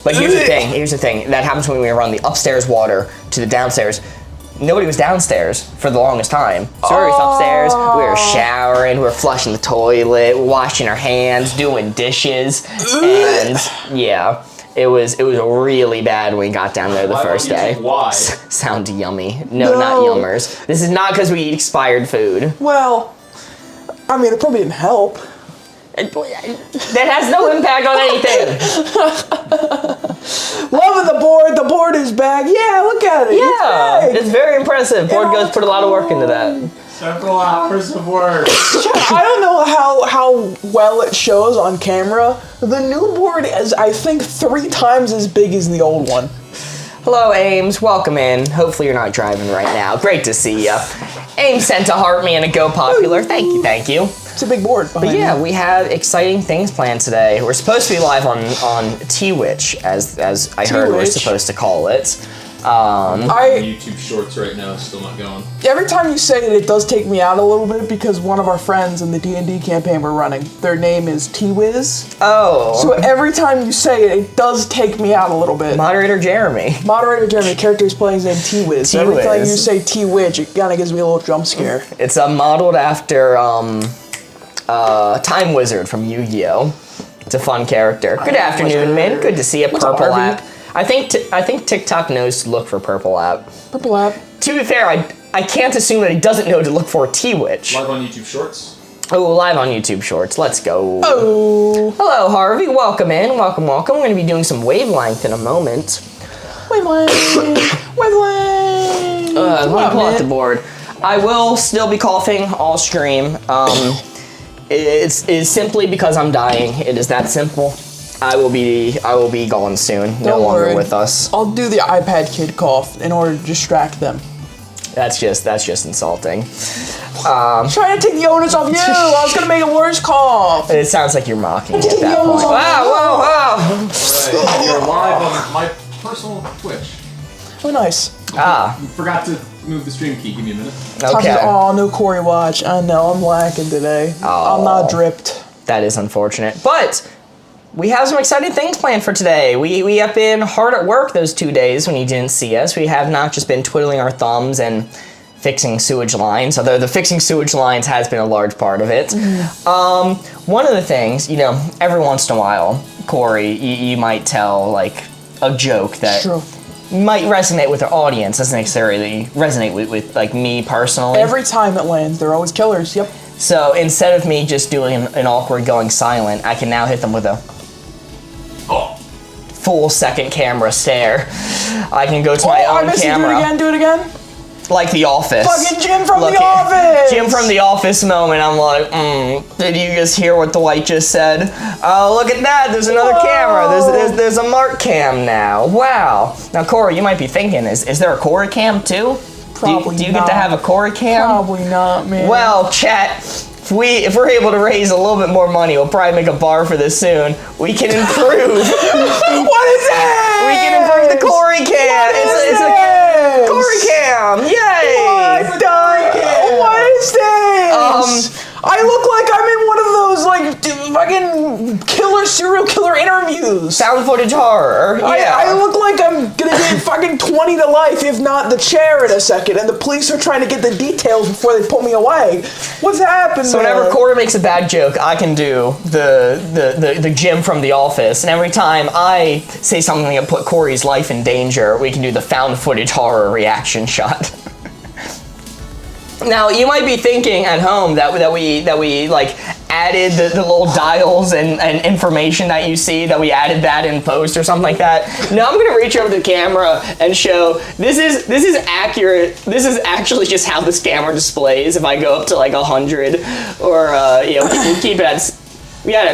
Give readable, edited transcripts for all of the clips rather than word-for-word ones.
But here's the thing. That happens when we run the upstairs water to the downstairs. Nobody was downstairs for the longest time. So we were upstairs, we were showering, we were flushing the toilet, washing our hands, doing dishes, and yeah, it was really bad when we got down there the first day. Why? Sound yummy. No, not yummers. This is not because we eat expired food. Well, I mean, it probably didn't help. That has no impact on anything. Loving the board is back. Yeah, look at it. Yeah, it's very impressive. Board Goes put a lot of work into that. Several hours of work. I don't know how well it shows on camera. The new board is, I think, 3 times as big as the old one. Hello, Ames. Welcome in. Hopefully you're not driving right now. Great to see ya. Ames sent to heart me and a Go Popular. Thank you. It's a big board behind But yeah, me. we have exciting things planned today. We're supposed to be live on T-Witch, as I heard we're supposed to call it. YouTube Shorts right now is still not going. Every time you say it, it does take me out a little bit because one of our friends in the D&D campaign we're running, their name is T-Wiz. Oh. So every time you say it, it does take me out a little bit. Moderator Jeremy, the character is playing his name T-Wiz. So every time you say T-Witch, it kind of gives me a little jump scare. It's modeled after Time Wizard from Yu-Gi-Oh! It's a fun character. Good afternoon, Min. Good to see you. Purple app. I think TikTok knows to look for Purple app. Purple app. To be fair, I can't assume that he doesn't know to look for T-Witch. Live on YouTube Shorts. Oh, live on YouTube Shorts. Let's go. Oh. Hello, Harvey. Welcome in. Welcome. We're going to be doing some wavelength in a moment. Wavelength. Let me pull out the board. I will still be coughing all stream. It's simply because I'm dying. It is that simple. I will be gone soon. No longer with us. I'll do the iPad kid cough in order to distract them. That's just insulting. Trying to take the onus off you. I was gonna make a worse cough. It sounds like you're mocking me at that point. Wow! Right, you're live on my personal Twitch. Oh, nice. You forgot to move the stream key. Give me a minute. Okay. Oh, no Corey watch. I know, I'm lacking today. Oh. I'm not dripped. That is unfortunate. But we have some exciting things planned for today. We have been hard at work those 2 days when you didn't see us. We have not just been twiddling our thumbs and fixing sewage lines, although the fixing sewage lines has been a large part of it. One of the things, every once in a while, Corey, you might tell like a joke that might resonate with our audience, doesn't necessarily resonate with like me personally. Every time it lands, they're always killers. Yep. So instead of me just doing an awkward going silent, I can now hit them with a full second camera stare. I can go to my own camera. Do it again. Like The Office. Fucking Jim from The Office! Jim from The Office moment. I'm like, did you just hear what Dwight just said? Oh, look at that. There's another camera. There's a Mark cam now. Wow. Now, Corey, you might be thinking, is there a Corey cam too? Probably Do you get to have a Corey cam? Probably not, man. Well, chat, if we're able to raise a little bit more money, we'll probably make a bar for this soon. We can improve. What is it? We can improve the Corey cam. It's a Corey cam. Yay! What is this? I look like I'm in one of those fucking serial killer interviews. Found footage horror. Yeah. I look like I'm gonna get fucking 20 to life, if not the chair in a second, and the police are trying to get the details before they pull me away. What's happened? So whenever Corey makes a bad joke, I can do the Jim from The Office, and every time I say something that put Corey's life in danger, we can do the found footage horror reaction shot. Now, you might be thinking at home that we like added the little dials and information that you see, that we added that in post or something like that. No, I'm gonna reach over the camera and show this is accurate. This is actually just how this camera displays. If I go up to like 100 or we'll keep it at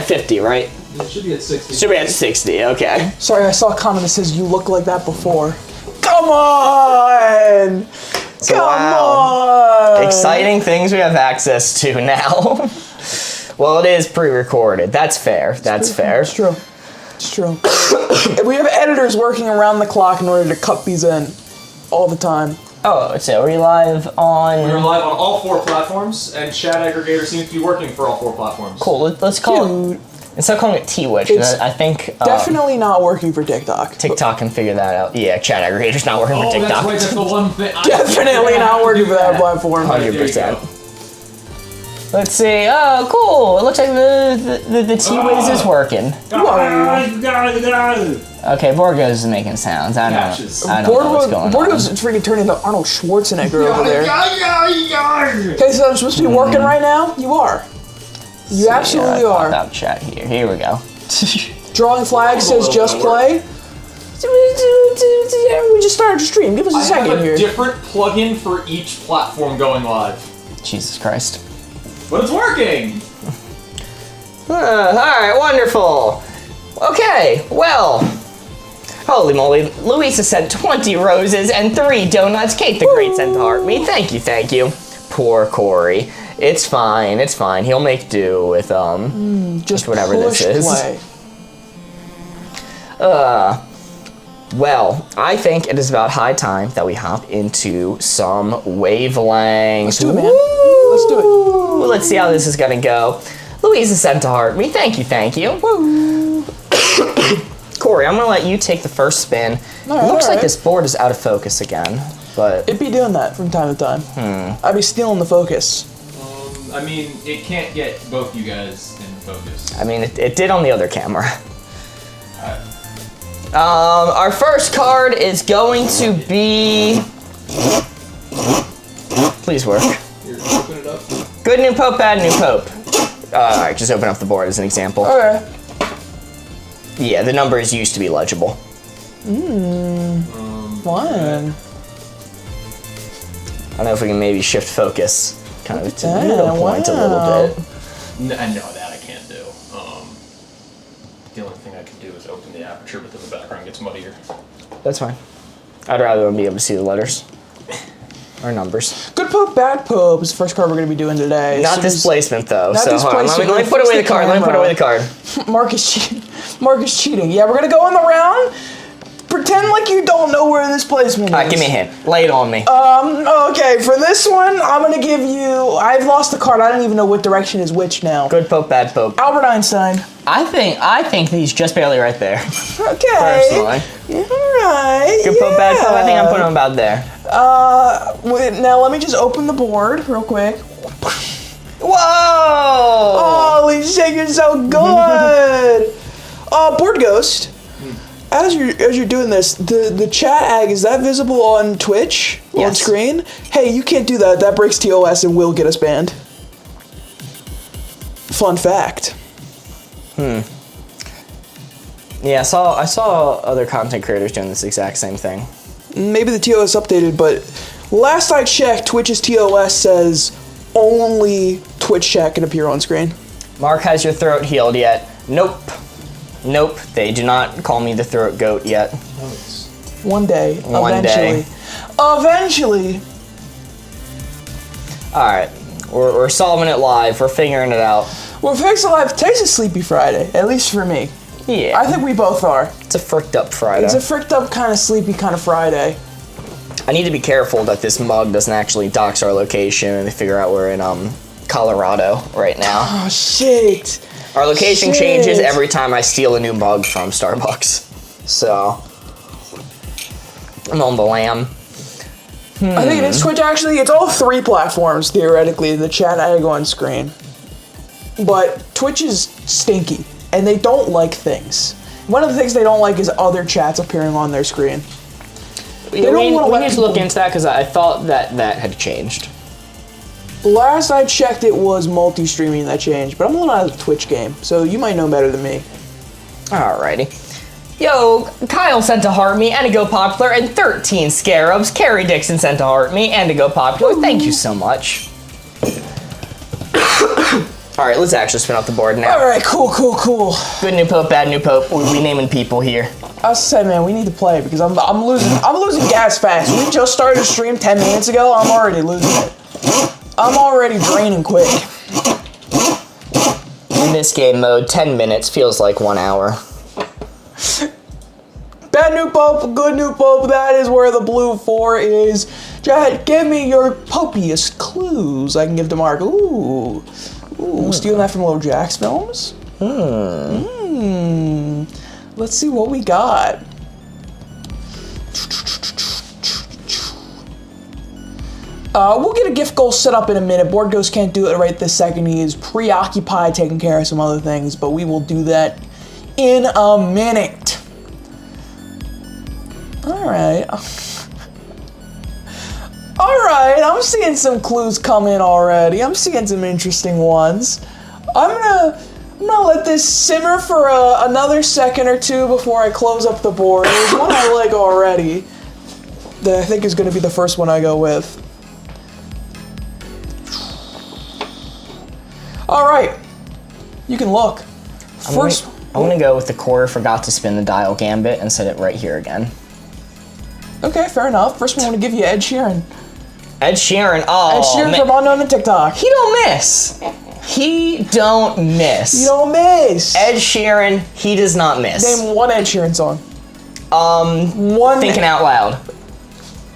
50, right? It should be at 60. Should be at 60. Okay. Sorry, I saw a comment that says you look like that before. Come on! So, Come on! Exciting things we have access to now. Well, it is pre-recorded. That's fair. That's fair. It's true. It's true. We have editors working around the clock in order to cut these in all the time. Oh, so are we live on... We're live on all 4 platforms, and chat aggregator seems to be working for all 4 platforms. Cool. Let's call it... Instead of calling it T-Witch, It's I think Definitely not working for TikTok. TikTok can figure that out. Yeah, chat aggregator's not working for TikTok. That's right. That's the one thing. Definitely not working for that platform. 100%. Let's see. Oh, cool. It looks like the T-Wiz is working. Okay, Borgos is making sounds. I don't know what's going on. Boardgamers is freaking turning into Arnold Schwarzenegger over there. Okay, so I'm supposed to be working right now? You are. You absolutely are. Pop out chat here. Here we go. Drawing flag says just play. We just started to stream. Give us a second I have a here. different plugin for each platform going live. Jesus Christ. But it's working! Alright, wonderful. Okay, well. Holy moly. Louisa sent 20 roses and 3 donuts. Kate the Great sent to heart me. Thank you. Poor Corey. It's fine. He'll make do with, just whatever this is. Play. Well, I think it is about high time that we hop into some wavelengths. Let's do it, man. Let's do it. Let's see how this is gonna go. Louisa sent to heart me. Thank you. Woo. Corey, I'm gonna let you take the first spin. Looks like this board is out of focus again, but it'd be doing that from time to time. I'd be stealing the focus. I mean, it can't get both you guys in focus. I mean, it did on the other camera. Our first card is going to be. Please work. Here, open it up. Good new pope, bad new pope. Alright, just open up the board as an example. Okay. Yeah, the numbers used to be legible. Fun. I don't know if we can maybe shift focus kind of to the that, middle point a little bit. I know that I can't do. The only thing I can do is open the aperture, but then the background gets muddier. That's fine. I'd rather be able to see the letters. Or numbers. Good pope, bad pope is the first card we're going to be doing today. Not displacement though. Not so displacement. hold on. Let me put away the card. Mark is cheating. Yeah, we're going to go in the round. Pretend like you don't know where this placement is. Alright, give me a hint. Lay it on me. Okay, for this one, I'm going to give you... I've lost the card. I don't even know what direction is which now. Good pope, bad pope. Albert Einstein. I think he's just barely right there. Okay. Personally. Alright. Good pope, bad pope. I think I'm putting him about there. Now let me just open the board real quick. Whoa! Holy shit, you're so good! Board Ghost. As you're doing this, the chat ag, is that visible on Twitch? Yes. On screen? Hey, you can't do that. That breaks TOS and will get us banned. Fun fact. Yeah, I saw other content creators doing this exact same thing. Maybe the TOS updated, but last I checked, Twitch's TOS says only Twitch chat can appear on screen. Mark, has your throat healed yet? Nope. They do not call me the throat goat yet. One day. One day. Eventually. Alright. We're solving it live. We're figuring it out. We're fixing live. Today's a sleepy Friday, at least for me. Yeah. I think we both are. It's a fricked up Friday. It's a fricked up, kind of sleepy kind of Friday. I need to be careful that this mug doesn't actually dox our location and they figure out we're in Colorado right now. Oh shit. Our location changes every time I steal a new mug from Starbucks. So I'm on the lam. I think it is Twitch actually. It's all 3 platforms theoretically. The chat I go on screen. But Twitch is stinky. And they don't like things. One of the things they don't like is other chats appearing on their screen. We need to look into that because I thought that had changed. Last I checked, it was multi-streaming that changed, but I'm a little out of the Twitch game, so you might know better than me. Alrighty. Yo, Kyle sent to heart me and to go popular, and 13 scarabs. Carrie Dixon sent to heart me and to go popular. Thank you so much. Alright, let's actually spin up the board now. Alright, cool. Good new pope, bad new pope. We naming people here. I was saying, man, we need to play because I'm losing gas fast. We just started a stream 10 minutes ago. I'm already losing it. I'm already draining quick. In this game mode, 10 minutes feels like 1 hour. Bad new pope, good new pope. That is where the blue 4 is. Jad, give me your popiest clues I can give to Mark. Ooh, stealing that from Little Jack's films. Let's see what we got. We'll get a gift goal set up in a minute. Board Ghost can't do it right this second. He is preoccupied taking care of some other things, but we will do that in a minute. Alright. Alright, I'm seeing some clues come in already. I'm seeing some interesting ones. I'm gonna let this simmer for another second or two before I close up the board. There's one I like already that I think is gonna be the first one I go with. Alright, you can look. First, I'm gonna go with the quarter forgot to spin the dial gambit and set it right here again. okay, fair enough. First one, I want to give you Ed Sheeran. Ed Sheeran, oh Ed Sheeran man. from Unknown to TikTok. He don't miss. He don't miss. You don't miss. Ed Sheeran, he does not miss. Name one Ed Sheeran song. One. Thinking out loud.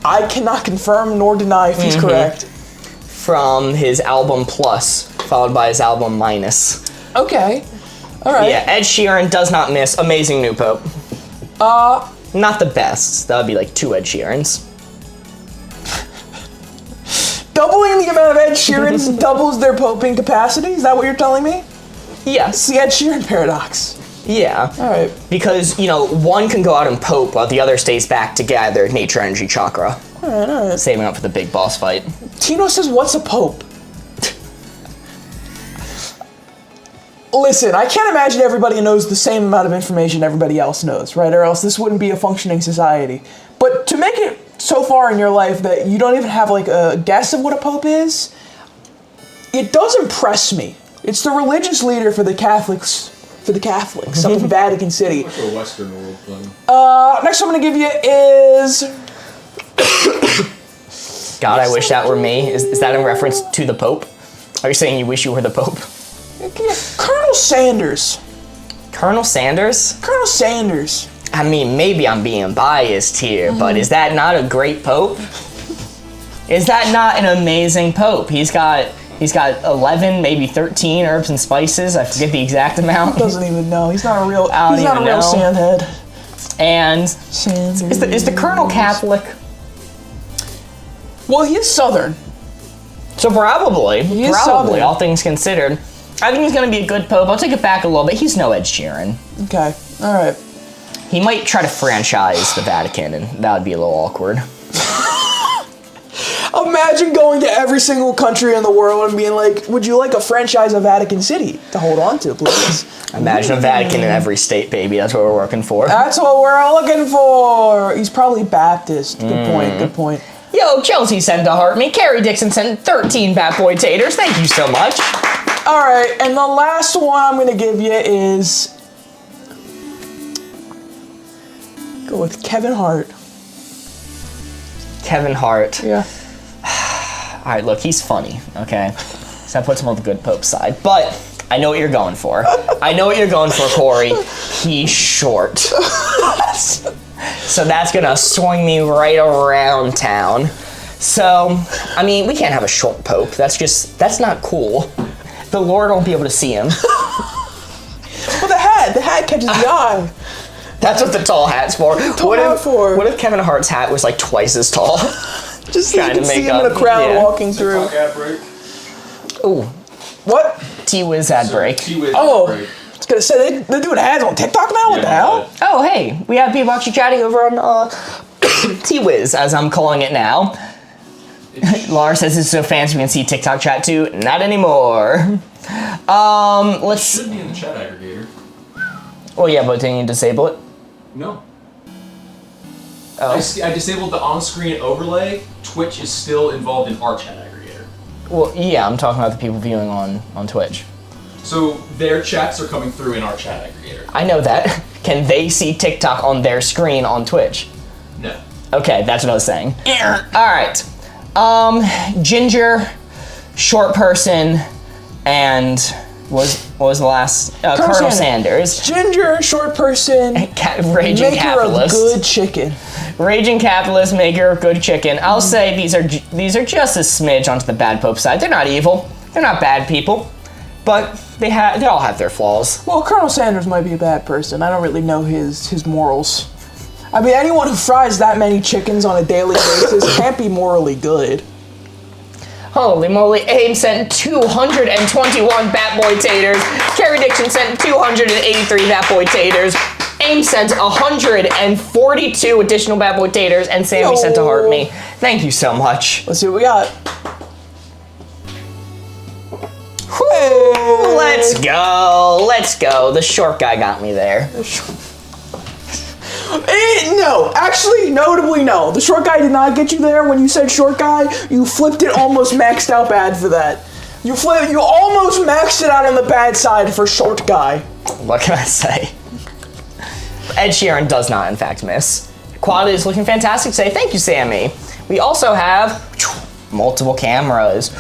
I cannot confirm nor deny if he's correct. From his album Plus, followed by his album Minus. Okay. All right. Yeah, Ed Sheeran does not miss. Amazing New Pope. Not the best. That would be like 2 Ed Sheerans. Doubling the amount of Ed Sheerans doubles their poping capacity? Is that what you're telling me? Yes. It's the Ed Sheeran paradox. Yeah. All right. Because, you know, one can go out and pope while the other stays back to gather nature energy chakra. All right. Saving up for the big boss fight. Tino says, what's a pope? Listen, I can't imagine everybody knows the same amount of information everybody else knows, right? Or else this wouldn't be a functioning society. But to make it so far in your life that you don't even have like a guess of what a pope is, it does impress me. It's the religious leader for the Catholics, up in Vatican City. What's a Western world thing? Next one I'm gonna give you is... God, I wish that were me. Is that in reference to the Pope? Are you saying you wish you were the Pope? Colonel Sanders. Colonel Sanders? Colonel Sanders. I mean, maybe I'm being biased here, but is that not a great Pope? Is that not an amazing Pope? He's got 11, maybe 13 herbs and spices. I forget the exact amount. Doesn't even know. He's not a real. I don't He's not a even real know. sandhead. And Sanders. is the Colonel Catholic? Well, he is Southern. So probably, is probably, Southern. all things considered. I think he's going to be a good Pope. I'll take it back a little bit. He's no Ed Sheeran. Okay. All right. He might try to franchise the Vatican, and that would be a little awkward. Imagine going to every single country in the world and being like, "Would you like a franchise of Vatican City to hold on to, please?" Imagine a Vatican in every state, baby. That's what we're working for. That's what we're looking for. He's probably Baptist. Good point. Good point. Yo, Chelsea sent a heart me. Carrie Dixon sent 13 Bat Boy Taters. Thank you so much. All right, and the last one I'm gonna give you is go with Kevin Hart. Kevin Hart. Yeah. All right, look, he's funny, okay? So that puts him on the good Pope side. But I know what you're going for. I know what you're going for, Corey. He's short. So that's gonna swing me right around town. So, I mean, we can't have a short Pope. That's not cool. The Lord won't be able to see him. Well, the hat catches the eye. That's what the tall hat's for. What if Kevin Hart's hat was like twice as tall? Just so you Trying can to see make him in up, a crowd yeah. walking through. Ad break. Ooh, What? T-Wiz ad break. T-Wiz Oh, ad break. I was gonna say they're doing ads on TikTok now. What the hell? Oh, hey, we have people actually chatting over on T-Wiz, as I'm calling it now. Laura says it's so fancy we can see TikTok chat too. Not anymore. Let's. Should be in the chat aggregator. Oh yeah, but didn't you disable it? No. Oh. I disabled the on-screen overlay. Twitch is still involved in our chat aggregator. Well, yeah, I'm talking about the people viewing on Twitch. So their chats are coming through in our chat aggregator. I know that. Can they see TikTok on their screen on Twitch? No. Okay, that's what I was saying. All right. Ginger, short person, and what was the last? Colonel Sanders. Ginger, short person, Raging maker capitalist. of good chicken. Raging capitalist, maker of good chicken. I'll say these are just a smidge onto the bad Pope side. They're not evil. They're not bad people. but they all have their flaws. Well, Colonel Sanders might be a bad person. I don't really know his morals. I mean, anyone who fries that many chickens on a daily basis can't be morally good. Holy moly, Abe sent 221 Bat Boy taters. Carrie Dixon sent 283 Bat Boy taters. Abe sent 142 additional Bat Boy taters, and Sammy sent to heart me. Thank you so much. Let's see what we got. Whew, let's go. Let's go. The short guy got me there. No, actually, notably no. The short guy did not get you there. When you said short guy, you flipped it almost maxed out bad for that. You almost maxed it out on the bad side for short guy. What can I say? Ed Sheeran does not, in fact, miss. Quality is looking fantastic. Say thank you, Sammy. We also have multiple cameras.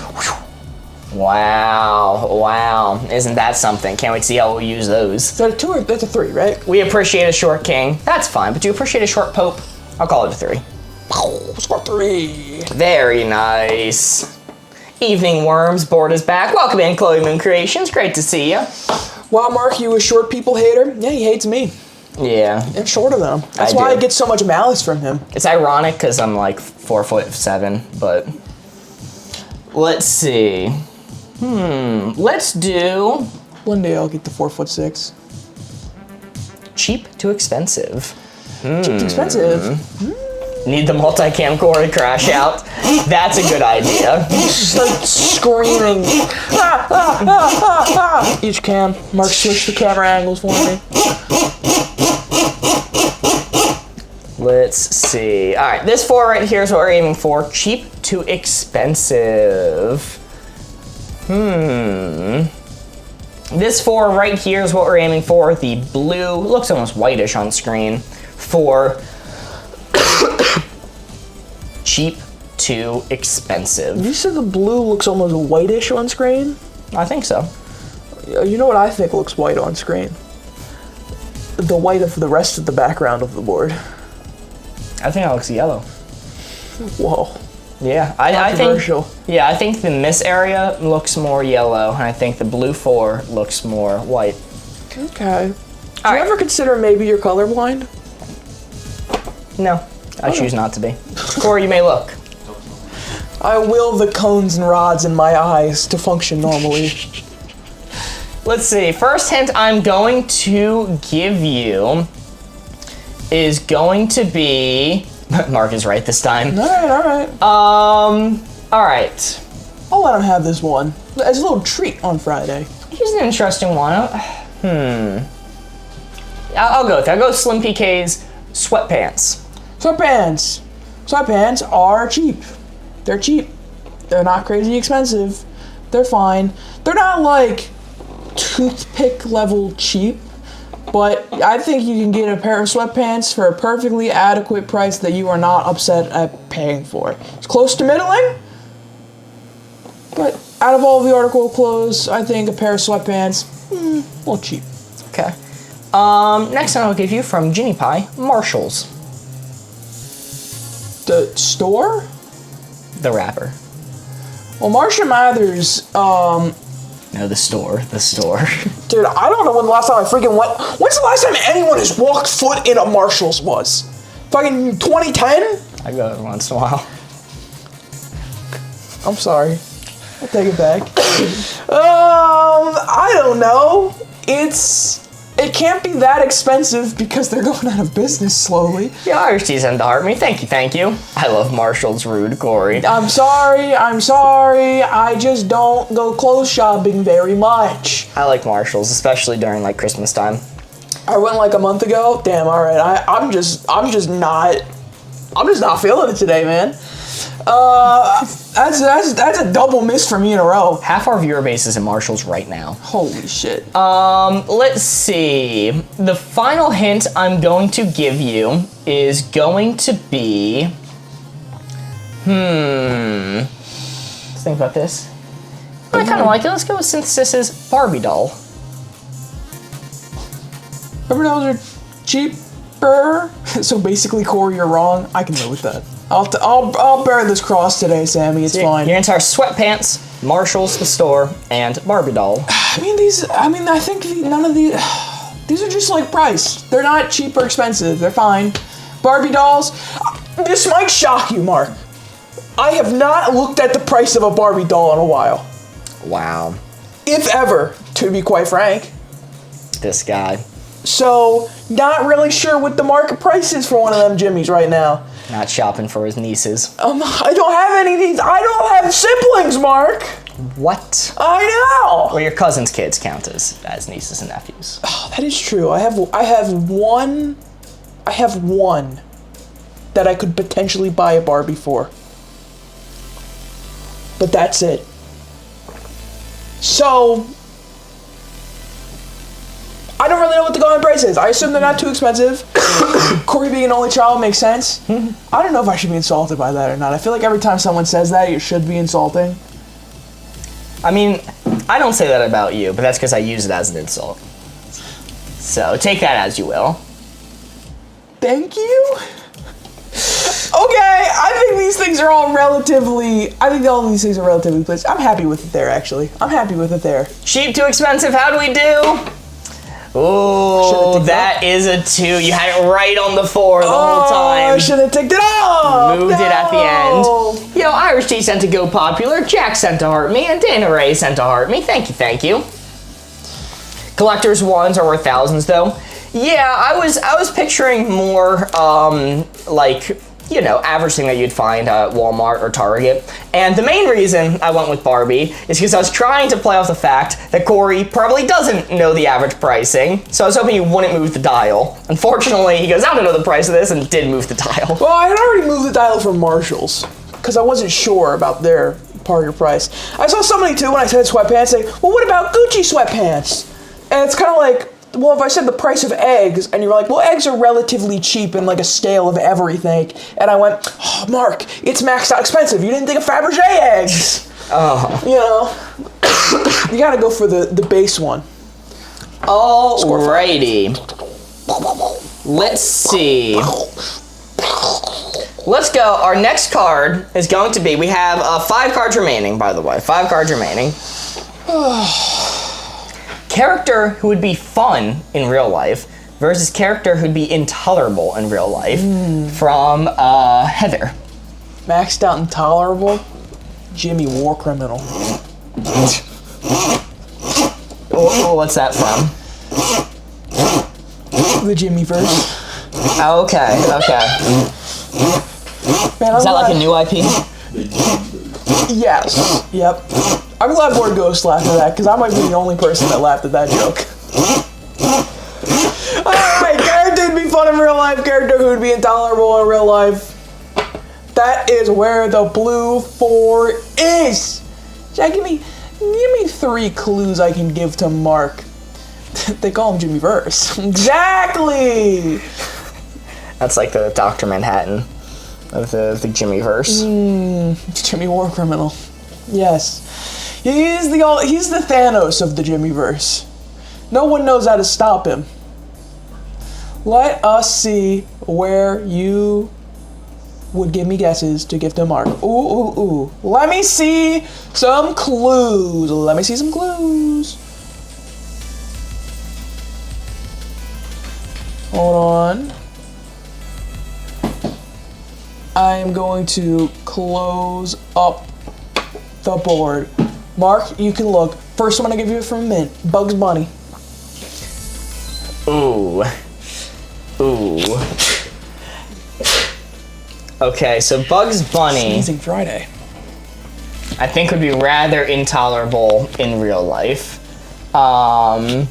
Wow. Isn't that something? Can't wait to see how we'll use those. Is that a 2 or that's a 3, right? We appreciate a short king. That's fine, but do you appreciate a short pope? I'll call it a 3. Score 3. Very nice. Evening Worms, Board is back. Welcome in, Chloe Moon Creations. Great to see you. Wow, Mark, you a short people hater? Yeah, he hates me. Yeah. And shorter than him. That's why I get so much malice from him. It's ironic because I'm like 4'7", but let's see. Let's do One day I'll get to 4'6". cheap to expensive. Cheap to expensive. Need the multicam core to crash out. That's a good idea. Start screaming. Each cam. Mark, switch the camera angles for me. Let's see. All right, this 4 right here is what we're aiming for. Cheap to expensive. This 4 right here is what we're aiming for. The blue looks almost whitish on screen for cheap to expensive. You said the blue looks almost whitish on screen? I think so. You know what I think looks white on screen? The white of the rest of the background of the board. I think it looks yellow. Whoa. Yeah, I think. Controversial. Yeah, I think the miss area looks more yellow, and I think the blue 4 looks more white. Okay. Do All you right. ever consider maybe you're colorblind? No, I choose not to be. Corey, you may look. I will the cones and rods in my eyes to function normally. Let's see. First hint I'm going to give you is going to be. Mark is right this time. Alright. All right. I'll let him have this one. As a little treat on Friday. Here's an interesting one. I'll go with that. I'll go Slim PK's sweatpants. Sweatpants. Sweatpants are cheap. They're cheap. They're not crazy expensive. They're fine. They're not like toothpick level cheap, but I think you can get a pair of sweatpants for a perfectly adequate price that you are not upset at paying for. It's close to middling, but out of all the article clothes, I think a pair of sweatpants, a little cheap. Okay. Next one I'll give you from Ginny Pie, Marshalls. The store? The wrapper. Well, Marcia Mathers, No, the store. dude, I don't know when the last time I freaking went. When's the last time anyone has walked foot in a Marshall's was? Fucking 2010? I go every once in a while. I'm sorry. I'll take it back. I don't know. It can't be that expensive because they're going out of business slowly. Yeah, Irish tea sent to heart me. Thank you. I love Marshall's rude, Corey. I'm sorry. I just don't go clothes shopping very much. I like Marshalls, especially during like Christmas time. I went like a month ago. Damn, all right. I'm just not feeling it today, man. That's a double miss for me in a row. Half our viewer base is in Marshalls right now. Holy shit. Let's see. The final hint I'm going to give you is going to be... Let's think about this. I kind of like it. Let's go with Synthesis's Barbie doll. Rubber dolls are cheaper. So basically, Corey, you're wrong. I can live with that. I'll bear this cross today, Sammy. It's fine. Your entire sweatpants, Marshalls, the store, and Barbie doll. I think none of these are just like price. They're not cheap or expensive. They're fine. Barbie dolls. This might shock you, Mark. I have not looked at the price of a Barbie doll in a while. Wow. If ever, to be quite frank. This guy. So, not really sure what the market price is for one of them Jimmies right now. Not shopping for his nieces. I don't have any of these. I don't have siblings, Mark. What? I know. Well, your cousin's kids count as nieces and nephews. Oh, that is true. I have one that I could potentially buy a Barbie for. But that's it. So, I don't really know what the going price is. I assume they're not too expensive. Corey being an only child makes sense. I don't know if I should be insulted by that or not. I feel like every time someone says that, it should be insulting. I mean, I don't say that about you, but that's because I use it as an insult. So take that as you will. Thank you. Okay, I think these things are all relatively. Pleased. I'm happy with it there, actually. I'm happy with it there. Cheap, too expensive. How do we do? Oh, that is a 2. You had it right on the 4 the whole time. I should have ticked it off. Moved it at the end. You know, Irish Tea sent to Go Popular, Jack sent to Heart Me, and Dana Ray sent to Heart Me. Thank you. Collector's ones are worth thousands, though. Yeah, I was picturing more, like, you know, average thing that you'd find at Walmart or Target. And the main reason I went with Barbie is because I was trying to play off the fact that Corey probably doesn't know the average pricing, so I was hoping he wouldn't move the dial. Unfortunately, he goes, I don't know the price of this, and did move the dial. Well, I had already moved the dial from Marshalls, because I wasn't sure about their target price. I saw somebody, too, when I said sweatpants, say, well, what about Gucci sweatpants? And it's kind of like, well, if I said the price of eggs, and you were like, well, eggs are relatively cheap in like a scale of everything, and I went, oh, Mark, it's maxed out expensive. You didn't think of Fabergé eggs. Oh. You know, you gotta go for the base one. Alrighty. Let's see. Let's go. Our next card is going to be, we have 5 cards remaining, by the way. 5 cards remaining. Character who would be fun in real life versus character who'd be intolerable in real life from Heather. Maxed out intolerable, Jimmy War Criminal. What's that from? The Jimmy verse. Okay. Man, Is that like a new IP? Yes. Yep. I'm glad Board Ghost laughed at that, because I might be the only person that laughed at that joke. Alright, character who'd be fun in real life, character who'd be intolerable in real life. That is where the blue 4 is. Jack, give me 3 clues I can give to Mark. They call him Jimmy Verse. Exactly! That's like the Dr. Manhattan of the Jimmy verse. Jimmy War Criminal. Yes. He's the Thanos of the Jimmy verse. No one knows how to stop him. Let us see where you would give me guesses to give to Mark. Ooh. Let me see some clues. Hold on. I am going to close up the board. Mark, you can look. First one I give you from Mint. Bugs Bunny. Ooh. Okay, so Bugs Bunny, Sneezing Friday. I think would be rather intolerable in real life. But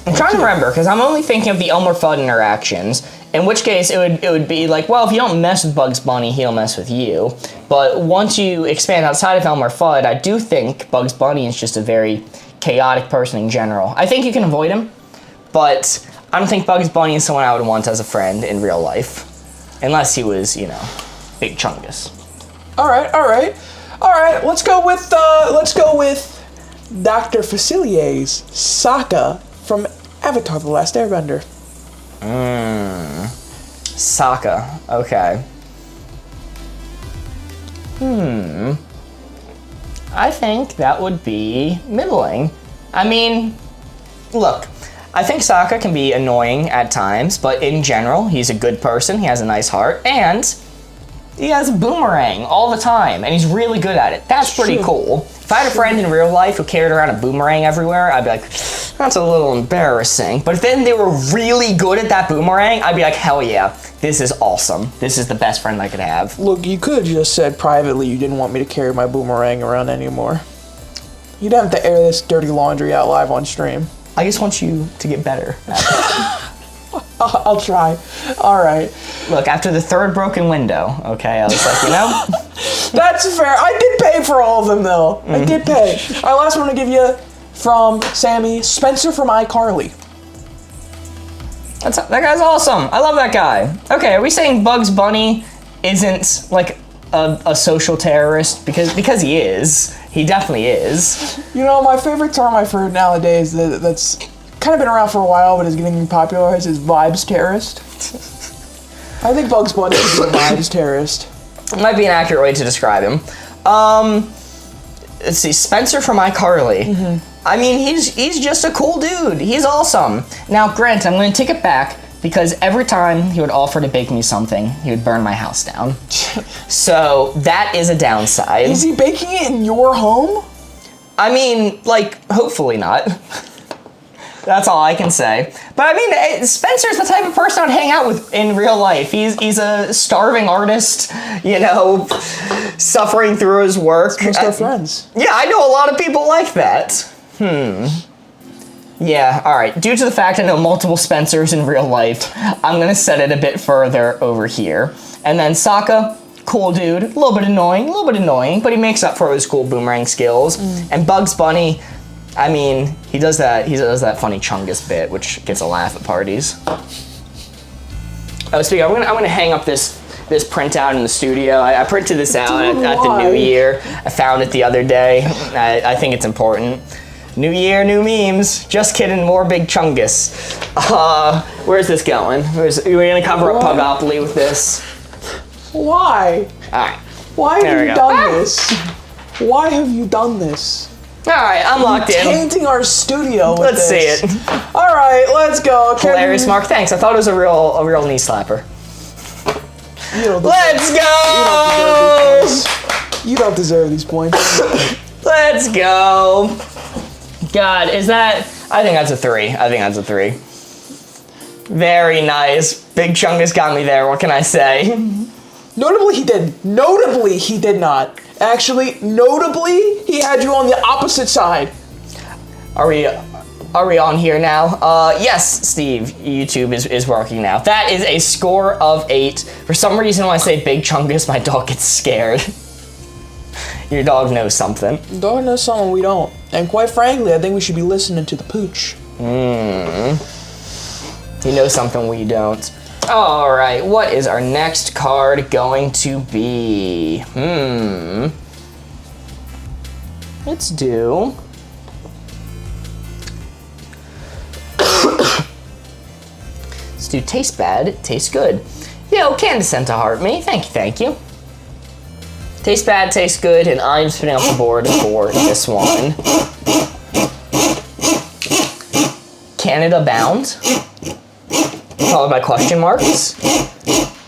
I'm trying to remember, because I'm only thinking of the Elmer Fudd interactions, in which case it would be like, well, if you don't mess with Bugs Bunny, he'll mess with you. But once you expand outside of Elmer Fudd, I do think Bugs Bunny is just a very chaotic person in general. I think you can avoid him, but I don't think Bugs Bunny is someone I would want as a friend in real life. Unless he was, you know, Big Chungus. All right. Let's go with Dr. Facilier's Sokka from Avatar: The Last Airbender. Sokka. Okay. I think that would be middling. I mean, look, I think Sokka can be annoying at times, but in general, he's a good person, he has a nice heart, and he has a boomerang all the time, and he's really good at it. That's pretty cool. If I had a friend in real life who carried around a boomerang everywhere, I'd be like, that's a little embarrassing. But if then they were really good at that boomerang, I'd be like, hell yeah, this is awesome. This is the best friend I could have. Look, you could have just said privately you didn't want me to carry my boomerang around anymore. You don't have to air this dirty laundry out live on stream. I just want you to get better at it. I'll try. All right. Look, after the third broken window, okay, I was like, you know? That's fair. I did pay for all of them, though. I did pay. All right, last one to give you from Sammy. Spencer from iCarly. That guy's awesome. I love that guy. Okay, are we saying Bugs Bunny isn't, like, a social terrorist? Because he is. He definitely is. You know, my favorite term I've heard nowadays that's kind of been around for a while but is getting popularized is vibes terrorist. I think Bugs Bunny is a vibes terrorist. It might be an accurate way to describe him. Let's see, Spencer from iCarly. I mean, he's just a cool dude. He's awesome. Now, Grant, I'm going to take it back because every time he would offer to bake me something, he would burn my house down. So that is a downside. Is he baking it in your home? I mean, like, hopefully not. That's all I can say. But I mean, Spencer's the type of person I'd hang out with in real life. He's a starving artist, you know, suffering through his work. Most our friends. Yeah, I know a lot of people like that. Yeah, alright. Due to the fact I know multiple Spencers in real life, I'm gonna set it a bit further over here. And then Sokka, cool dude, a little bit annoying, but he makes up for his cool boomerang skills. And Bugs Bunny, I mean, he does that funny Chungus bit, which gets a laugh at parties. Oh, speaking of, I'm gonna hang up this printout in the studio. I printed this out at the New Year. I found it the other day. I think it's important. New year, new memes. Just kidding, more big Chungus. Where's this going? Are we gonna cover up Pugopoly with this? Why? Alright. Why have you done this? Why have you done this? Alright, I'm locked in. Tainting our studio with Let's this. see it. Alright, let's go. Hilarious, Mark. Thanks. I thought it was a real knee slapper. Let's go! You don't deserve these points. Let's go. God, is that... I think that's a 3. Very nice. Big Chungus got me there, what can I say? Notably, he did not. Actually, notably, he had you on the opposite side. Are we on here now? Yes, Steve, YouTube is working now. That is a score of 8. For some reason, when I say Big Chungus, my dog gets scared. Your dog knows something. Dog knows something we don't. And quite frankly, I think we should be listening to the pooch. He knows something we don't. All right, what is our next card going to be? Let's do... Let's do taste bad, taste good. Yo, Candace sent to heart me. Thank you. Taste bad, taste good, and I'm spinning up the board for this one. Canada bound. Followed by question marks.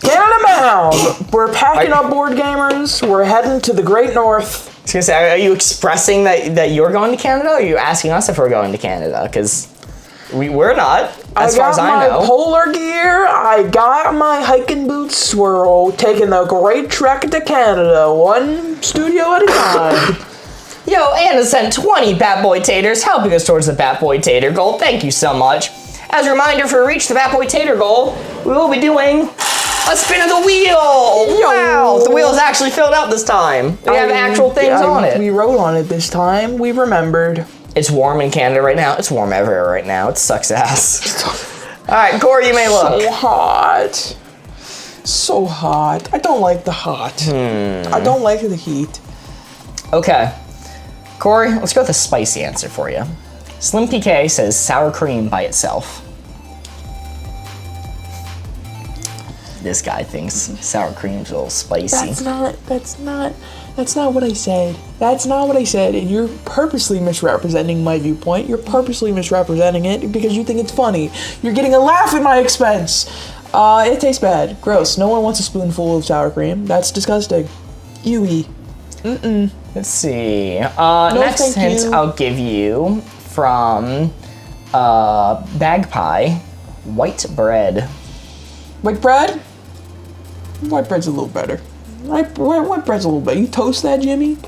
Canada bound! We're packing up board gamers. We're heading to the Great North. I was gonna say, are you expressing that you're going to Canada, or are you asking us if we're going to Canada? Because we're not, as far as I know. I got my polar gear, I got my hiking boots. We're taking a great trek to Canada, one studio at a time. Yo, Anna sent 20 Bat Boy Taters, helping us towards the Bat Boy Tater goal. Thank you so much. As a reminder, for reach the Bat Boy Tater goal, we will be doing a spin of the wheel. Wow, the wheel is actually filled out this time. We have actual things on it. We wrote on it this time. We remembered. It's warm in Canada right now. It's warm everywhere right now. It sucks ass. All right, Corey, you may look. So hot. So hot. I don't like the hot. I don't like the heat. Okay. Corey, let's go with a spicy answer for you. Slim PK says sour cream by itself. This guy thinks sour cream's a little spicy. That's not what I said. That's not what I said, and you're purposely misrepresenting my viewpoint. You're purposely misrepresenting it because you think it's funny. You're getting a laugh at my expense. It tastes bad. Gross. No one wants a spoonful of sour cream. That's disgusting. Ewy. Let's see. Next hint I'll give you from Bagpie, white bread. White bread? White bread's a little better. White bread's a little better. You toast that, Jimmy?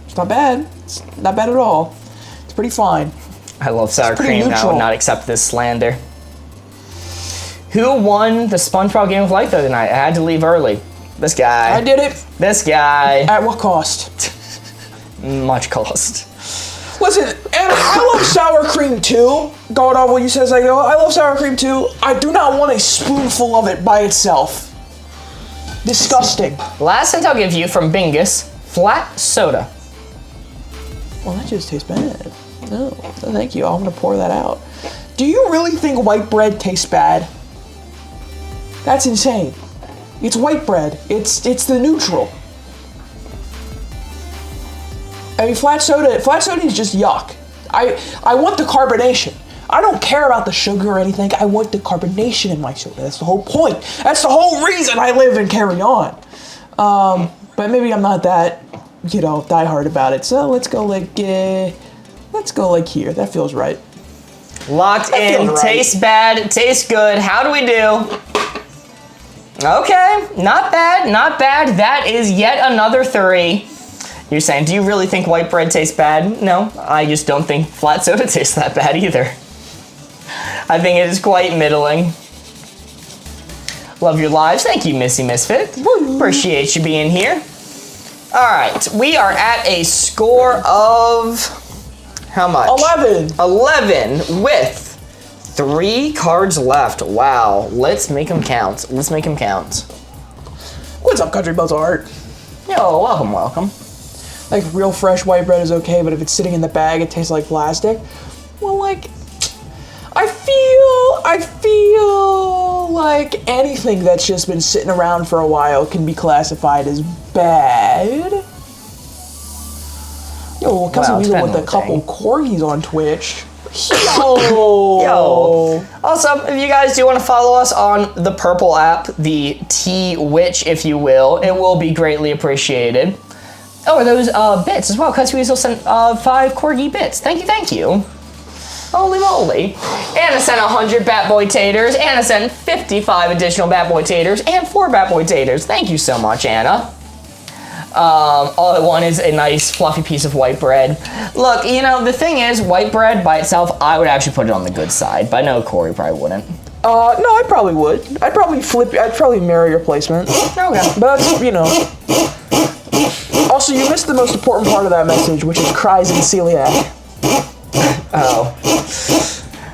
It's not bad. It's not bad at all. It's pretty fine. I love sour cream, and I would not accept this slander. Who won the SpongeBob Game of Life the other night? I had to leave early. This guy. I did it. This guy. At what cost? Much cost. Listen, and I love sour cream too. Going on what you said a second ago, I love sour cream too. I do not want a spoonful of it by itself. Disgusting. Last hint I'll give you from Bingus, flat soda. Well, that just tastes bad. No, thank you. I'm gonna pour that out. Do you really think white bread tastes bad? That's insane. It's white bread. It's the neutral. I mean, flat soda is just yuck. I want the carbonation. I don't care about the sugar or anything. I want the carbonation in my soda. That's the whole point. That's the whole reason I live and carry on. But maybe I'm not that, diehard about it. So let's go like here. That feels right. Locked in. Right. Tastes bad. Tastes good. How do we do? Okay, not bad, not bad. That is yet another 3. You're saying, do you really think white bread tastes bad? No, I just don't think flat soda tastes that bad either. I think it is quite middling. Love your lives. Thank you, Missy Misfit. Woo. Appreciate you being here. All right, we are at a score of how much? 11. 11 with 3 cards left. Wow. Let's make them count. Let's make them count. What's up, Country Buzz Art? Yo, welcome, welcome. Like, real fresh white bread is okay, but if it's sitting in the bag, it tastes like plastic. Well, like, I feel like anything that's just been sitting around for a while can be classified as bad. Yo, Cousin Weasel with a couple corgis on Twitch. Yo. Also, if you guys do want to follow us on the purple app, the T-Witch, if you will, it will be greatly appreciated. Oh, are those bits as well? Cousin Weasel sent 5 corgi bits. Thank you. Holy moly. Anna sent 100 Bat Boy Taters. Anna sent 55 additional Bat Boy Taters and 4 Bat Boy Taters. Thank you so much, Anna. All I want is a nice fluffy piece of white bread. Look, the thing is, white bread by itself, I would actually put it on the good side, but I know Corey probably wouldn't. No, I probably would. I'd probably mirror your placement. Okay. But, Also, you missed the most important part of that message, which is cries and celiac. Oh.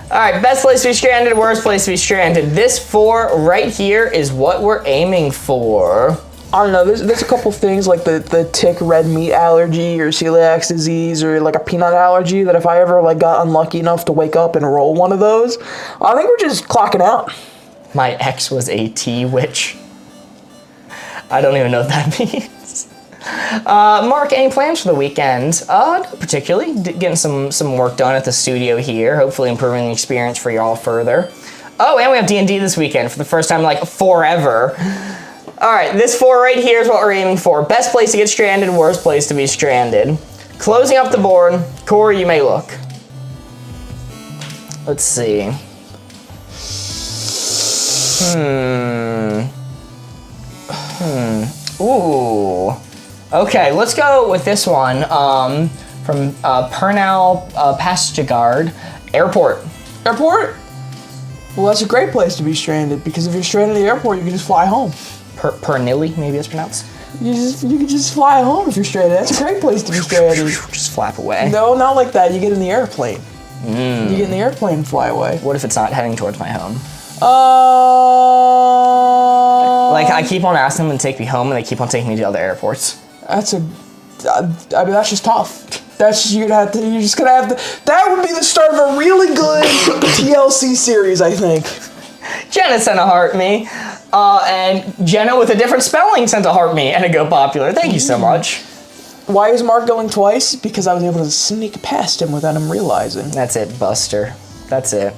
Alright, best place to be stranded, worst place to be stranded. This 4 right here is what we're aiming for. I don't know, there's a couple things like the tick red meat allergy or celiac disease or like a peanut allergy that if I ever got unlucky enough to wake up and roll one of those, I think we're just clocking out. My ex was a T-Witch. I don't even know what that means. Mark, any plans for the weekend? Not particularly. Getting some work done at the studio here, hopefully improving the experience for y'all further. Oh, and we have D&D this weekend for the first time in forever. Alright, this 4 right here is what we're aiming for. Best place to get stranded, worst place to be stranded. Closing up the board, Corey, you may look. Let's see. Ooh. Okay, let's go with this one from Pernal Pastigard Airport. Airport? Well, that's a great place to be stranded because if you're stranded at the airport, you can just fly home. Pernilly, maybe it's pronounced. You can just fly home if you're stranded. That's a great place to be stranded. Just flap away. No, not like that. You get in the airplane. You get in the airplane and fly away. What if it's not heading towards my home? I keep on asking them to take me home, and they keep on taking me to other airports. That's just tough. You're just gonna have to. That would be the start of a really good TLC series, I think. Jenna sent a heart me. And Jenna with a different spelling sent a heart me and a go popular. Thank you so much. Why is Mark going twice? Because I was able to sneak past him without him realizing. That's it, Buster. That's it.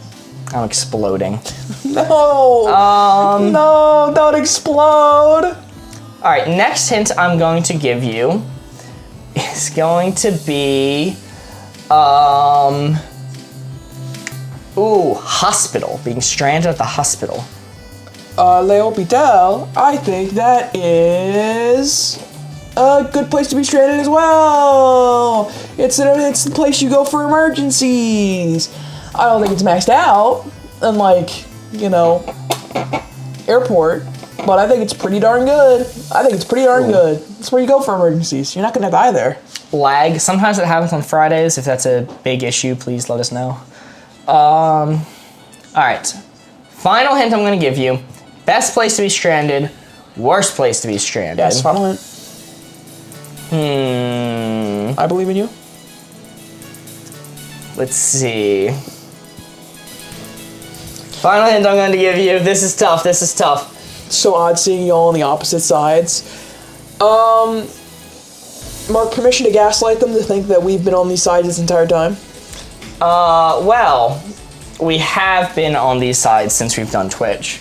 I'm exploding. No! No, don't explode! All right, next hint I'm going to give you is going to be, hospital. Being stranded at the hospital. Le Hopital, I think that is a good place to be stranded as well. It's the place you go for emergencies. I don't think it's maxed out, unlike, airport, but I think it's pretty darn good. Good. It's where you go for emergencies. You're not gonna die there. Lag. Sometimes it happens on Fridays. If that's a big issue, please let us know. All right. Final hint I'm gonna give you. Best place to be stranded, worst place to be stranded. Yes, final hint. I believe in you. Let's see. Final hint I'm going to give you. This is tough. So odd seeing you all on the opposite sides. Mark, permission to gaslight them to think that we've been on these sides this entire time? Well, we have been on these sides since we've done Twitch.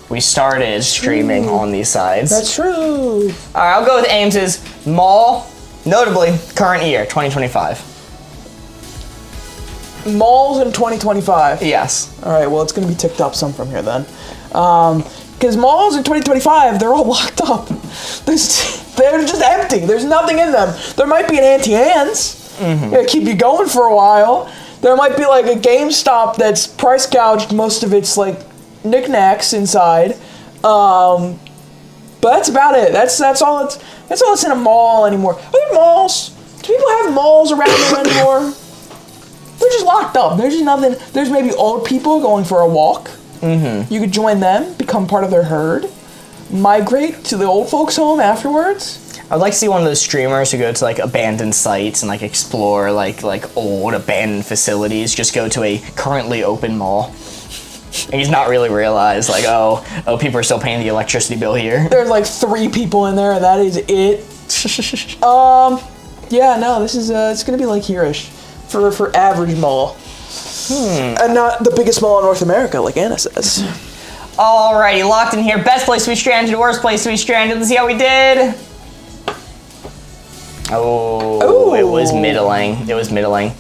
We started streaming on these sides. That's true. All right, I'll go with Ames's mall, notably current year, 2025. Malls in 2025. Yes. All right, well, it's going to be ticked up some from here then. Because malls in 2025, they're all locked up. They're just empty. There's nothing in them. There might be an Auntie Anne's. It'll keep you going for a while. There might be like a GameStop that's price gouged most of its like knickknacks inside. But that's about it. That's all that's in a mall anymore. Are there malls? Do people have malls around there anymore? They're just locked up. There's just nothing. There's maybe old people going for a walk. You could join them, become part of their herd, migrate to the old folks' home afterwards. I'd like to see one of those streamers who go to like abandoned sites and like explore like old abandoned facilities. Just go to a currently open mall. And he's not really realized like, oh, people are still paying the electricity bill here. There's like 3 people in there, and that is it. Yeah, no, this is it's gonna be like here-ish for average mall. And not the biggest mall in North America, like Anna says. Alrighty, locked in here. Best place to be stranded, worst place to be stranded. Let's see how we did. Oh, it was middling.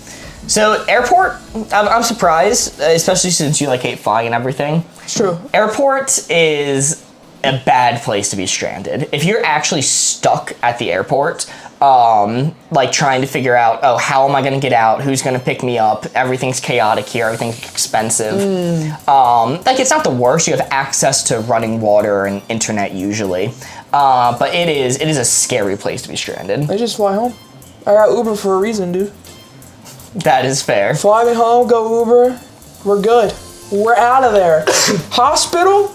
So airport, I'm surprised, especially since you like hate flying and everything. It's true. Airport is a bad place to be stranded. If you're actually stuck at the airport, like trying to figure out, oh, how am I gonna get out? Who's gonna pick me up? Everything's chaotic here, everything's expensive. Like it's not the worst, you have access to running water and internet usually. But it is a scary place to be stranded. I just fly home. I got Uber for a reason, dude. That is fair. Fly me home, go Uber. We're good. We're out of there. Hospital?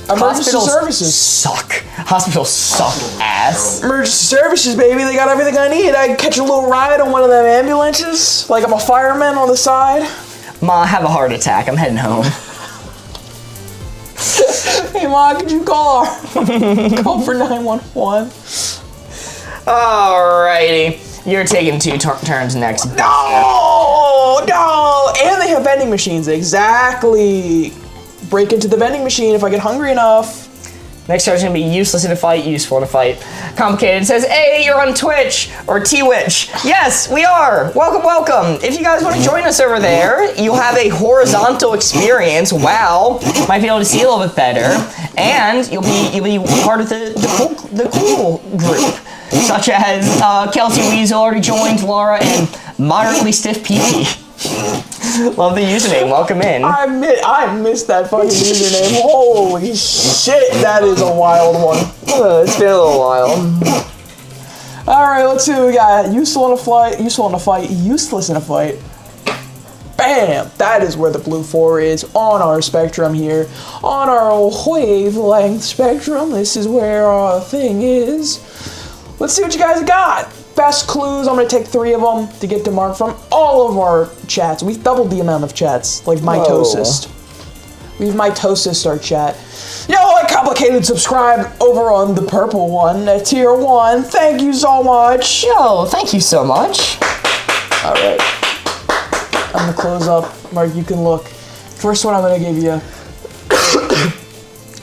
Emergency services. Hospitals suck ass. Emergency services, baby. They got everything I need. I can catch a little ride on one of them ambulances. Like I'm a fireman on the side. Ma, I have a heart attack. I'm heading home. Hey, Ma, could you call for 911? Alrighty. You're taking 2 turns next. No! And they have vending machines. Exactly. Break into the vending machine if I get hungry enough. Next card's gonna be useless in a fight, useful in a fight. Complicated. It says, hey, you're on Twitch or Twitch. Yes, we are. Welcome. If you guys want to join us over there, you'll have a horizontal experience. Wow. Might be able to see a little bit better. And you'll be part of the cool group. Such as Kelsey Weasel already joined, Laura, and Moderately Stiff PP. Love the username. Welcome in. I missed that fucking username. Holy shit, that is a wild one. It's been a little while. All right, let's see what we got. Useful in a fight, useless in a fight. Bam! That is where the blue 4 is on our spectrum here. On our wavelength spectrum, this is where our thing is. Let's see what you guys got. Best clues, I'm gonna take 3 of them to get to Mark from all of our chats. We've doubled the amount of chats, like mitosis. Leave mitosis our chat. Yo, like complicated, subscribe over on the purple one at tier 1. Thank you so much. Yo, thank you so much. All right. I'm gonna close up. Mark, you can look. First one I'm gonna give you.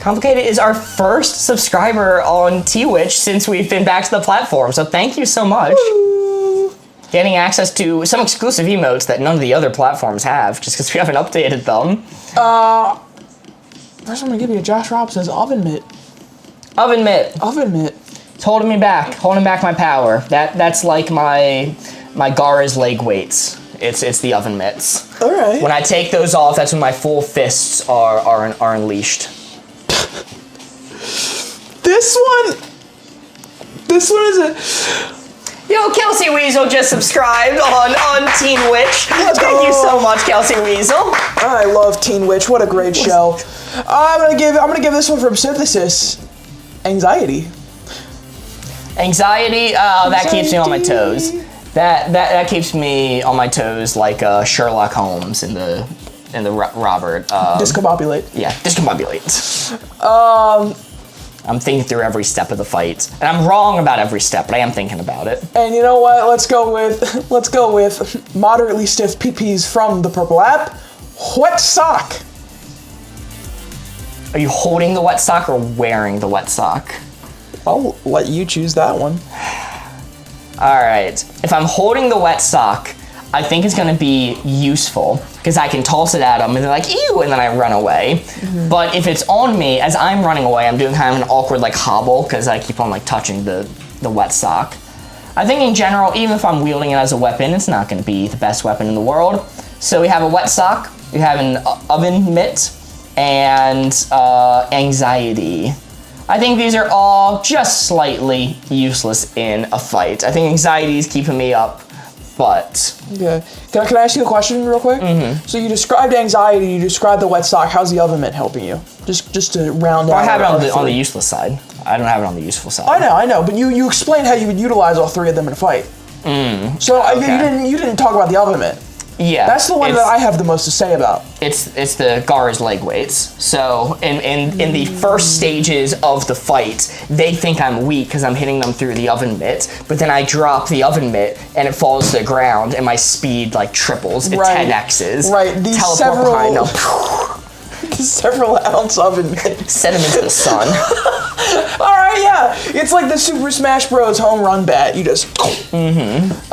Complicated is our first subscriber on Twitch since we've been back to the platform, so thank you so much. Woo. Getting access to some exclusive emotes that none of the other platforms have, just because we haven't updated them. First I'm gonna give you a Josh Rob says oven mitt. Oven mitt. Oven mitt. It's holding me back, holding back my power. That's like my Gara's leg weights. It's the oven mitts. All right. When I take those off, that's when my full fists are unleashed. This one is a... Yo, Kelsey Weasel just subscribed on Teen Witch. Thank you so much, Kelsey Weasel. I love Teen Witch. What a great show. I'm gonna give this one from Synthesis. Anxiety. Anxiety, that keeps me on my toes. That keeps me on my toes like Sherlock Holmes in the Robert. Discombobulate. Yeah, discombobulate. I'm thinking through every step of the fight, and I'm wrong about every step, but I am thinking about it. And you know what? Let's go with moderately stiff PPs from the purple app. Wet sock. Are you holding the wet sock or wearing the wet sock? I'll let you choose that one. All right. If I'm holding the wet sock, I think it's gonna be useful because I can toss it at them and they're like, ew, and then I run away. Mm-hmm. But if it's on me, as I'm running away, I'm doing kind of an awkward like hobble because I keep on like touching the wet sock. I think in general, even if I'm wielding it as a weapon, it's not gonna be the best weapon in the world. So we have a wet sock, we have an oven mitt, and anxiety. I think these are all just slightly useless in a fight. I think anxiety is keeping me up, but... Yeah. Can I ask you a question real quick? Mm-hmm. So you described anxiety, you described the wet sock. How's the oven mitt helping you? Just to round out. I have it on the useless side. I don't have it on the useful side. I know, but you explained how you would utilize all three of them in a fight. So okay. you didn't talk about the oven mitt. Yeah. That's the one that I have the most to say about. It's the Gara's leg weights. So in the first stages of the fight, they think I'm weak because I'm hitting them through the oven mitt, but then I drop the oven mitt and it falls to the ground and my speed like triples. It 10x's. Right. These teleport behind them. Several ounce oven mitt. Set them into the sun. Alright, yeah. It's like the Super Smash Bros. Home run bat. You just...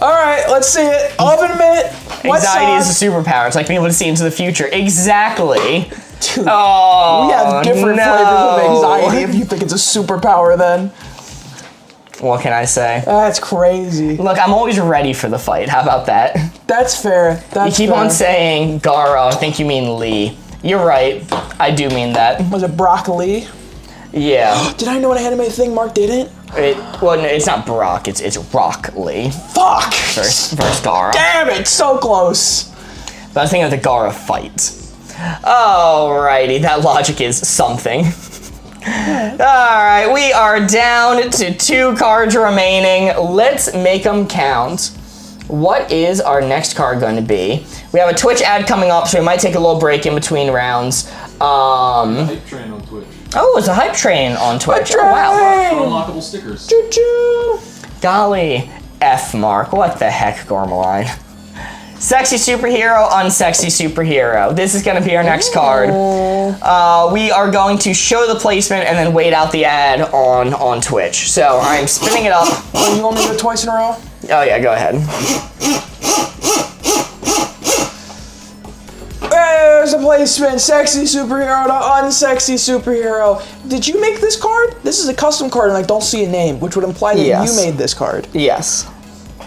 Alright, let's see it. Oven mitt. Anxiety is a superpower. It's like being able to see into the future. Exactly. Dude, oh, we have different flavors of anxiety if you think it's a superpower then. What can I say? That's crazy. Look, I'm always ready for the fight. How about that? That's fair. You keep on saying Gara. I think you mean Lee. You're right. I do mean that. Was it broccoli? Yeah. Did I know an anime thing Mark didn't? Well, no, it's not Brock. It's Rock Lee. Fuck! Versus Gara. Damn it! So close. But I was thinking of the Gara fight. Alrighty, that logic is something. Alright, we are down to 2 cards remaining. Let's make them count. What is our next card going to be? We have a Twitch ad coming up, so we might take a little break in between rounds. Hype train on Twitch. Oh, it's a hype train on Twitch. Oh, wow. Unlockable stickers. Choo-choo. Golly, F Mark. What the heck, Gormaline? Sexy superhero, unsexy superhero. This is going to be our next card. We are going to show the placement and then wait out the ad on Twitch. So I'm spinning it up. Oh, you want me to go twice in a row? Oh yeah, go ahead. There's a placement. Sexy superhero to unsexy superhero. Did you make this card? This is a custom card and I don't see a name, which would imply that you made this card. Yes.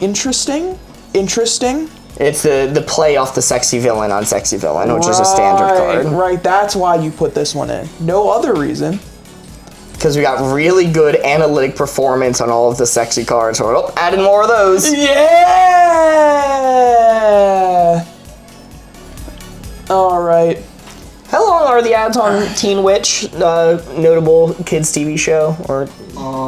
Interesting. Interesting. It's the play off the sexy villain on sexy villain, which is a standard card. Right, that's why you put this one in. No other reason. Because we got really good analytic performance on all of the sexy cards. So we're adding more of those. Yeah! Alright. How long are the ads on Teen Witch, notable kids TV show or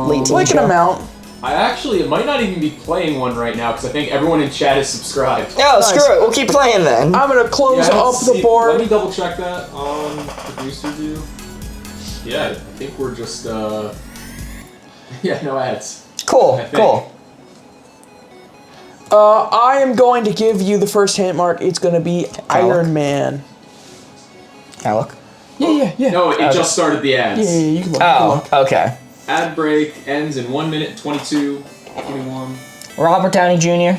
late teen like show? an amount. it might not even be playing one right now because I think everyone in chat is subscribed. Oh, Nice. screw it. We'll keep playing then. I'm gonna close Yeah, up the board. Let me double check that on producer view. Yeah, I think we're just yeah, no ads. Cool, I think. cool. I am going to give you the first hint, Mark. It's gonna be I look? Iron Man. Can I look? Yeah. No, it just started the ads. Yeah, you can look. You can Oh, look. okay. Ad break ends in 1 minute 22, 21. Robert Downey Jr.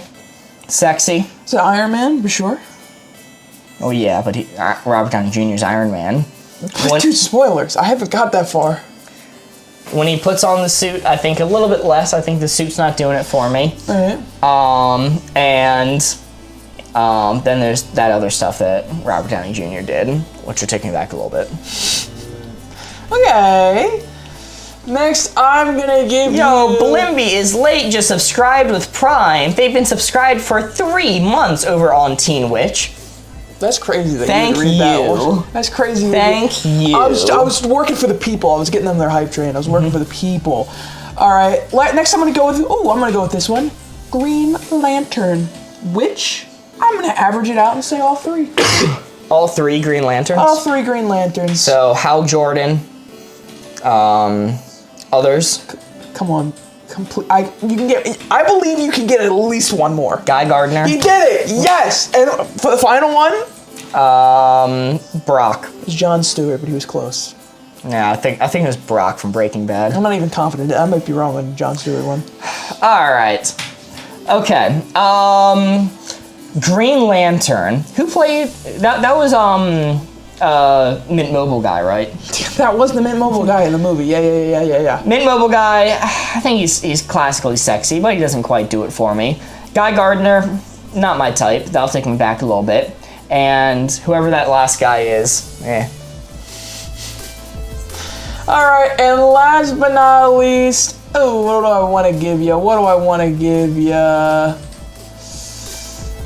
Sexy. Is it Iron Man for sure? Oh yeah, but Robert Downey Jr.'s Iron Man. When, Dude, spoilers. I haven't got that far. when he puts on the suit, I think a little bit less. I think the suit's not doing it for me. All right. And then there's that other stuff that Robert Downey Jr. did, which will take me back a little bit. Okay. Next, I'm gonna give Yo, you. Blimby is late, just subscribed with Prime. They've been subscribed for 3 months over on Teen Witch. That's crazy that Thank you would read that you. one. That's crazy. Thank you. I was working for the people. I was getting them their hype train. I was working for the people. All right. Next, I'm gonna go with. Oh, I'm gonna go with this one. Green Lantern, which I'm gonna average it out and say all 3. All 3 Green Lanterns. All 3 Green Lanterns. So Hal Jordan, others, Come on, complete. You can get. I believe you can get at least one more. Guy Gardner, You did it. Yes. And for the final one, Brock. it was Jon Stewart, but he was close. Yeah, I think it was Brock from Breaking Bad. I'm not even confident. I might be wrong on the Jon Stewart one. All right. Okay. Green Lantern. Who played that? That was Mint Mobile guy, right? That was the Mint Mobile guy in the movie. Yeah. Mint Mobile guy. I think he's classically sexy, but he doesn't quite do it for me. Guy Gardner, not my type. That'll take me back a little bit. And whoever that last guy is, All right, and last but not least, oh, what do I want to give you? What do I want to give you?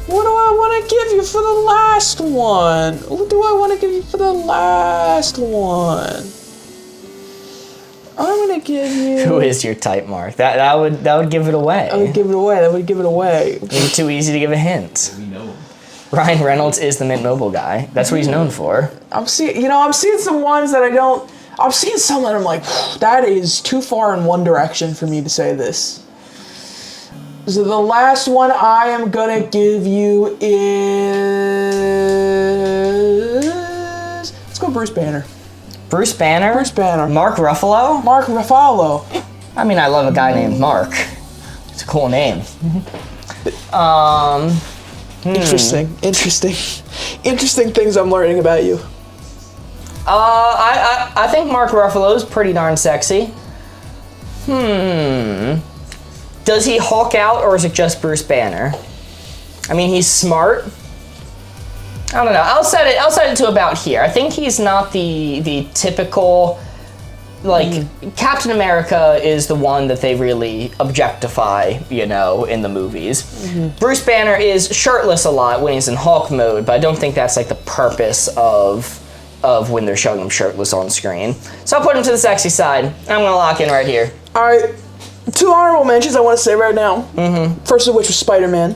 What do I want to give you for the last one? What do I want to give you for the last one? I'm gonna give you. Who is your type, Mark? That would give it away. I would give it away. That would give it away. It's too easy to give a hint. We know him. Ryan Reynolds is the Mint Mobile guy. That's what he's known for. I'm seeing some ones that I don't. I'm seeing some that I'm like, that is too far in one direction for me to say this. So the last one I am gonna give you is, let's go Bruce Banner. Bruce Banner. Bruce Banner. Mark Ruffalo. Mark Ruffalo. I mean, I love a guy named Mark. It's a cool name. Interesting things I'm learning about you. I think Mark Ruffalo is pretty darn sexy. Does he Hulk out, or is it just Bruce Banner? I mean, he's smart. I don't know. I'll set it to about here. I think he's not the typical, like, Captain America is the one that they really objectify, in the movies. Bruce Banner is shirtless a lot when he's in Hulk mode, but I don't think that's like the purpose of when they're showing him shirtless on screen. So I'll put him to the sexy side. I'm gonna lock in right here. All right, 2 honorable mentions I want to say right now. First of which was Spider-Man,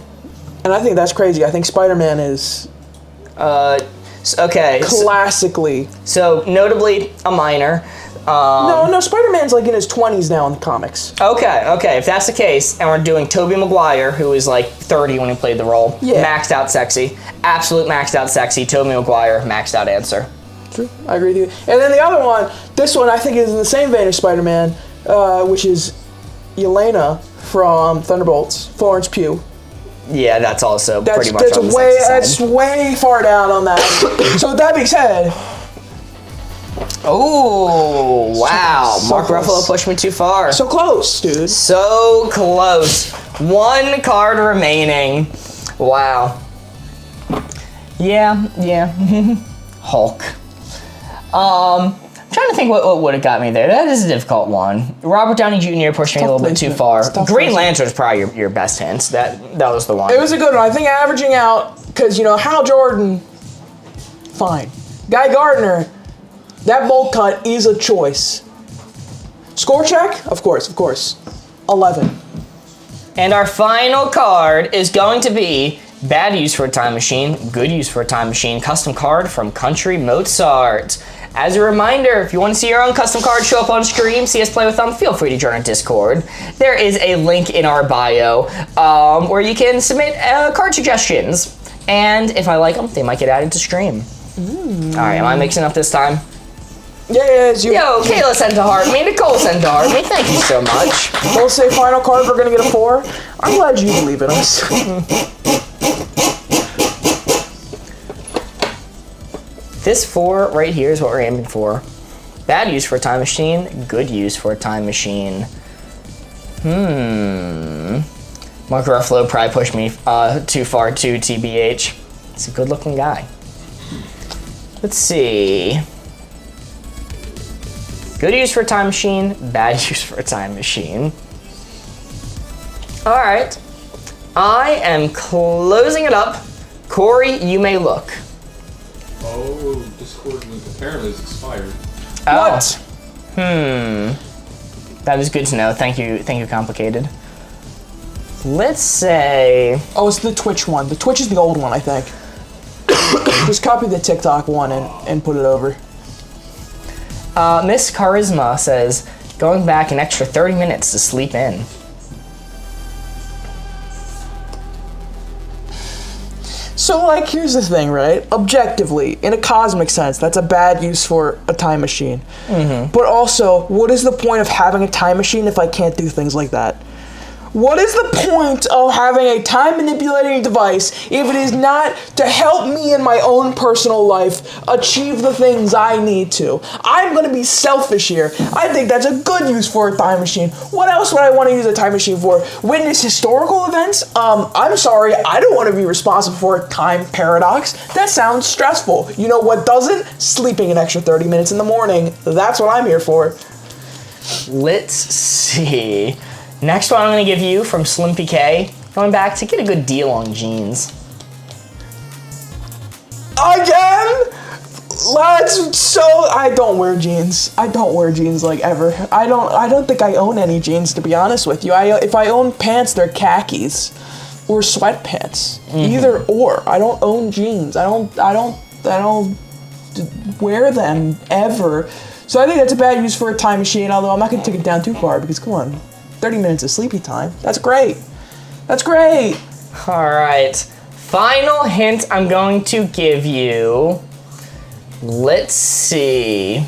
and I think that's crazy. I think Spider-Man is Okay. classically. So notably a minor. No, Spider-Man's like in his 20s now in the comics. Okay. If that's the case, and we're doing Tobey Maguire, who was like 30 when he played the role, Yeah. maxed out sexy, absolute maxed out sexy. Tobey Maguire, maxed out answer. True, I agree with you. And then the other one, this one I think is in the same vein as Spider-Man, which is Yelena from Thunderbolts, Florence Pugh. Yeah, that's also pretty much on the way sexy that's side. way far down on that. So with that being said, Oh, wow. So Mark close. Ruffalo pushed me too far. so close, dude. So close. 1 card remaining. Wow. Yeah. Hulk. I'm trying to think what would have got me there. That is a difficult one. Robert Downey Jr. pushed me a little bit too far. Tough Green placement. Lantern is probably your best hint. That was the one. It was a good one. I think averaging out, because, Hal Jordan, fine. Guy Gardner, that bolt cut is a choice. Score check? Of course. 11. And our final card is going to be bad use for a time machine, good use for a time machine, custom card from Country Mozart. As a reminder, if you want to see your own custom card show up on stream, see us play with them, feel free to join our Discord. There is a link in our bio where you can submit card suggestions. And if I like them, they might get added to stream. All right, am I mixing up this time? Yeah, you. Yo, Kayla sent to heart me, Nicole sent to heart me, thank you so much. We'll say final card, we're gonna get a 4. I'm glad you believe in us. This 4 right here is what we're aiming for. Bad use for a time machine, good use for a time machine. Mark Ruffalo probably pushed me too far too, TBH. He's a good looking guy. Let's see. Good use for a time machine, bad use for a time machine. All right, I am closing it up. Corey, you may look. Oh, Discord link apparently is expired. Oh. What? That is good to know. Thank you, Complicated. Let's say... Oh, it's the Twitch one. The Twitch is the old one, I think. Just copy the TikTok one and put it over. Miss Charisma says, going back an extra 30 minutes to sleep in. So, like, here's the thing, right? Objectively, in a cosmic sense, that's a bad use for a time machine. But also, what is the point of having a time machine if I can't do things like that? What is the point of having a time manipulating device if it is not to help me in my own personal life achieve the things I need to? I'm going to be selfish here. I think that's a good use for a time machine. What else would I want to use a time machine for? Witness historical events? I'm sorry, I don't want to be responsible for a time paradox. That sounds stressful. You know what doesn't? Sleeping an extra 30 minutes in the morning. That's what I'm here for. Let's see. Next one I'm going to give you from Slim PK, going back to get a good deal on jeans. Again? Lads, so I don't wear jeans. I don't wear jeans like ever. I don't think I own any jeans, to be honest with you. If I own pants, they're khakis or sweatpants. Either or. I don't own jeans. I don't wear them ever. So I think that's a bad use for a time machine, although I'm not going to take it down too far because come on. 30 minutes of sleepy time. That's great. That's great. All right. Final hint I'm going to give you. Let's see.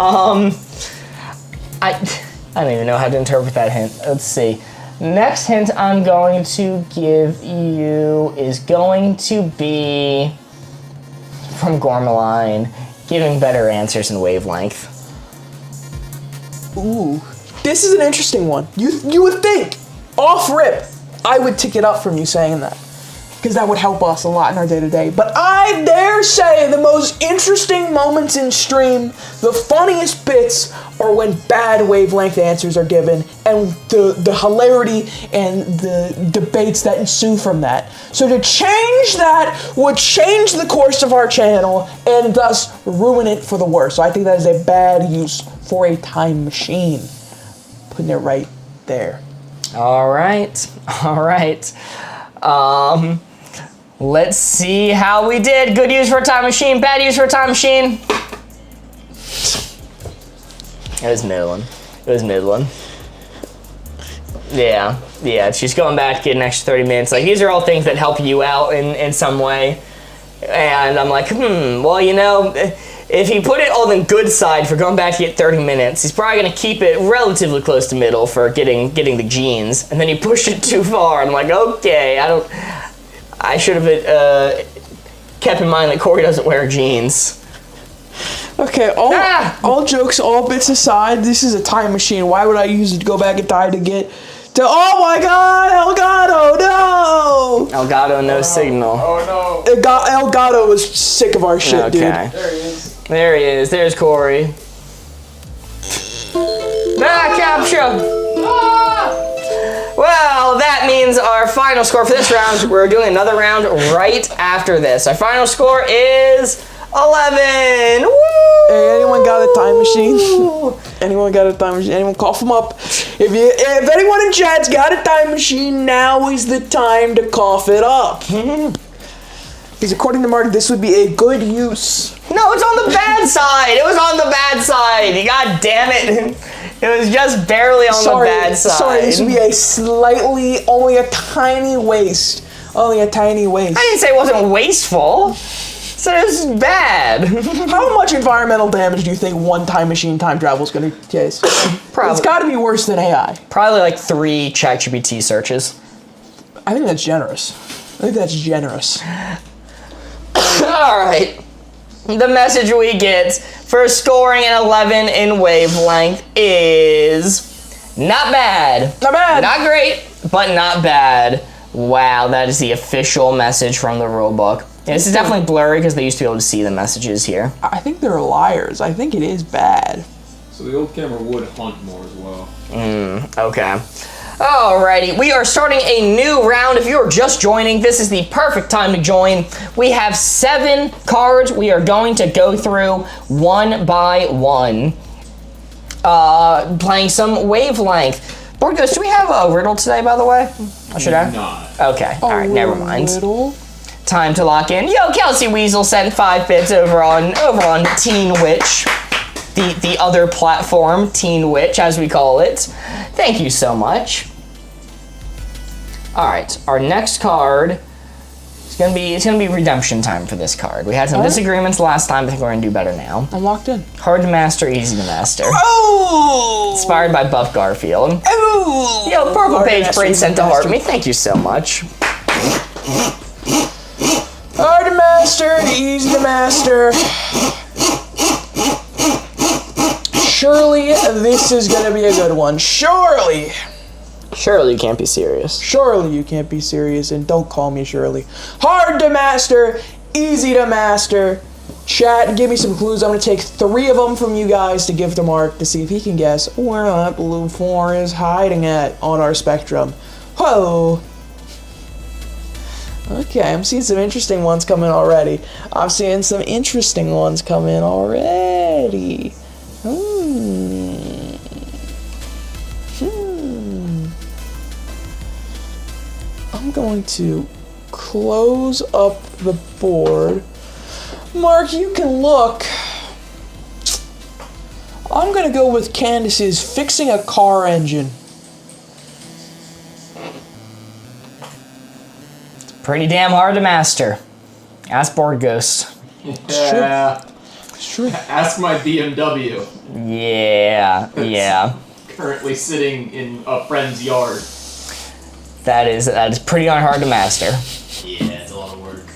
I don't even know how to interpret that hint. Let's see. Next hint I'm going to give you is going to be from Gormaline. Giving better answers in wavelength. Ooh, this is an interesting one. You would think, off rip, I would tick it up from you saying that. Because that would help us a lot in our day-to-day. But I dare say the most interesting moments in stream, the funniest bits, are when bad wavelength answers are given and the hilarity and the debates that ensue from that. So to change that would change the course of our channel and thus ruin it for the worse. So I think that is a bad use for a time machine. Putting it right there. All right. Let's see how we did. Good use for a time machine, bad use for a time machine. It was middling. Yeah, she's going back, getting an extra 30 minutes. Like, these are all things that help you out in some way. And I'm like, well, you know, if he put it on the good side for going back to get 30 minutes, he's probably going to keep it relatively close to middle for getting the jeans. And then he pushed it too far. And I'm like, okay, I should have kept in mind that Corey doesn't wear jeans. Okay, all jokes, all bits aside, this is a time machine. Why would I use it to go back in time to get to, oh my god, Elgato, no! Elgato, no signal. Oh no. Elgato was sick of our shit, dude. There he is. There he is. There's Corey. Capture! Well, that means our final score for this round, we're doing another round right after this. Our final score is 11. Woo! Hey, anyone got a time machine? Anyone got a time machine? Anyone cough them up? If anyone in chat's got a time machine, now is the time to cough it up. Because according to Mark, this would be a good use. No, it's on the bad side. It was on the bad side. God damn it. It was just barely on the bad side. Sorry, this would be a slightly, only a tiny waste. Only a tiny waste. I didn't say it wasn't wasteful. So it was bad. How much environmental damage do you think one time machine time travel is going to cause? Probably. It's got to be worse than AI. Probably like 3 ChatGPT searches. I think that's generous. All right. The message we get for scoring an 11 in wavelength is not bad. Not bad. Not great, but not bad. Wow, that is the official message from the rulebook. Yeah, this is definitely blurry because they used to be able to see the messages here. I think they're liars. I think it is bad. So the old camera would hunt more as well. Okay. Alrighty, we are starting a new round. If you're just joining, this is the perfect time to join. We have 7 cards we are going to go through one by one. Playing some wavelength. BOARDGAMES, do we have a riddle today, by the way? I should have? Not. Okay, alright, never mind. Riddle? Time to lock in. Yo, Kelsey Weasel sent 5 bits over on Teen Witch. The other platform, Teen Witch, as we call it. Thank you so much. All right, our next card is gonna be redemption time for this card. We had some disagreements last time. I think we're gonna do better now. I'm locked in. Hard to master, easy to master. Oh! Inspired by Buff Garfield. Oh! Yo, Purple Hard to Page master, Braid easy sent to to heart master. me. Thank you so much. Hard to master, easy to master. Surely this is gonna be a good one. Surely. Surely you can't be serious. Surely you can't be serious, and don't call me Shirley. Hard to master, easy to master. Chat, give me some clues. I'm gonna take 3 of them from you guys to give to Mark to see if he can guess where that blue 4 is hiding at on our spectrum. Whoa. Okay, I'm seeing some interesting ones come in already. I'm seeing some interesting ones come in already. I'm going to close up the board. Mark, you can look. I'm gonna go with Candace's fixing a car engine. Pretty damn hard to master. Ask BOARDGAMES. Yeah. It's true. Ask my BMW. Yeah. Currently sitting in a friend's yard. That is pretty darn hard to master. Yeah, it's a lot of work.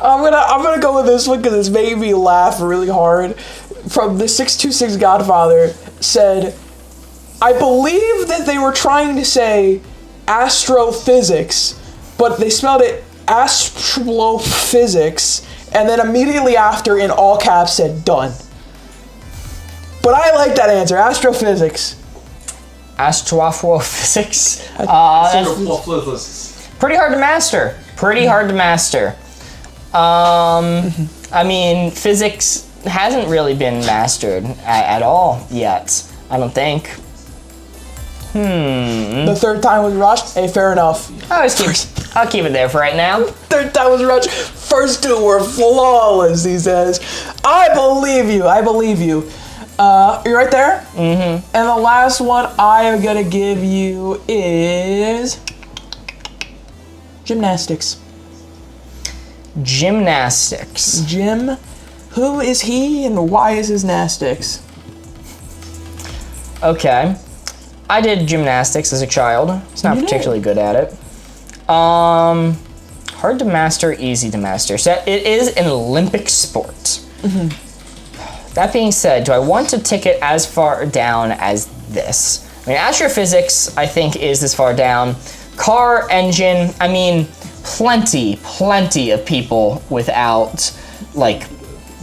I'm gonna go with this one because it's made me laugh really hard. From the 626 Godfather said, I believe that they were trying to say astrophysics, but they spelled it astrophysics, and then immediately after in all caps said done. But I like that answer, astrophysics. Astrophysics. Pretty hard to master. I mean, physics hasn't really been mastered at all yet, I don't think. The 3rd time was rushed. Hey, fair enough. I'll keep it there for right now. 3rd time was rushed. First 2 were flawless, he says. I believe you. You're right there? Mm-hmm. And the last one I am gonna give you is gymnastics. Jim, who is he and why is his gymnastics? Okay. I did gymnastics as a child. It's not particularly good at it. Hard to master, easy to master. So it is an Olympic sport. Mm-hmm. That being said, do I want to tick it as far down as this? I mean, astrophysics, I think, is this far down. Car engine, I mean, plenty of people without, like,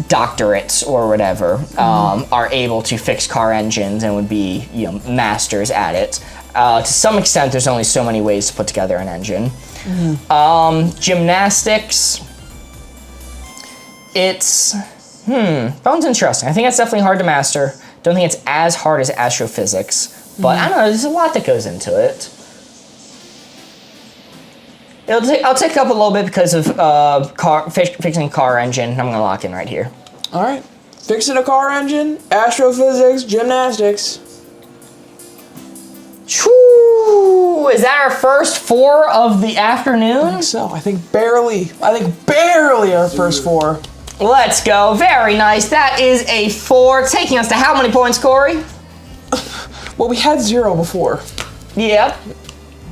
doctorates or whatever are able to fix car engines and would be, masters at it. To some extent, there's only so many ways to put together an engine. Gymnastics, it's That one's interesting. I think that's definitely hard to master. Don't think it's as hard as astrophysics, but I don't know. There's a lot that goes into it. I'll take up a little bit because of fixing car engine. I'm gonna lock in right here. All right, fixing a car engine, astrophysics, gymnastics. Whew, is that our first 4 of the afternoon? I think so. I think barely our first 4. Let's go. Very nice. That is a 4, taking us to how many points, Corey? Well, we had 0 before. Yep.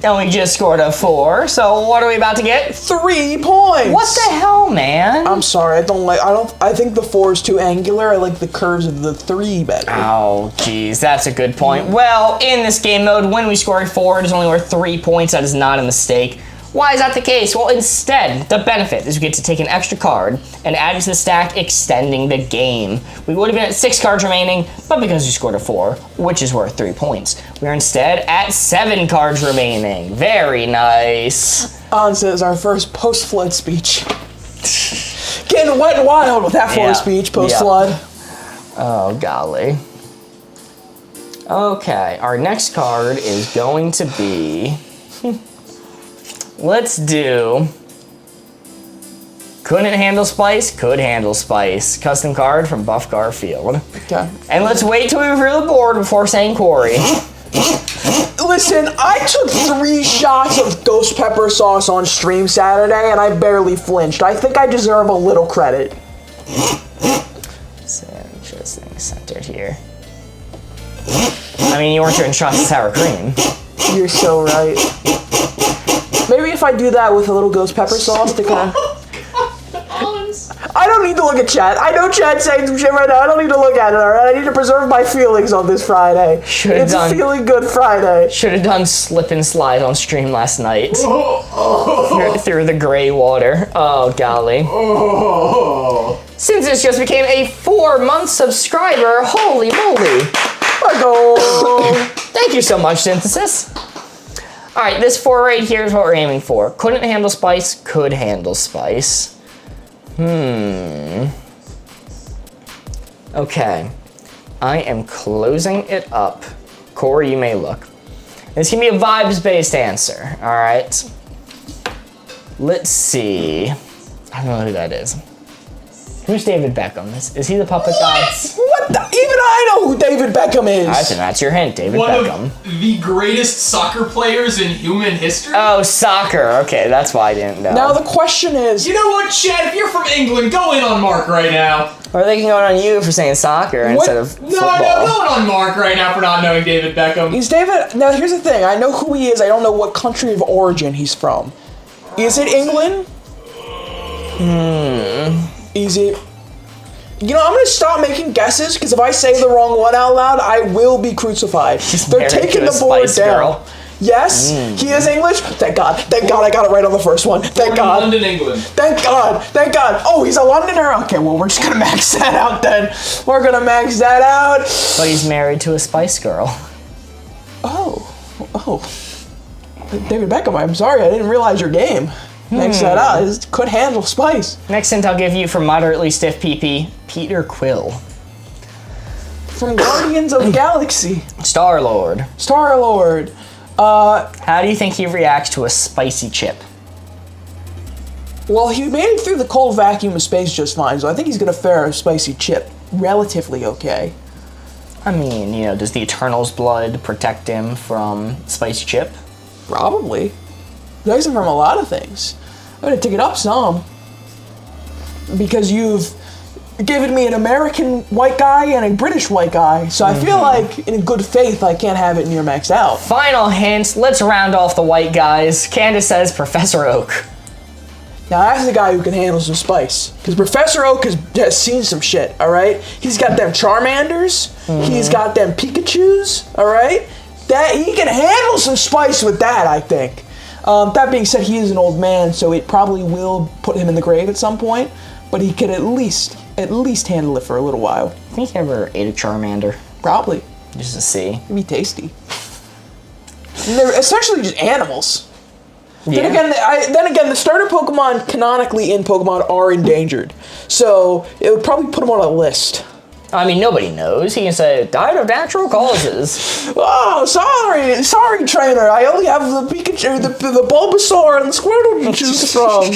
And we just scored a 4. So what are we about to get? 3 points. What the hell, man? I'm sorry. I think the 4 is too angular. I like the curves of the 3 better. Oh, geez. That's a good point. Well, in this game mode, when we score a 4, it is only worth 3 points. That is not a mistake. Why is that the case? Well, instead, the benefit is we get to take an extra card and add it to the stack, extending the game. We would have been at 6 cards remaining, but because we scored a 4, which is worth 3 points, we are instead at 7 cards remaining. Very nice. On says our first post-flood speech. Getting wet and wild with that floor speech post-flood. Oh, golly. Okay, our next card is going to be... Let's do... Couldn't handle spice, could handle spice. Custom card from Buff Garfield. Okay. And let's wait till we reveal the board before saying Corey. Listen, I took 3 shots of ghost pepper sauce on stream Saturday and I barely flinched. I think I deserve a little credit. So, just centered here. I mean, you weren't doing shots of sour cream. You're so right. Maybe if I do that with a little ghost pepper sauce to kind of... I don't need to look at chat. I know chat's saying some shit right now. I don't need to look at it, alright? I need to preserve my feelings on this Friday. It's a feeling good Friday. Should have done slip and slide on stream last night. Through the gray water. Oh, golly. Since this just became a 4-month subscriber, holy moly. Thank you so much, Synthesis. Alright, this 4 right here is what we're aiming for. Couldn't handle spice, could handle spice. Okay. I am closing it up. Corey, you may look. This can be a vibes-based answer, alright? Let's see. I don't know who that is. Who's David Beckham? Is he the puppet guy? What the? Even I know who David Beckham is. I think that's your hint, David Beckham. One of the greatest soccer players in human history? Oh, soccer. Okay, that's why I didn't know. Now the question is... You know what, Chad? If you're from England, go in on Mark right now. Or they can go on you for saying soccer instead of football. No, go in on Mark right now for not knowing David Beckham. He's David... Now, here's the thing. I know who he is. I don't know what country of origin he's from. Is it England? Is it... You know, I'm going to stop making guesses, because if I say the wrong one out loud, I will be crucified. They're taking the board down. Girl. Yes, he is English. Thank God. Thank God I got it right on the first one. Thank God. London, England. Thank God. Thank God. Oh, he's a Londoner? Okay, well, we're just going to max that out then. We're going to max that out. But he's married to a Spice Girl. Oh. David Beckham, I'm sorry. I didn't realize your game. Max that out. It could handle spice. Next hint I'll give you for moderately stiff PP, Peter Quill. From Guardians of the Galaxy. Star-Lord. Star-Lord. How do you think he reacts to a spicy chip? Well, he made it through the cold vacuum of space just fine, so I think he's going to fare a spicy chip relatively okay. I mean, you know, does the Eternal's blood protect him from spicy chip? Probably. Protects him from a lot of things. I'm going to take it up some. Because you've given me an American white guy and a British white guy, so I feel like, in good faith, I can't have it near maxed out. Final hint, let's round off the white guys. Candace says Professor Oak. Now, that's the guy who can handle some spice. Because Professor Oak has seen some shit, alright? He's got them Charmanders. He's got them Pikachus, alright? That he can handle some spice with that, I think. That being said, he is an old man, so it probably will put him in the grave at some point. But he could at least handle it for a little while. I think he ever ate a Charmander. Probably. Just to see. It'd be tasty. And they're essentially just animals. Then again, the starter Pokemon canonically in Pokemon are endangered, so it would probably put them on a list. I mean, nobody knows. He can say, died of natural causes. Oh, sorry, trainer. I only have the Pikachu, the Bulbasaur, and the Squirtle to choose from.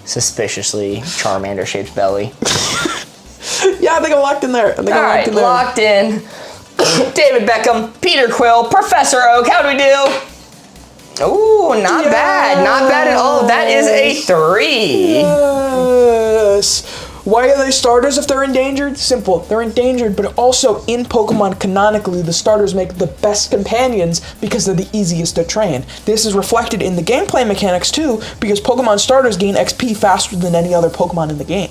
Suspiciously Charmander-shaped belly. Yeah, I think I'm locked in there. Locked in. David Beckham, Peter Quill, Professor Oak. How do we do? Ooh, not bad. Not bad at all. That is a 3. Yes. Why are they starters if they're endangered? Simple. They're endangered, but also in Pokemon canonically, the starters make the best companions because they're the easiest to train. This is reflected in the gameplay mechanics too, because Pokemon starters gain XP faster than any other Pokemon in the game.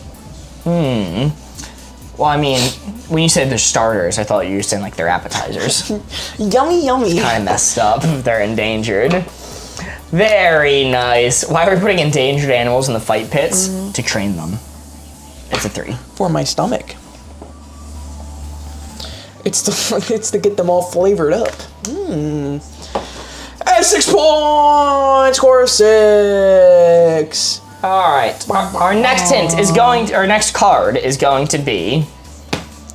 Well, I mean, when you said they're starters, I thought you were saying like they're appetizers. Yummy, yummy. Kind of messed up. They're endangered. Very nice. Why are we putting endangered animals in the fight pits? To train them. It's a 3. For my stomach. It's to get them all flavored up. At 6 points, score of 6. All right. Our next next card is going to be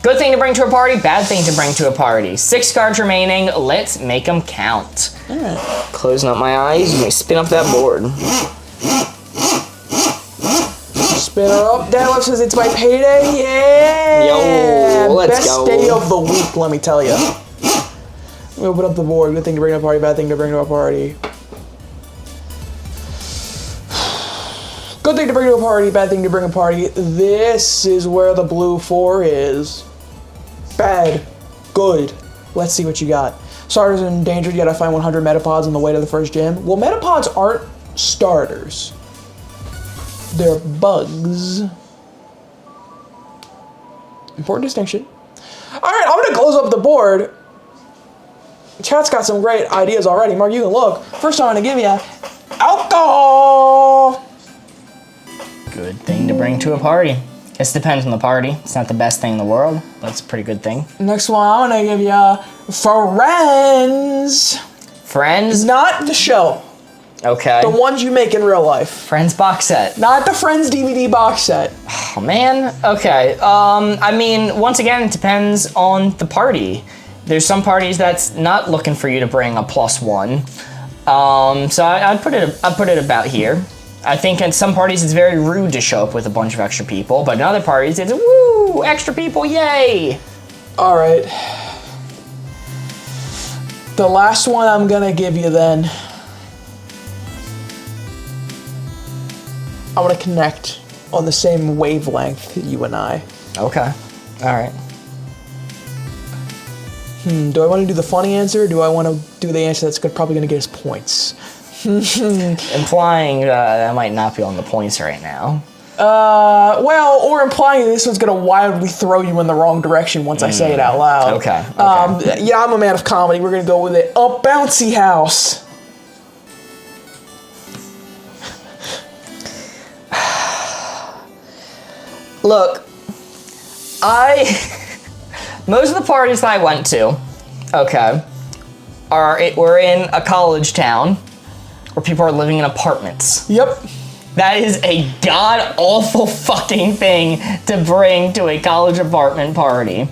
good thing to bring to a party, bad thing to bring to a party. 6 cards remaining. Let's make them count. All right. Closing up my eyes. Let me spin up that board. Spin her up, down, says it's my payday. Yeah. Yo, let's go. Best day of the week, let me tell you. We open up the board. Good thing to bring to a party, bad thing to bring to a party. Good thing to bring to a party, bad thing to bring a party. This is where the blue 4 is. Bad. Good. Let's see what you got. Starters are endangered. You gotta find 100 Metapods on the way to the first gym. Well, Metapods aren't starters. They're bugs. Important distinction. All right, I'm gonna close up the board. Chat's got some great ideas already. Mark, you can look. First, I'm gonna give you alcohol. Good thing to bring to a party. This depends on the party. It's not the best thing in the world, but it's a pretty good thing. Next one, I'm gonna give you friends. Friends? Not the show. Okay. The ones you make in real life. Friends box set. Not the Friends DVD box set. Oh, man. Okay. I mean, once again, it depends on the party. There's some parties that's not looking for you to bring a +1. So I'd put it about here. I think in some parties it's very rude to show up with a bunch of extra people, but in other parties it's woo, extra people, yay. All right. The last one I'm gonna give you then. I want to connect on the same wavelength, you and I. Okay. All right. Do I want to do the funny answer, or do I want to do the answer that's probably going to get us points? Implying that might not be on the points right now. Well, or implying this one's going to wildly throw you in the wrong direction once I say it out loud. Okay. Yeah, I'm a man of comedy. We're going to go with it. A bouncy house. Look, most of the parties that I went to, okay, were in a college town where people are living in apartments. Yep. That is a god-awful fucking thing to bring to a college apartment party.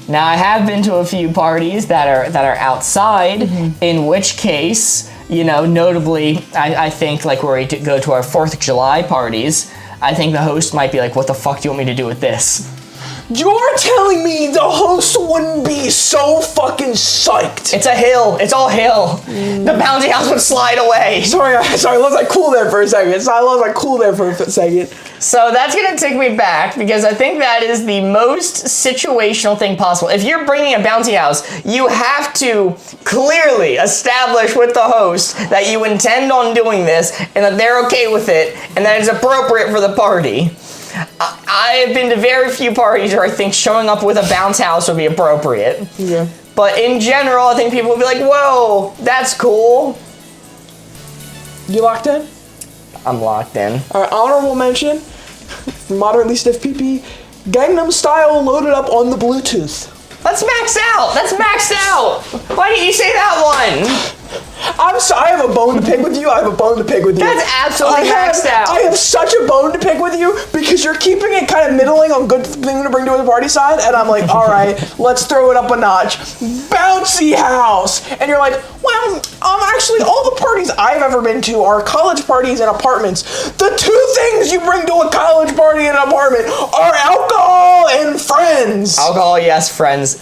Now, I have been to a few parties that are outside, in which case, you know, notably, I think, like, where we go to our 4th of July parties, I think the host might be like, what the fuck do you want me to do with this? You're telling me the host wouldn't be so fucking psyched? It's a hill. It's all hill. The bouncy house would slide away. Sorry, let's like cool there for a second. So that's gonna take me back because I think that is the most situational thing possible. If you're bringing a bouncy house, you have to clearly establish with the host that you intend on doing this and that they're okay with it and that it's appropriate for the party. I have been to very few parties where I think showing up with a bounce house would be appropriate. Yeah. But in general, I think people would be like, whoa, that's cool. You locked in? I'm locked in. All right, honorable mention, moderately stiff PP, Gangnam Style loaded up on the Bluetooth. That's maxed out. That's maxed out. Why didn't you say that one? I have a bone to pick with you. I have a bone to pick with you. That's absolutely maxed out. I have such a bone to pick with you because you're keeping it kind of middling on good thing to bring to the party side, and I'm like, all right, let's throw it up a notch. Bouncy house, and you're like, well, actually, all the parties I've ever been to are college parties and apartments. The two things you bring to a college party and an apartment are alcohol and friends. Alcohol, yes. Friends,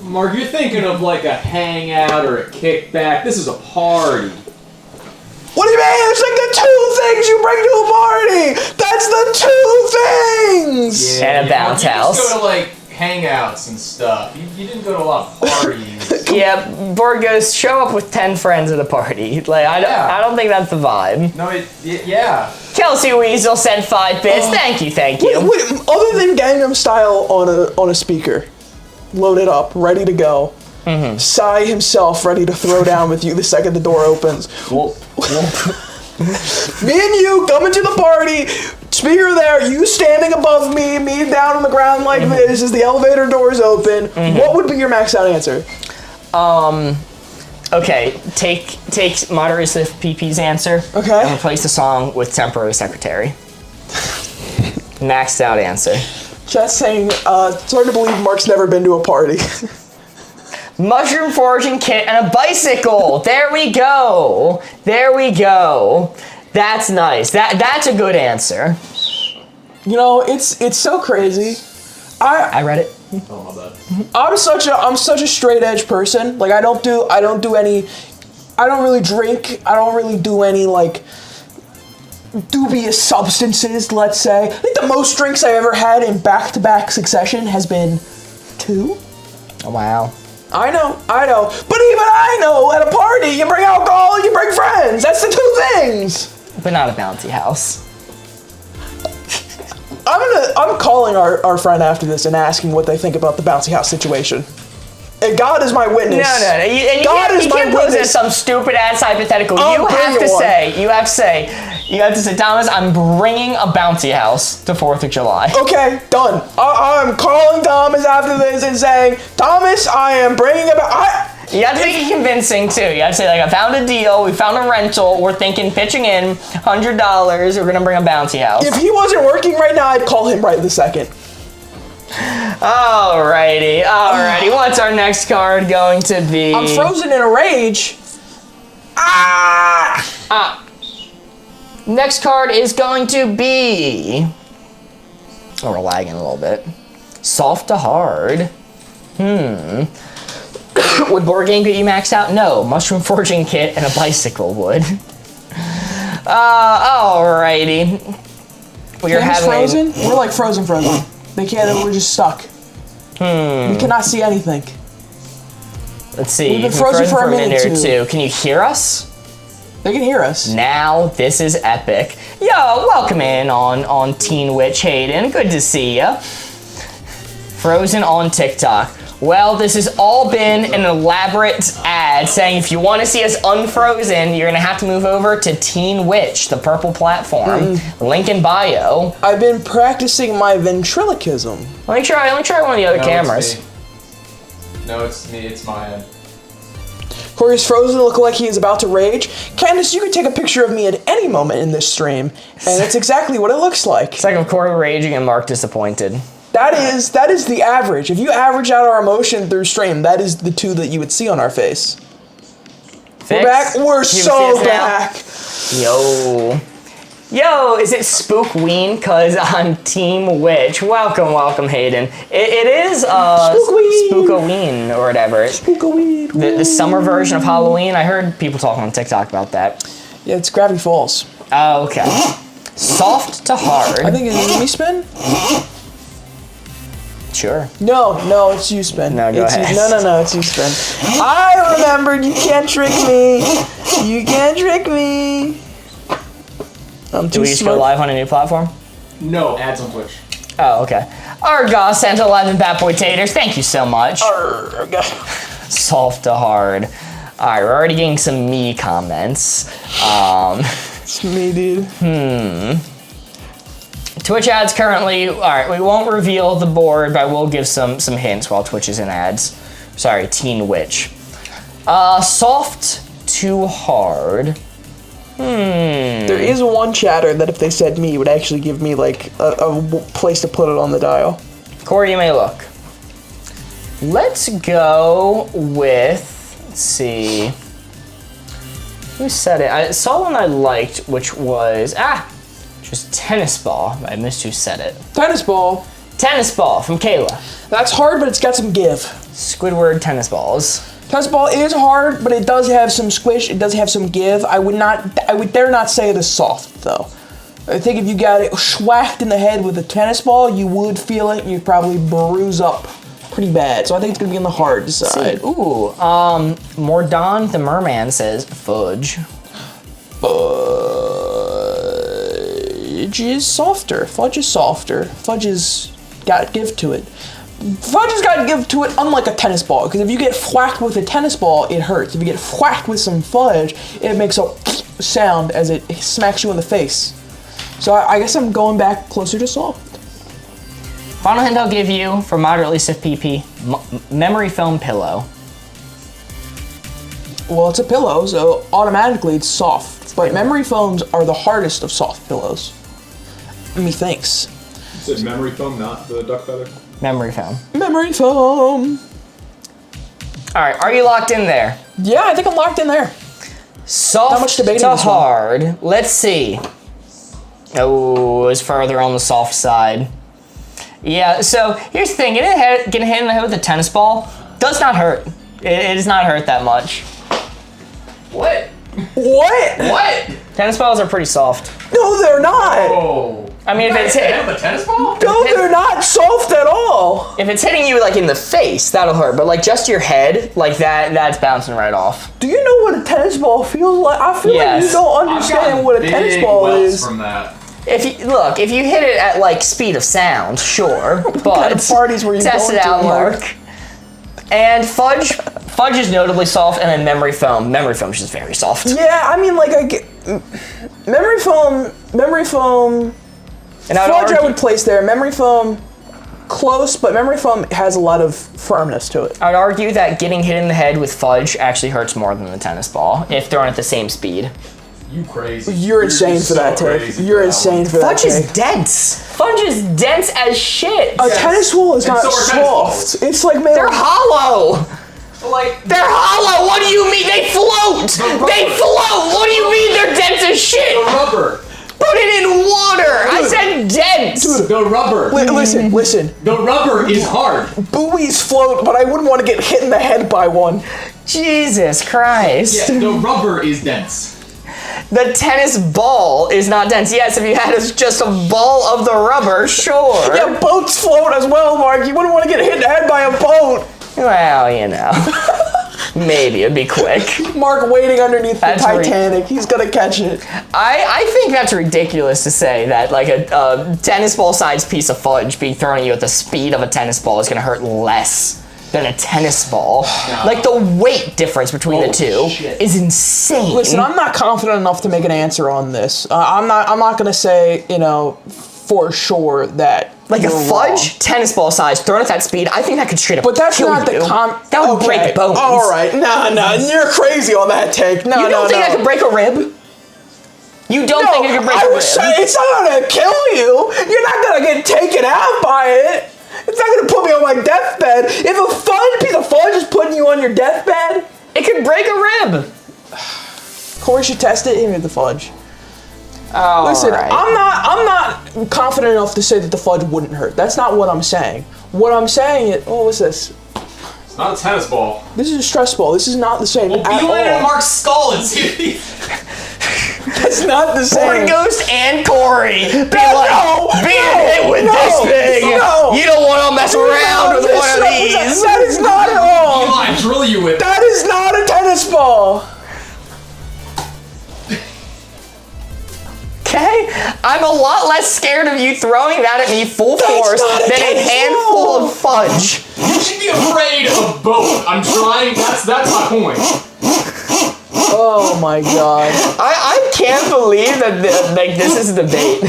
Mark, you're thinking of like a hangout or a kickback. This is a party. What do you mean? It's like the two things you bring to a party. That's the two things. And a bounce house. You just go to like hangouts and stuff. You didn't go to a lot of parties. Yeah, Board goes, show up with 10 friends at a party. Like, I don't think that's the vibe. No, yeah. Kelsey Weasel sent 5 bits. Thank you. Wait, other than Gangnam Style on a speaker, loaded up, ready to go. Psy himself ready to throw down with you the second the door opens. Me and you coming to the party, speaker there, you standing above me down on the ground like this as the elevator doors open. What would be your maxed out answer? Okay, take Moderate Swift PP's answer. Okay. And replace the song with Temporary Secretary. Maxed out answer. Just saying, it's hard to believe Mark's never been to a party. Mushroom foraging kit and a bicycle. There we go. That's nice. That's a good answer. You know, it's so crazy. I read it. Oh my bad. I'm such a straight edge person. Like I don't really drink. I don't really do any like dubious substances, let's say. I think the most drinks I ever had in back-to-back succession has been 2. Oh, wow. I know. But even I know at a party, you bring alcohol, you bring friends. That's the 2 things. But not a bouncy house. I'm calling our friend after this and asking what they think about the bouncy house situation. And God is my witness. No. You can't pose it as some stupid ass hypothetical. You have to say, Thomas, I'm bringing a bouncy house to 4th of July. Okay, done. I'm calling Thomas after this and saying, Thomas, I am bringing You have to make it convincing too. You have to say like, I found a deal, we found a rental, we're thinking pitching in $100, we're gonna bring a bouncy house. If he wasn't working right now, I'd call him right this second. Alrighty. What's our next card going to be? I'm frozen in a rage. Next card is going to be... Oh, we're lagging a little bit. Soft to hard. Would board game get you maxed out? No. Mushroom foraging kit and a bicycle would. Alrighty. We're frozen? We're like frozen. They can't, we're just stuck. We cannot see anything. Let's see. We've been frozen for a minute or two. Can you hear us? They can hear us. Now, this is epic. Yo, welcome in on Teen Witch Hayden. Good to see ya. Frozen on TikTok. Well, this has all been an elaborate ad saying if you want to see us unfrozen, you're going to have to move over to Teen Witch, the purple platform. Link in bio. I've been practicing my ventriloquism. Let me try one of the other cameras. No, it's me. It's my end. Corey's frozen, look like he is about to rage. Candace, you can take a picture of me at any moment in this stream, and it's exactly what it looks like. It's like of Corey raging and Mark disappointed. That is the average. If you average out our emotion through stream, that is the 2 that you would see on our face. We're back. We're so back. Yo, is it Spookween? Cause I'm Team Witch. Welcome, Hayden. It is Spookoween or whatever. Spookoween. The summer version of Halloween. I heard people talking on TikTok about that. Yeah, it's Gravity Falls. Oh, okay. Soft to hard. I think it's me spin. Sure. No, it's you spin. No, go ahead. No, it's you spin. I remembered. You can't trick me. You can't trick me. I'm too Do we just go live on a new platform? No, ads on Twitch. Oh, okay. Argos sent 11 Bat Boy Taters. Thank you so much. Soft to hard. All right, we're already getting some me comments. It's me, dude. Twitch ads currently. All right, we won't reveal the board, but I will give some hints while Twitch is in ads. Sorry, Teen Witch. Soft to hard. There is one chatter that if they said me would actually give me like a place to put it on the dial. Corey, you may look. Let's go with, let's see. Who said it? I saw one I liked, which was tennis ball. I missed who said it. Tennis ball. Tennis ball from Kayla. That's hard, but it's got some give. Squidward tennis balls. Tennis ball is hard, but it does have some squish. It does have some give. I would dare not say it is soft though. I think if you got it schwacked in the head with a tennis ball, you would feel it and you'd probably bruise up pretty bad. So I think it's gonna be on the hard side. Ooh, Mordon the Merman says fudge. Fudge is softer. Fudge is softer. Fudge has got give to it. Fudge has got give to it, unlike a tennis ball. Because if you get whacked with a tennis ball, it hurts. If you get whacked with some fudge, it makes a sound as it smacks you in the face. So I guess I'm going back closer to soft. Final hint I'll give you for moderately stiff PP, memory foam pillow. Well, it's a pillow, so automatically it's soft. But memory foams are the hardest of soft pillows. Methinks. You said memory foam, not the duck feather? Memory foam. Memory foam. All right, are you locked in there? Yeah, I think I'm locked in there. Soft Not much debating to this one. hard. Let's see. Oh, it's further on the soft side. Yeah, so here's the thing. Getting hit in the head with a tennis ball does not hurt. It does not hurt that much. What? What? What? Tennis balls are pretty soft. No, they're not. Oh. I mean, if it's With a tennis ball? No, they're not soft at all. if it's hitting you like in the face, that'll hurt. But like just your head, like that's bouncing right off. Do you know what a tennis ball feels like? I feel like you don't understand what a tennis ball is. From that. If you hit it at like speed of sound, sure, but kind of parties were you test going it out, to, Mark? Mark. And fudge is notably soft, and then memory foam is just very soft. Yeah, I mean, like memory foam. And Fudge I would place there. Memory foam, close, but memory foam has a lot of firmness to it. I would argue that getting hit in the head with fudge actually hurts more than the tennis ball if thrown at the same speed. You crazy. You're insane just for that so take. crazy You're for that insane one. for that Fudge is take. dense. Fudge is dense as shit. A tennis ball is not so are tennis balls. soft. It's like made They're of hollow. Like, They're hollow. What do you mean? They float. They float. What do you mean they're dense as shit? the rubber. Put it in water. I said dense. The rubber. Listen. The rubber is hard. Buoys float, but I wouldn't want to get hit in the head by one. Jesus Christ. Yeah, the rubber is dense. The tennis ball is not dense. Yes, if you had just a ball of the rubber, sure. Yeah, boats float as well, Mark. You wouldn't want to get hit in the head by a boat. Well, you know. Maybe it'd be quick. Mark waiting underneath That's the Titanic. He's gonna catch it. I think that's ridiculous to say that like a tennis ball sized piece of fudge being thrown at you at the speed of a tennis ball is gonna hurt less than a tennis ball. No. Like the weight difference between the two shit. is insane. Listen, I'm not confident enough to make an answer on this. I'm not gonna say, for sure that like a you're fudge wrong. tennis ball size thrown at that speed, I think that could straight up But that's kill not you. the That would break bones. All right, no, you're crazy on that take. No, You don't think that could break a rib? You don't think it could break I a would rib? say it's not gonna kill you. You're not gonna get taken out by it. It's not gonna put me on my deathbed. If a piece of fudge is putting you on your deathbed, It could break a rib. Corey should test it. Hit me with the fudge. Oh, Listen, right. I'm not confident enough to say that the fudge wouldn't hurt. That's not what I'm saying. What I'm saying is, what's this? It's not a tennis ball. This is a stress ball. This is not the same Well, at be laying on all. Mark's skull and see if he... That's not the same. Ghost and Corey be hit with this thing. no. You don't want to mess around with one of these. That is not at all. Eli, drill you with. That is not a tennis ball. Okay? I'm a lot less scared of you throwing that at me full force not a than a tennis handful ball. of fudge. You should be afraid of both. I'm trying. That's my point. Oh my god. I can't believe that this is a debate.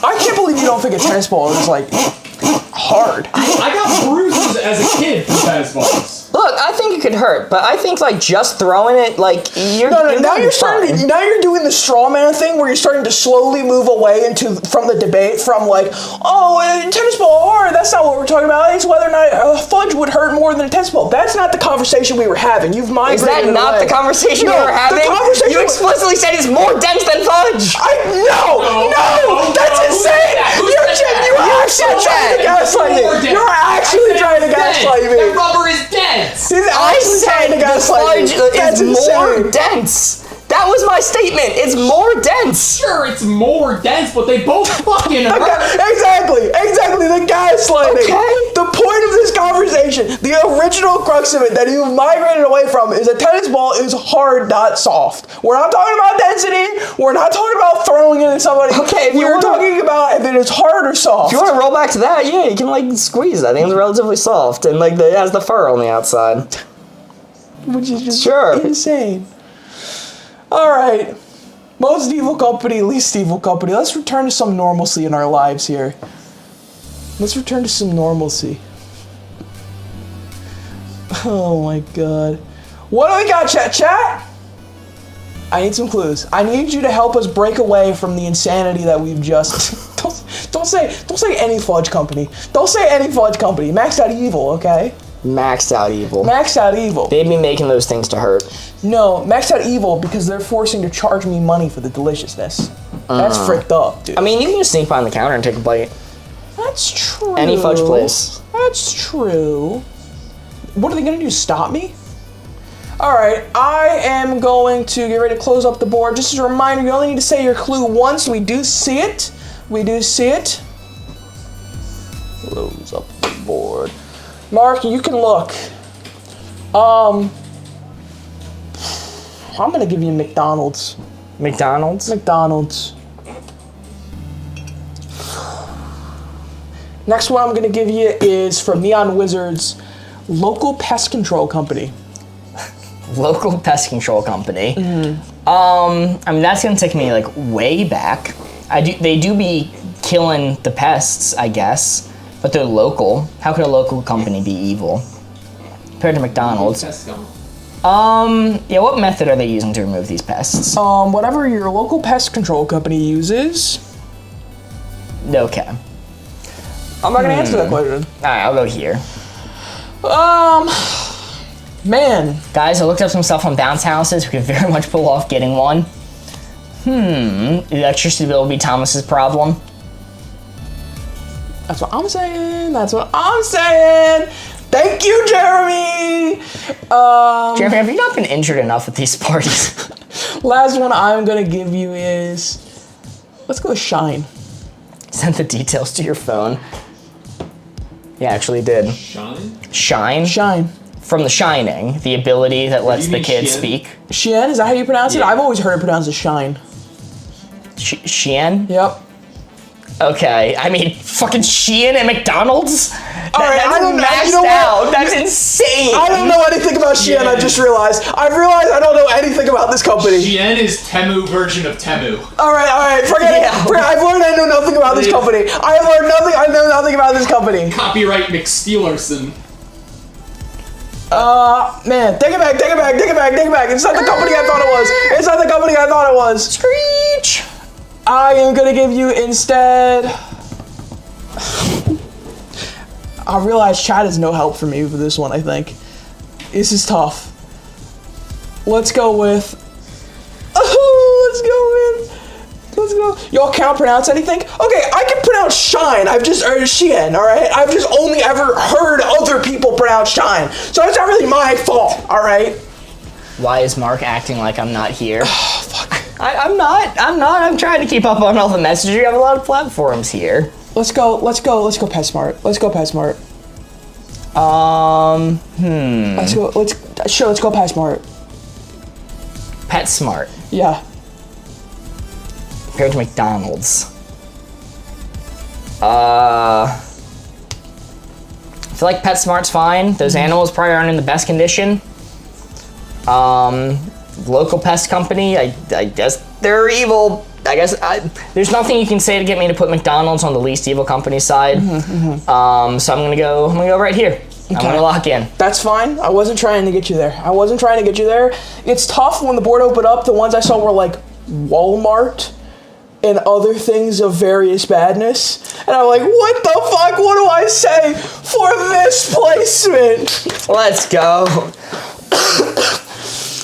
I can't believe you don't think a tennis ball is like hard. I got bruises as a kid for tennis balls. Look, I think it could hurt, but I think like just throwing it, like you're No, you're now gonna you're be starting. fine. Now you're doing the straw man thing, where you're starting to slowly move away from the debate from like, oh, tennis ball hard. That's not what we're talking about. It's whether or not a fudge would hurt more than a tennis ball. That's not the conversation we were having. You've migrated. Is that not away. the conversation No, we were having? The conversation You explicitly said it's more dense than fudge. No, that's no, insane. who You're said that? actually trying to gaslight me. You're actually trying to gaslight me. That rubber is dense. He's I actually trying to said the gaslight me. fudge That's is more insane. dense. That was my statement. It's more dense. Sure, it's more dense, but they both fucking hurt. Exactly. The gaslighting. Okay. The point of this conversation, the original crux of it that you've migrated away from, is a tennis ball is hard, not soft. We're not talking about density. We're not talking about throwing it at somebody. Okay, if you we're wanna- talking about if it is hard or soft. If you want to roll back to that, yeah, you can like squeeze it. I think it's relatively soft and like it has the fur on the outside. Which is just Sure. insane. All right. Most evil company, least evil company. Let's return to some normalcy in our lives here. Let's return to some normalcy. Oh my god. What do we got, chat? I need some clues. I need you to help us break away from the insanity that we've just... don't say any fudge company. Don't say any fudge company. Maxed out evil, okay? Maxed out evil. Maxed out evil. They'd be making those things to hurt. No, maxed out evil because they're forcing to charge me money for the deliciousness. That's fricked up, dude. I mean, you can just sneak behind the counter and take a bite. That's true. Any fudge place. That's true. What are they gonna do? Stop me? Alright, I am going to get ready to close up the board. Just as a reminder, you only need to say your clue once. We do see it. Close up the board. Mark, you can look. I'm gonna give you McDonald's. McDonald's? McDonald's. Next one I'm gonna give you is from Neon Wizards, local pest control company. Local pest control company. Mm-hmm. I mean, that's gonna take me like way back. They do be killing the pests, I guess, but they're local. How could a local company be evil compared to McDonald's? Yeah, what method are they using to remove these pests? Whatever your local pest control company uses. Okay. I'm not gonna answer that question. Alright, I'll go here. Man. Guys, I looked up some stuff on bounce houses. We could very much pull off getting one. Electricity bill will be Thomas's problem. That's what I'm saying. Thank you, Jeremy. Jeremy, have you not been injured enough at these parties? Last one I'm gonna give you is, let's go with Shine. Send the details to your phone. Yeah, actually did. Shine? Shine. From The Shining, the ability that lets the kid speak. Shien, is that how you pronounce it? I've always heard it pronounced as Shine. Shein? Yep. Okay, I mean, fucking Shein at McDonald's? Alright, I don't know. Maxed You know what? out. That's insane. I don't know anything about Shein, I just realized. I don't know anything about this company. Shein is Temu version of Temu. Alright, forget it. I've learned I know nothing about this company. I know nothing about this company. Copyright McSteelerson. Man, take it back. It's not the company I thought it was. Screech! I am gonna give you instead. I realize chat is no help for me for this one, I think. This is tough. Let's go with. Y'all can't pronounce anything? Okay, I can pronounce Shine. Or Shein, alright? I've just only ever heard other people pronounce Shine. So it's not really my fault, alright? Why is Mark acting like I'm not here? Oh, fuck. I'm not. I'm trying to keep up on all the messages. You have a lot of platforms here. Let's go PetSmart. Let's go PetSmart. Let's go PetSmart. PetSmart. Yeah. Compared to McDonald's. I feel like PetSmart's fine. Those animals probably aren't in the best condition. Local pest company, I guess they're evil. There's nothing you can say to get me to put McDonald's on the least evil company side. So I'm gonna go right here. I'm gonna lock in. That's fine. I wasn't trying to get you there. It's tough when the board opened up. The ones I saw were like Walmart and other things of various badness. And I'm like, what the fuck? What do I say for this placement? Let's go.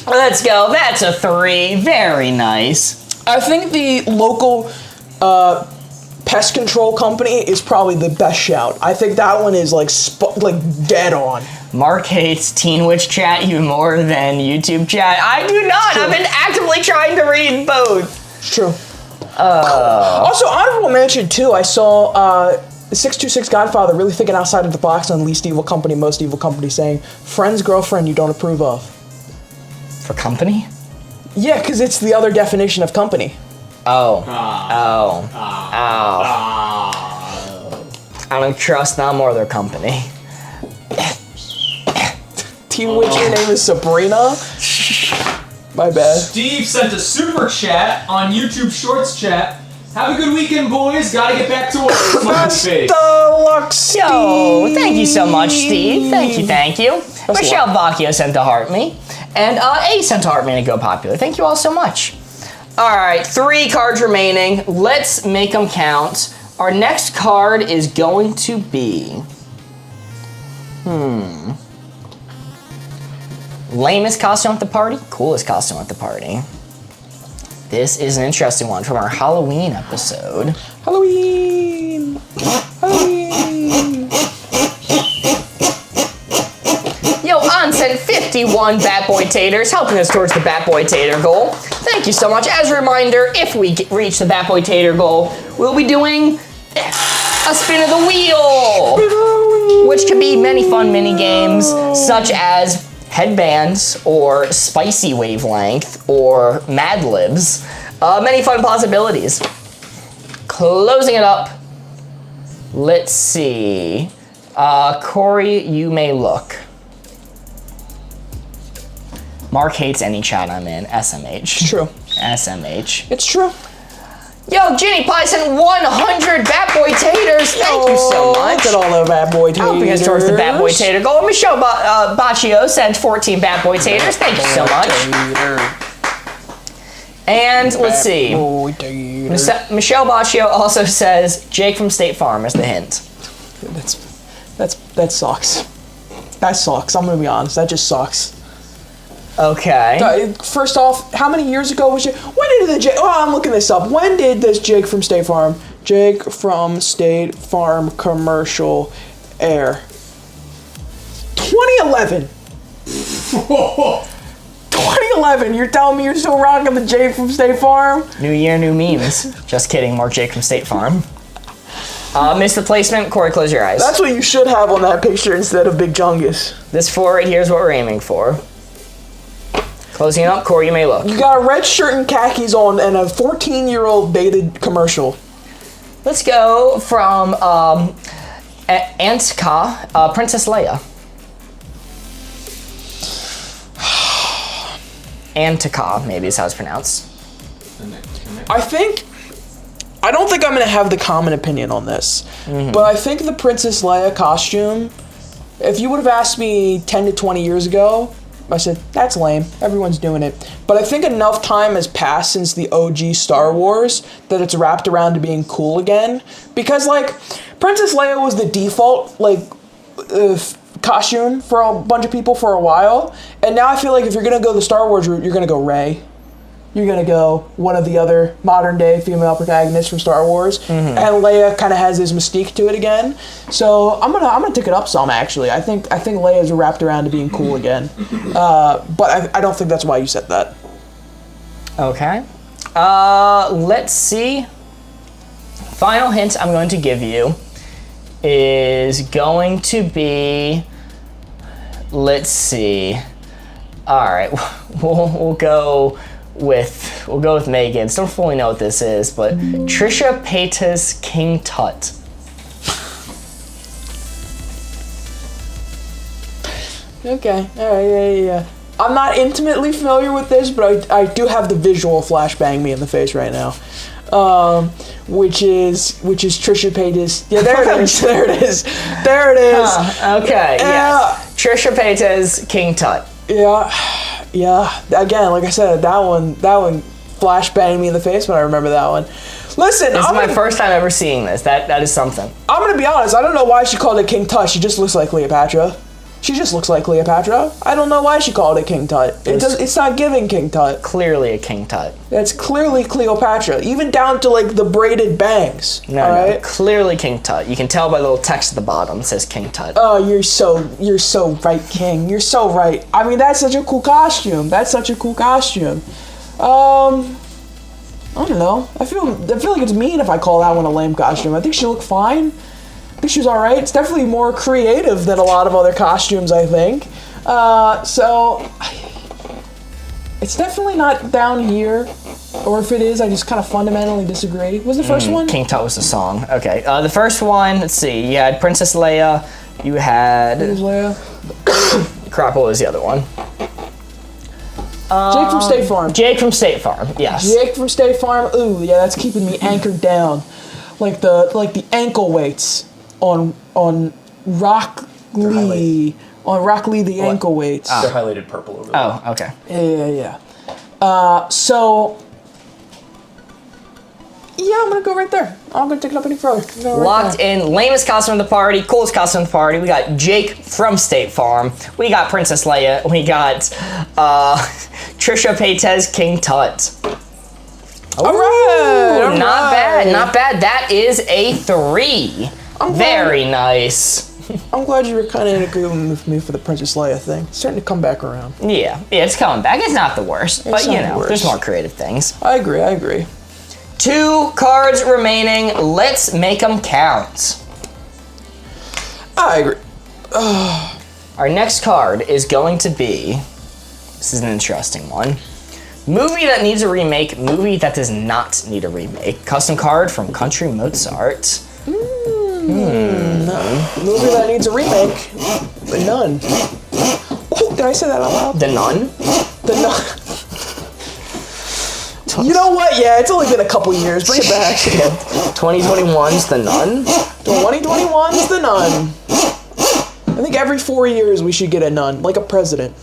Let's go. That's a 3. Very nice. I think the local pest control company is probably the best shout. I think that one is like dead on. Mark hates Teen Witch chat even more than YouTube chat. I do not. True. I've been actively trying to read both. It's true. Also, honorable mention too. I saw 626 Godfather really thinking outside of the box on Least Evil Company, Most Evil Company, saying friend's girlfriend you don't approve of. For company? Yeah, because it's the other definition of company. Oh. I don't trust them or their company. Teen Witch, your name is Sabrina? My bad. Steve sent a super chat on YouTube Shorts chat. Have a good weekend, boys. Gotta get back to work. Face. Luck, Steve. Yo, thank you so much, Steve. Thank you. Michelle Bacchio sent to heart me. And A sent to heart me to go popular. Thank you all so much. All right, 3 cards remaining. Let's make them count. Our next card is going to be... Lamest costume at the party, coolest costume at the party. This is an interesting one from our Halloween episode. Halloween! Halloween! Yo, On sent 51 Bat Boy Taters, helping us towards the Bat Boy Tater goal. Thank you so much. As a reminder, if we reach the Bat Boy Tater goal, we'll be doing a spin of the wheel, which can be many fun mini games, such as headbands, or spicy wavelength, or Mad Libs. Many fun possibilities. Closing it up. Let's see. Corey, you may look. Mark hates any chat I'm in. SMH. It's true. SMH. It's true. Yo, Ginny Pie sent 100 Bat Boy Taters. Thank you so much. Look at all the Bat Boy Taters. Helping us towards the Bat Boy Tater goal. Michelle Bacchio sent 14 Bat Boy Taters. Thank you so much. And let's see. Michelle Bacchio also says Jake from State Farm is the hint. That sucks. That sucks. I'm gonna be honest. That just sucks. Okay. First off, how many years ago was Jake? When did the Jake? Oh, I'm looking this up. When did this Jake from State Farm commercial air? 2011. 2011. You're telling me you're still rocking the Jake from State Farm? New year, new memes. Just kidding. More Jake from State Farm. Missed the placement. Corey, close your eyes. That's what you should have on that picture instead of Big Jungus. This 4 right here is what we're aiming for. Closing it up, Corey, you may look. You got a red shirt and khakis on and a 14-year-old baited commercial. Let's go from Antka, Princess Leia. Antika, maybe is how it's pronounced. I don't think I'm going to have the common opinion on this, but I think the Princess Leia costume, if you would have asked me 10 to 20 years ago, I said, that's lame. Everyone's doing it. But I think enough time has passed since the OG Star Wars that it's wrapped around to being cool again. Because, like, Princess Leia was the default, like, costume for a bunch of people for a while. And now I feel like if you're going to go the Star Wars route, you're going to go Rey. You're going to go one of the other modern-day female protagonists from Star Wars. And Leia kind of has this mystique to it again. So I'm gonna take it up some, actually. I think Leia's wrapped around to being cool again. But I don't think that's why you said that. Okay. Let's see. Final hint I'm going to give you is going to be... Let's see. All right. We'll go with Megan's. Don't fully know what this is, but Trisha Paytas King Tut. Okay, alright, yeah. I'm not intimately familiar with this, but I do have the visual flashbang me in the face right now. which is Trisha Paytas. Yeah, there it is. There it is. There it is. Okay. Yes. Trisha Paytas, King Tut. Yeah. Again, like I said, that one flashbanged me in the face when I remember that one. Listen, this is my first time ever seeing this. That is something. I'm gonna be honest. I don't know why she called it King Tut. She just looks like Cleopatra. She just looks like Cleopatra. I don't know why she called it King Tut. It's not giving King Tut. Clearly a King Tut. That's clearly Cleopatra, even down to like the braided bangs. No, clearly King Tut. You can tell by the little text at the bottom. It says King Tut. Oh, you're so right, King. You're so right. I mean, that's such a cool costume. I don't know. I feel like it's mean if I call that one a lame costume. I think she looked fine. I think she was all right. It's definitely more creative than a lot of other costumes, I think. So it's definitely not down here. Or if it is, I just kind of fundamentally disagree. What was the first one? King Tut was the song. Okay. The first one, let's see. You had Princess Leia. You had... Leia. Crap, what was the other one? Jake from State Farm. Jake from State Farm, yes. Jake from State Farm. Ooh, yeah, that's keeping me anchored down, like the ankle weights on Rock Lee. On Rock Lee, the ankle weights. They're highlighted purple over there. Oh, okay. Yeah. So yeah, I'm gonna go right there. I'm gonna take it up any further. Locked in, lamest costume of the party, coolest costume of the party. We got Jake from State Farm. We got Princess Leia. We got Trisha Paytas, King Tut. All right. Not bad. That is a 3. Very nice. I'm glad you were kind of in agreement with me for the Princess Leia thing. It's starting to come back around. Yeah, it's coming back. It's not the worst, but there's more creative things. I agree. 2 cards remaining. Let's make them count. I agree. Our next card is going to be... This is an interesting one. Movie that needs a remake. Movie that does not need a remake. Custom card from Country Mozart. Movie that needs a remake. The Nun. Oh, did I say that out loud? The Nun? The Nun. You know what? Yeah, it's only been a couple years. Bring it back. 2021's The Nun? 2021's The Nun. I think every 4 years we should get a nun, like a president.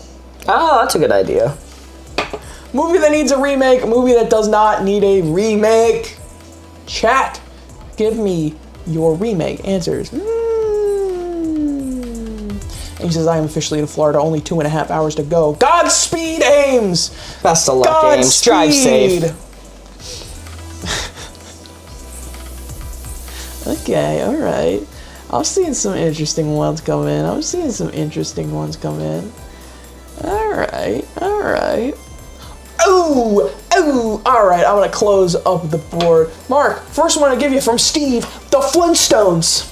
Oh, that's a good idea. Movie that needs a remake, movie that does not need a remake. Chat, give me your remake answers. And he says, I am officially in Florida, only 2.5 hours to go. Godspeed, Ames! Best of luck, Ames. Drive safe. Okay, alright. I'm seeing some interesting ones come in. Alright. Oh, alright, I'm gonna close up the board. Mark, first one I give you from Steve, the Flintstones.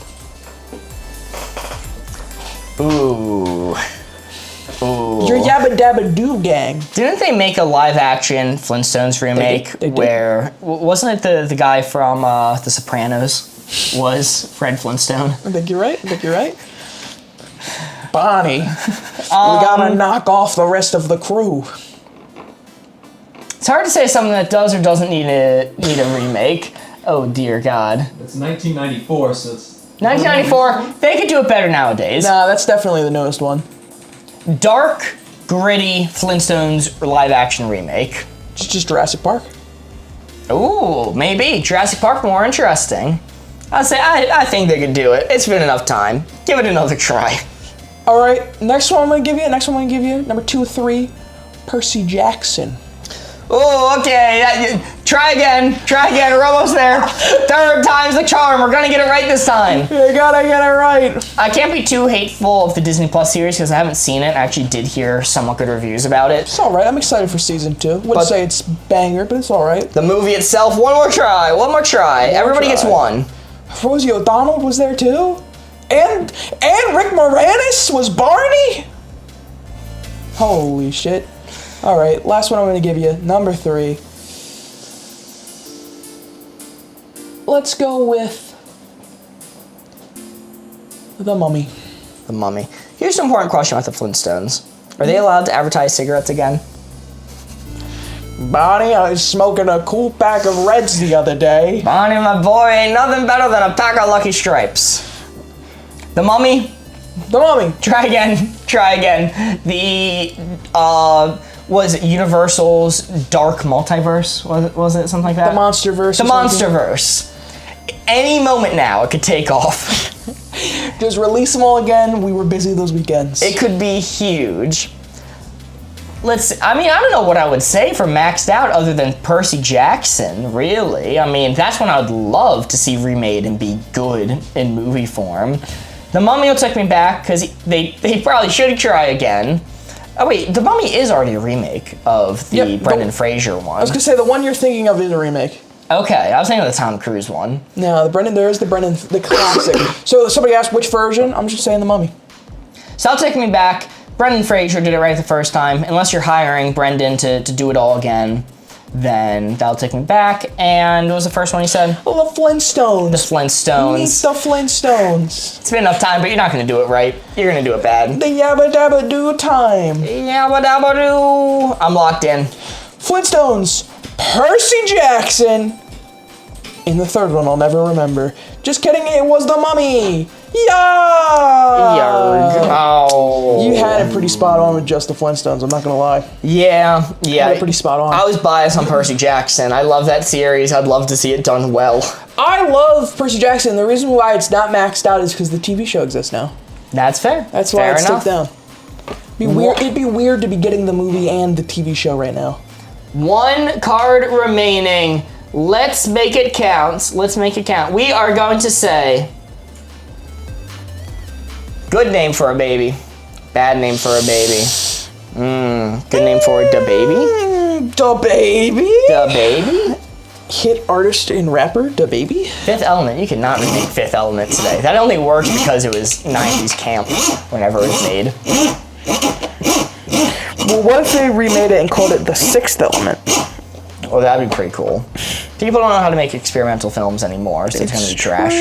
Ooh. Your Yabba Dabba Doo gang. Didn't they make a live action Flintstones remake They did. where wasn't it the guy from The Sopranos was Fred Flintstone? I think you're right. Bonnie, we gotta knock off the rest of the crew. It's hard to say something that does or doesn't need a remake. Oh dear God. It's 1994, so it's 1994. They could do it better nowadays. Nah, that's definitely the newest one. Dark, gritty Flintstones live action remake. It's just Jurassic Park. Ooh, maybe Jurassic Park more interesting. I think they could do it. It's been enough time. Give it another try. All right, next one I'm gonna give you. Number 2 or 3, Percy Jackson. Oh, okay. Try again. We're almost there. 3rd time's the charm. We're gonna get it right this time. You gotta get it right. I can't be too hateful of the Disney Plus series because I haven't seen it. I actually did hear somewhat good reviews about it. It's all right. I'm excited for season 2. Wouldn't say it's banger, but it's all right. The movie itself, one more try. Everybody gets one. Rosie O'Donnell was there too, and Rick Moranis was Barney. Holy shit! All right, last one I'm gonna give you, number 3. Let's go with The Mummy. The Mummy. Here's an important question about the Flintstones. Are they allowed to advertise cigarettes again? Bonnie, I was smoking a cool pack of Reds the other day. Bonnie, my boy, ain't nothing better than a pack of Lucky Stripes. The Mummy. The Mummy. Try again. The, was it Universal's Dark Multiverse? Was it something like that? The Monsterverse. The Monsterverse. Any moment now, it could take off. Just release them all again. We were busy those weekends. It could be huge. I don't know what I would say for Maxed Out other than Percy Jackson, really. I mean, that's one I would love to see remade and be good in movie form. The Mummy will take me back, because they probably should try again. Oh wait, The Mummy is already a remake of the Brendan Fraser one. I was gonna say, the one you're thinking of is a remake. Okay, I was thinking of the Tom Cruise one. No, the classic. So somebody asked which version, I'm just saying The Mummy. So I'll take me back. Brendan Fraser did it right the first time. Unless you're hiring Brendan to do it all again, then that'll take me back. And what was the first one you said? The Flintstones. The Flintstones. Meet the Flintstones. It's been enough time, but you're not going to do it right. You're going to do it bad. The Yabba Dabba Doo time. Yabba Dabba Doo. I'm locked in. Flintstones. Percy Jackson. In the third one, I'll never remember. Just kidding, it was The Mummy. Yeah. Yarg. Oh. You had it pretty spot on with just the Flintstones, I'm not gonna lie. Yeah. You had it pretty spot on. I was biased on Percy Jackson. I love that series. I'd love to see it done well. I love Percy Jackson. The reason why it's not maxed out is because the TV show exists now. That's fair. That's why fair it's enough. took down. It'd be weird to be getting the movie and the TV show right now. One card remaining. Let's make it count. Let's make it count. We are going to say, good name for a baby. Bad name for a baby. Good name for da baby. Da baby. Da baby. Hit artist and rapper Da Baby. Fifth Element. You cannot remake Fifth Element today. That only worked because it was 90s camp whenever it was made. Well, what if they remade it and called it The Sixth Element? Oh, that'd be pretty cool. People don't know how to make experimental films anymore, so they tend to be trash.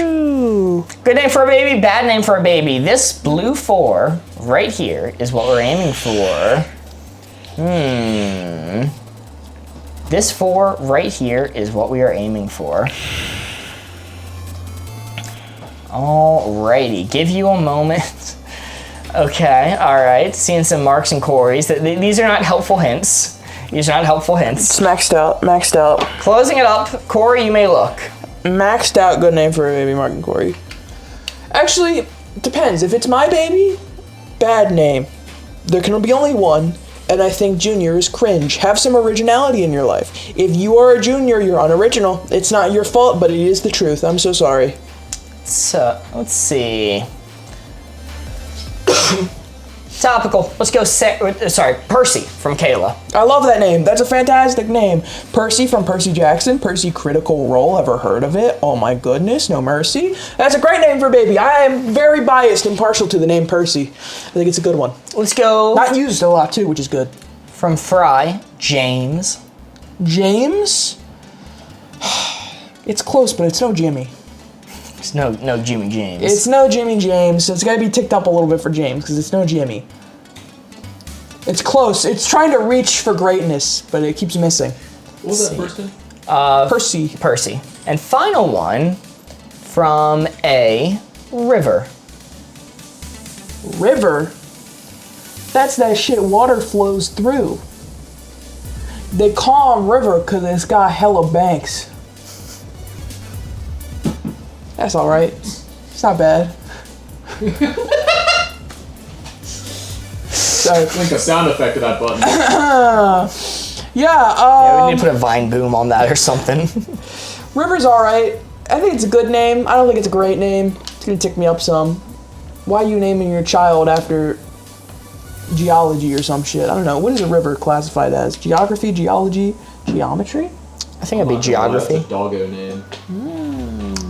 Good name for a baby, bad name for a baby. This blue 4 right here is what we're aiming for. This 4 right here is what we are aiming for. Alrighty, give you a moment. Okay, alright, seeing some marks and Corys. These are not helpful hints. These are not helpful hints. It's maxed out. Closing it up, Corey, you may look. Maxed out, good name for a baby, Mark and Corey. Actually, it depends. If it's my baby, bad name. There can be only one, and I think Junior is cringe. Have some originality in your life. If you are a junior, you're unoriginal. It's not your fault, but it is the truth. I'm so sorry. So, let's see. Topical. Let's go. Percy from Kayla. I love that name. That's a fantastic name. Percy from Percy Jackson. Percy Critical Role. Ever heard of it? Oh my goodness. No mercy. That's a great name for a baby. I am very biased and partial to the name Percy. I think it's a good one. Let's go. Not used a lot too, which is good. From Fry, James. James? It's close, but it's no Jimmy. It's no Jimmy James. It's no Jimmy James, so it's gotta be ticked up a little bit for James, because it's no Jimmy. It's close. It's trying to reach for greatness, but it keeps missing. What was that first name? Percy. And final one from a River. River? That's that shit water flows through. They call him River because it's got hella banks. That's alright. It's not bad. Sorry. Link a sound effect to that button. Yeah, we need to put a Vine boom on that or something. River's alright. I think it's a good name. I don't think it's a great name. It's gonna tick me up some. Why are you naming your child after geology or some shit? I don't know. What is a river classified as? Geography, geology, geometry? I think it'd be geography. That's a doggo name.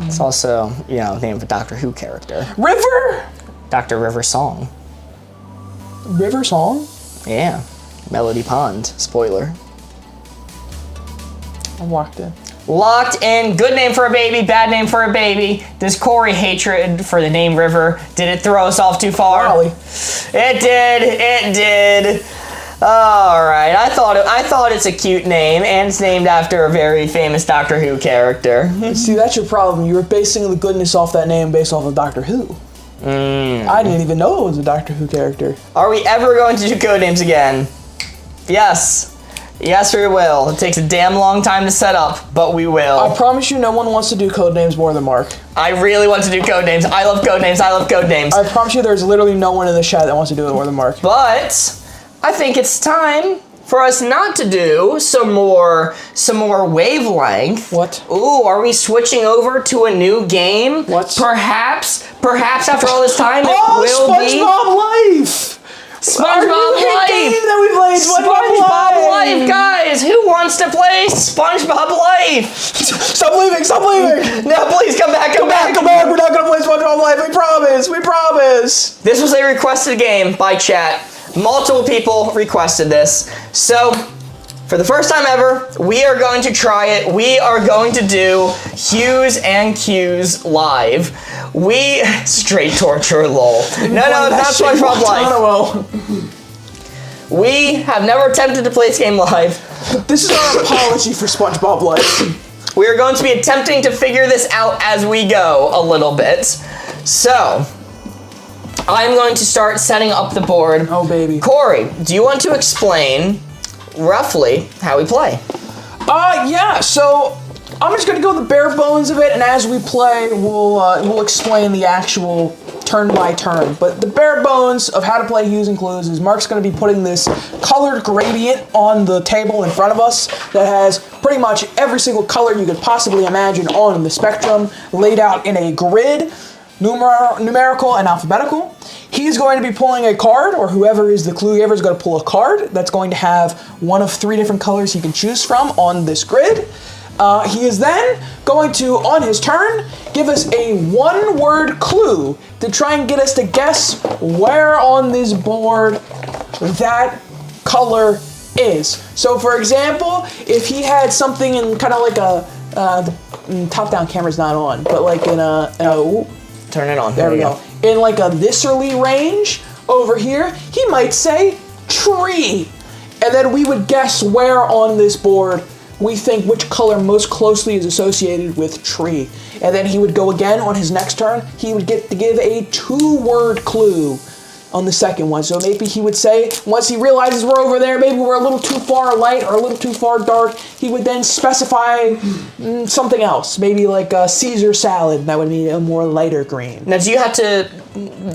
It's also, name of a Doctor Who character. River? Dr. River Song. River Song? Yeah. Melody Pond. Spoiler. I'm locked in. Locked in. Good name for a baby, bad name for a baby. This Corey hatred for the name River, did it throw us off too far? Probably. It did. All right, I thought it's a cute name, and it's named after a very famous Doctor Who character. See, that's your problem. You were basing the goodness off that name based off of Doctor Who. I didn't even know it was a Doctor Who character. Are we ever going to do Codenames again? Yes. Yes, we will. It takes a damn long time to set up, but we will. I promise you no one wants to do Codenames more than Mark. I really want to do Codenames. I love Codenames. I love Codenames. I promise you there's literally no one in the chat that wants to do it more than Mark. But I think it's time for us not to do some more wavelength. What? Ooh, are we switching over to a new game? What? Perhaps after all this time, it will SpongeBob be Life! SpongeBob Life. Game that we played, SpongeBob Life, guys. Who wants to play SpongeBob Life? Stop leaving! Stop leaving! No, please come back. Come back! We're not gonna play SpongeBob Life. We promise. We promise. This was a requested game by chat. Multiple people requested this. So, for the first time ever, we are going to try it. We are going to do Hues and Cues live. Straight torture, lol. No, it's not SpongeBob Life. We have never attempted to play this game live. This is our apology for SpongeBob Life. We are going to be attempting to figure this out as we go a little bit. So, I'm going to start setting up the board. Oh, baby. Corey, do you want to explain roughly how we play? Yeah, so I'm just gonna go with the bare bones of it, and as we play, we'll explain the actual turn by turn. But the bare bones of how to play Hues and Clues is Mark's gonna be putting this colored gradient on the table in front of us that has pretty much every single color you could possibly imagine on the spectrum laid out in a grid, numerical and alphabetical. He's going to be pulling a card, or whoever is the clue giver is going to pull a card that's going to have one of 3 different colors he can choose from on this grid. He is then going to, on his turn, give us a 1-word clue to try and get us to guess where on this board that color is. So, for example, if he had something in kind of like the top-down camera's not on, but like in a turn it on. There we go. In like a this-erly range over here, he might say tree. And then we would guess where on this board we think which color most closely is associated with tree. And then he would go again on his next turn. He would get to give a 2-word clue on the second one. So maybe he would say, once he realizes we're over there, maybe we're a little too far light or a little too far dark, he would then specify something else. Maybe like a Caesar salad, that would be a more lighter green. Now, do you have to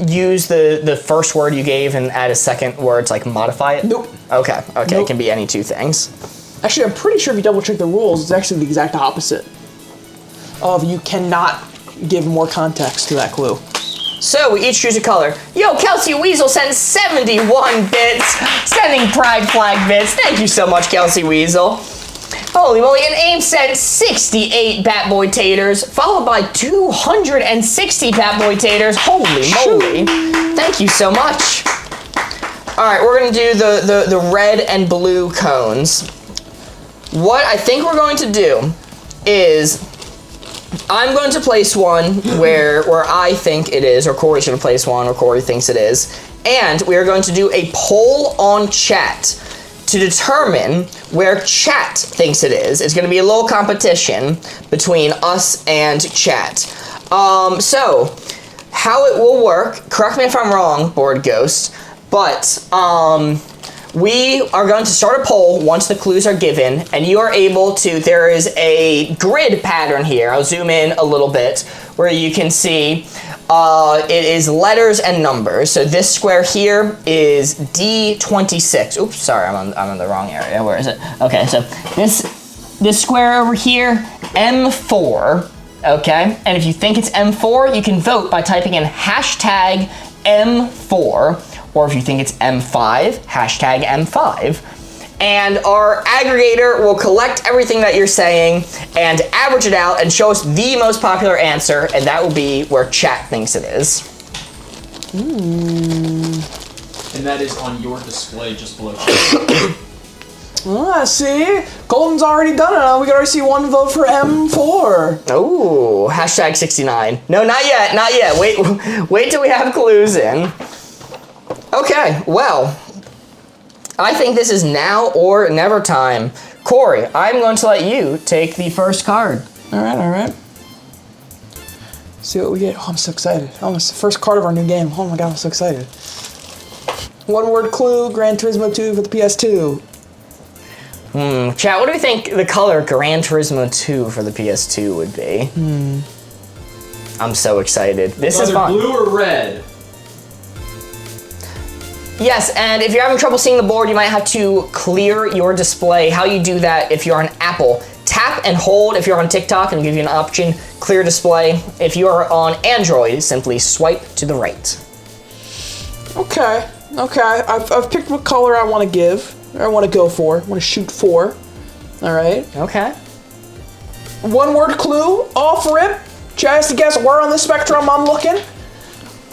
use the first word you gave and add a second word to like modify it? Nope. Okay, Nope. It can be any 2 things. Actually, I'm pretty sure if you double check the rules, it's actually the exact opposite of you cannot give more context to that clue. So, we each choose a color. Yo, Kelsey Weasel sent 71 bits, sending pride flag bits. Thank you so much, Kelsey Weasel. Holy moly, and Aim sent 68 Bat Boy Taters, followed by 260 Bat Boy Taters. Holy moly. Thank you so much. Alright, we're going to do the red and blue cones. What I think we're going to do is I'm going to place one where I think it is, or Corey's going to place one where Corey thinks it is, and we are going to do a poll on chat to determine where chat thinks it is. It's going to be a little competition between us and chat. So, how it will work, correct me if I'm wrong, Board Ghost, but we are going to start a poll once the clues are given, and you are able to, there is a grid pattern here. I'll zoom in a little bit where you can see it is letters and numbers. So this square here is D26. Oops, sorry, I'm on the wrong area. Where is it? Okay, so this square over here, M4. Okay, and if you think it's M4, you can vote by typing in hashtag M4. Or if you think it's M5, hashtag M5. And our aggregator will collect everything that you're saying and average it out and show us the most popular answer, and that will be where chat thinks it is. And that is on your display just below chat. See? Colton's already done it. We can already see one vote for M4. Oh, hashtag 69. No, not yet, not yet. Wait till we have clues in. Okay, well, I think this is now or never time. Corey, I'm going to let you take the first card. All right. See what we get. Oh, I'm so excited. Oh, it's the first card of our new game. Oh my god, I'm so excited. One word clue, Gran Turismo 2 for the PS2. Chat, what do we think the color Gran Turismo 2 for the PS2 would be? I'm so excited. This is fun. Blue or red? Yes, and if you're having trouble seeing the board, you might have to clear your display. How you do that if you're on Apple, tap and hold. If you're on TikTok, it'll give you an option, clear display. If you are on Android, simply swipe to the right. Okay. I've picked what color I want to give. I want to go for. I want to shoot for. All right. Okay. One word clue, off rip. Chad has to guess where on the spectrum I'm looking.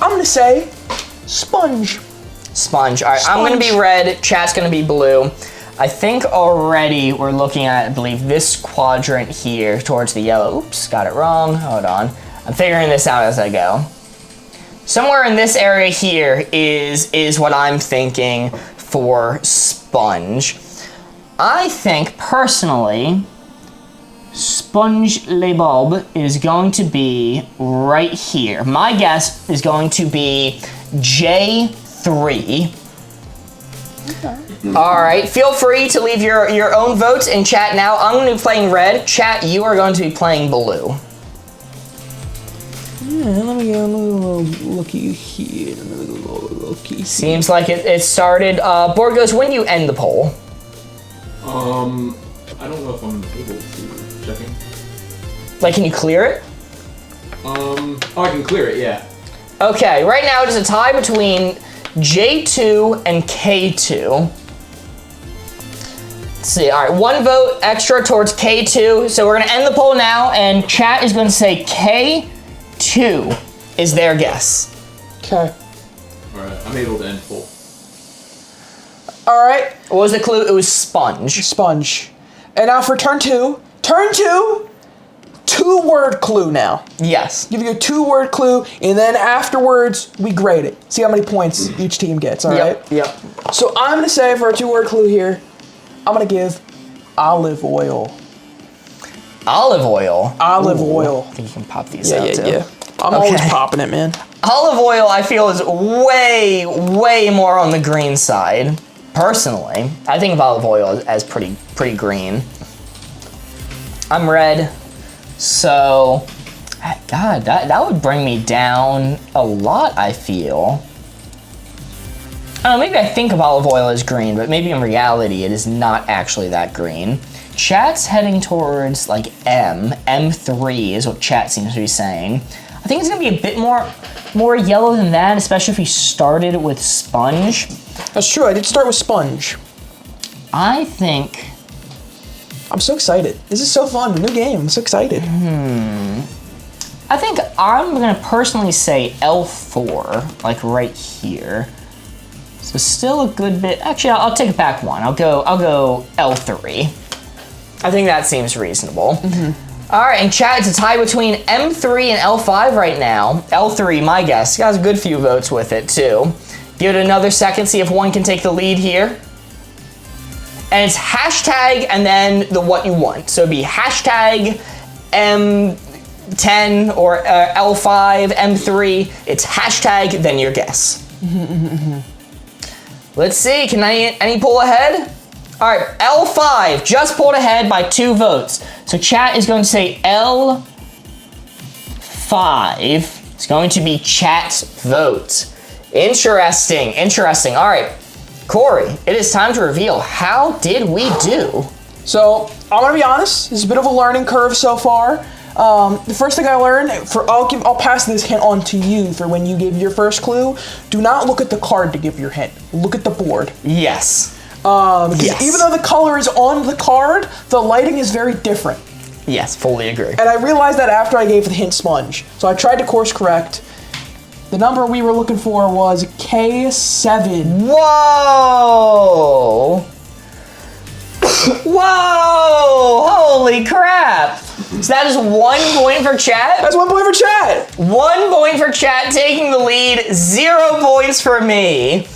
I'm going to say sponge. Sponge. All right, I'm going to be red. Chat's going to be blue. I think already we're looking at, I believe, this quadrant here towards the yellow. Oops, got it wrong. Hold on. I'm figuring this out as I go. Somewhere in this area here is what I'm thinking for sponge. I think, personally, sponge le bob is going to be right here. My guess is going to be J3. Okay. All right, feel free to leave your own votes in chat now. I'm going to be playing red. Chat, you are going to be playing blue. Yeah, let me go a little looky here. Seems like it started. Board goes, when do you end the poll? I don't know if I'm able to. Checking. Like, can you clear it? Oh, I can clear it, yeah. Okay, right now it is a tie between J2 and K2. Let's see, all right, one vote extra towards K2. So we're gonna end the poll now, and chat is gonna say K2 is their guess. Okay. All right, I'm able to end poll. All right. What was the clue? It was sponge. Sponge. And now for turn two. Turn two, 2-word clue now. Yes. Give you a 2-word clue, and then afterwards, we grade it. See how many points each team gets, all right? Yep. So I'm going to say for a 2-word clue here, I'm going to give olive oil. Olive oil? Olive Ooh. oil. I think you can pop these out too. Yeah. I'm always popping it, man. Olive oil, I feel, is way, way more on the green side. Personally, I think of olive oil as pretty green. I'm red, so God, that would bring me down a lot, I feel. I don't know, maybe I think of olive oil as green, but maybe in reality it is not actually that green. Chat's heading towards like M3 is what chat seems to be saying. I think it's gonna be a bit more yellow than that, especially if we started with sponge. That's true, I did start with sponge. I think... I'm so excited. This is so fun, new game, I'm so excited. I think I'm gonna personally say L4, like right here. So still a good bit, actually I'll take it back one. I'll go L3. I think that seems reasonable. All right, and chat, it's a tie between M3 and L5 right now. L3, my guess, got a good few votes with it too. Give it another second, see if one can take the lead here. And it's hashtag and then the what you want. So it'd be hashtag M10 or L5, M3. It's hashtag, then your guess. Let's see, can any pull ahead? All right, L5 just pulled ahead by 2 votes. So chat is going to say L5. It's going to be chat's vote. Interesting. All right, Corey, it is time to reveal. How did we do? So, I'm gonna be honest, this is a bit of a learning curve so far. The first thing I learned, I'll pass this hint on to you for when you give your first clue. Do not look at the card to give your hint. Look at the board. Yes. Yes. Even though the color is on the card, the lighting is very different. Yes, fully agree. And I realized that after I gave the hint sponge. So I tried to course correct. The number we were looking for was K7. Whoa! Whoa! Holy crap! So that is 1 point for chat? That's 1 point for chat! 1 point for chat, taking the lead, 0 points for me.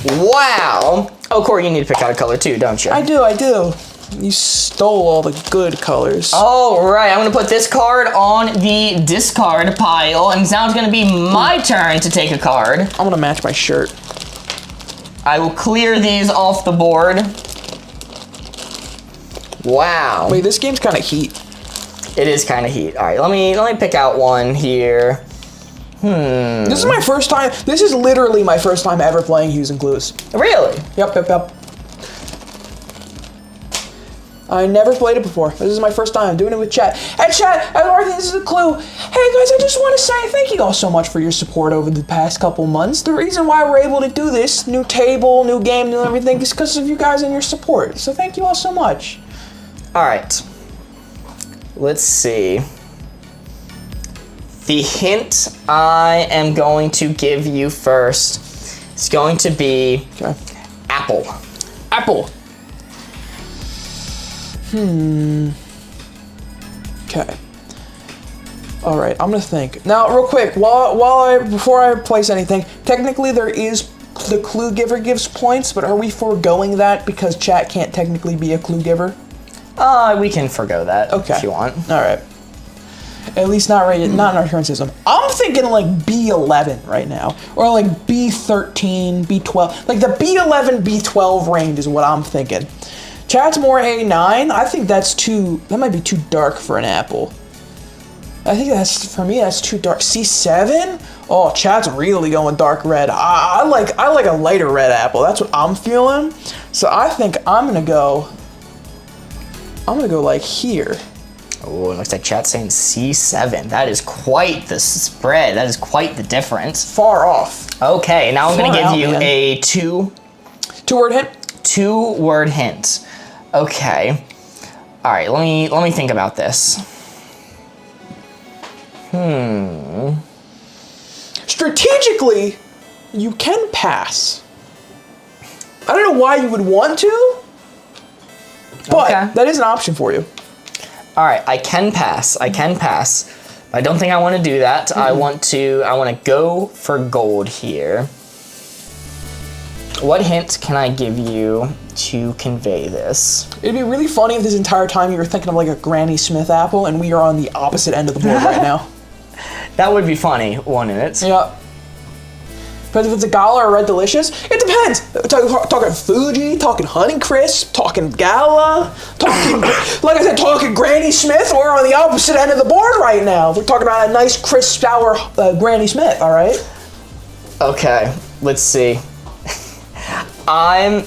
Wow. Oh, Corey, you need to pick out a color too, don't you? I do. You stole all the good colors. All right, I'm gonna put this card on the discard pile, and now it's gonna be my turn to take a card. I'm gonna match my shirt. I will clear these off the board. Wow. Wait, this game's kind of heat. It is kind of heat. All right, let me pick out one here. This is my first time. This is literally my first time ever playing Hues and Clues. Really? Yep. I never played it before. This is my first time doing it with chat. Hey, chat, I think this is a clue. Hey, guys, I just want to say thank you all so much for your support over the past couple months. The reason why we're able to do this, new table, new game, new everything, is because of you guys and your support. So thank you all so much. All right. Let's see. The hint I am going to give you first is going to be apple. Apple. Okay. All right, I'm gonna think. Now, real quick, before I place anything, technically there is the clue giver gives points, but are we foregoing that because chat can't technically be a clue giver? We can forgo that if you want. All right. At least not in our current system. I'm thinking like B11 right now, or like B13, B12. Like the B11, B12 range is what I'm thinking. Chat's more A9. I think that might be too dark for an apple. I think for me, that's too dark. C7? Oh, chat's really going dark red. I like a lighter red apple. That's what I'm feeling. So I think I'm gonna go like here. Oh, it looks like chat's saying C7. That is quite the spread. That is quite the difference. Far off. Okay, now I'm gonna give you a two-word hint. Two-word hint. Okay. All right, let me think about this. Strategically, you can pass. I don't know why you would want to, but that is an option for you. All right, I can pass. I don't think I want to do that. I want to go for gold here. What hint can I give you to convey this? It'd be really funny if this entire time you were thinking of like a Granny Smith apple and we are on the opposite end of the board right now. That would be funny, wouldn't it? Yeah. But if it's a Gala or Red Delicious, it depends. Talking Fuji, talking Honeycrisp, talking Gala, talking, like I said, talking Granny Smith. We're on the opposite end of the board right now. We're talking about a nice, crisp, sour Granny Smith, all right? Okay, let's see. I'm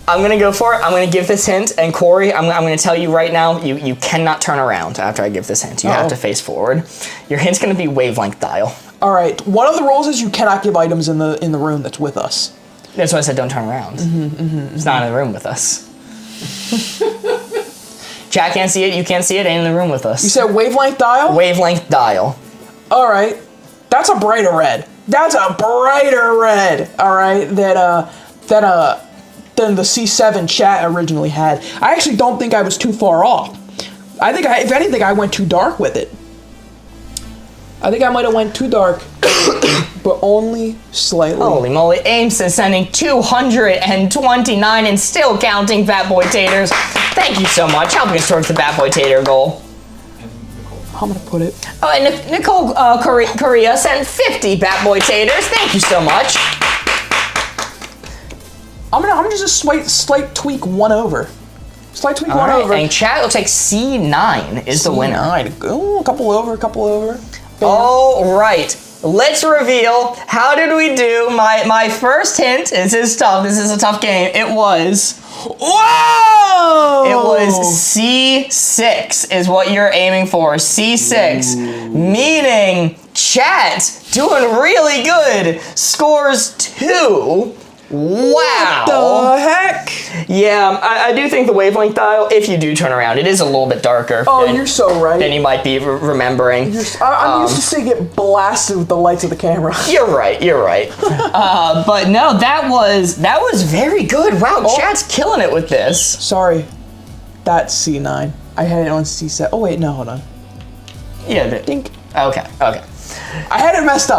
gonna go for it. I'm gonna give this hint, and Corey, I'm gonna tell you right now, you cannot turn around after I give this hint. You have to face forward. Your hint's gonna be wavelength dial. All right. One of the rules is you cannot give items in the room that's with us. That's why I said don't turn around. It's not in the room with us. Chat can't see it. You can't see it. Ain't in the room with us. You said wavelength dial? Wavelength dial. All right. That's a brighter red. That's a brighter red. All right. Than the C7 chat originally had. I actually don't think I was too far off. I think if anything, I went too dark with it. I think I might have went too dark, but only slightly. Holy moly, Ames is sending 229 and still counting, Fat Boy Taters. Thank you so much, helping us towards the Fat Boy Tater goal. I'm gonna put it. Oh, and Nicole Korea sent 50 Fat Boy Taters. Thank you so much. I'm gonna just a slight tweak one over. Slight tweak one over. And chat looks like C9 is the winner. Ooh, a couple over. All right, let's reveal. How did we do? My first hint. This is tough. This is a tough game. It was. Whoa! It was C6 is what you're aiming for. C6, meaning chat doing really good. Scores 2. Wow. What the heck? Yeah, I do think the wavelength dial, if you do turn around, it is a little bit darker. Oh, you're so right. Than you might be remembering. I'm used to seeing it blasted with the lights of the camera. You're right. But no, that was very good. Wow, chat's killing it with this. Sorry, that's C9. I had it on C7. Oh wait, no, hold on. Yeah. Dink. Okay. I had it messed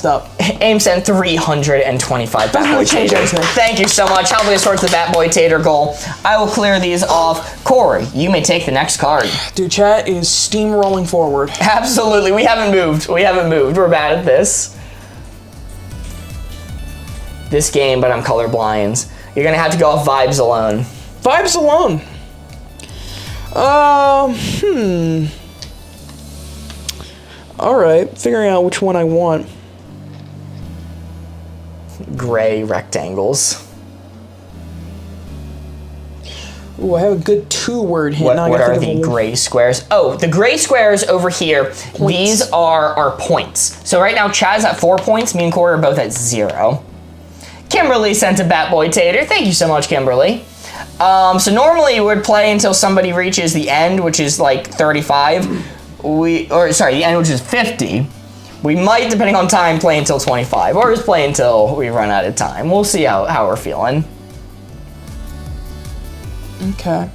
up. Aim sent 325 Bat Boy change Taters. anything. Thank you so much. Helping us towards the Bat Boy Tater goal. I will clear these off. Corey, you may take the next card. Dude, chat is steamrolling forward. Absolutely. We haven't moved. We're bad at this. This game, but I'm colorblind. You're gonna have to go off vibes alone. Vibes alone. Alright, figuring out which one I want. Gray rectangles. Ooh, I have a good 2-word hint. Now I What gotta are think the of a- gray squares? Oh, the gray squares over here, these are points. So right now, Chad's at 4 points, me and Corey are both at 0. Kimberly sent a Bat Boy Tater. Thank you so much, Kimberly. So normally you would play until somebody reaches the end, which is like 35. The end, which is 50. We might, depending on time, play until 25, or just play until we run out of time. We'll see how we're feeling. Okay.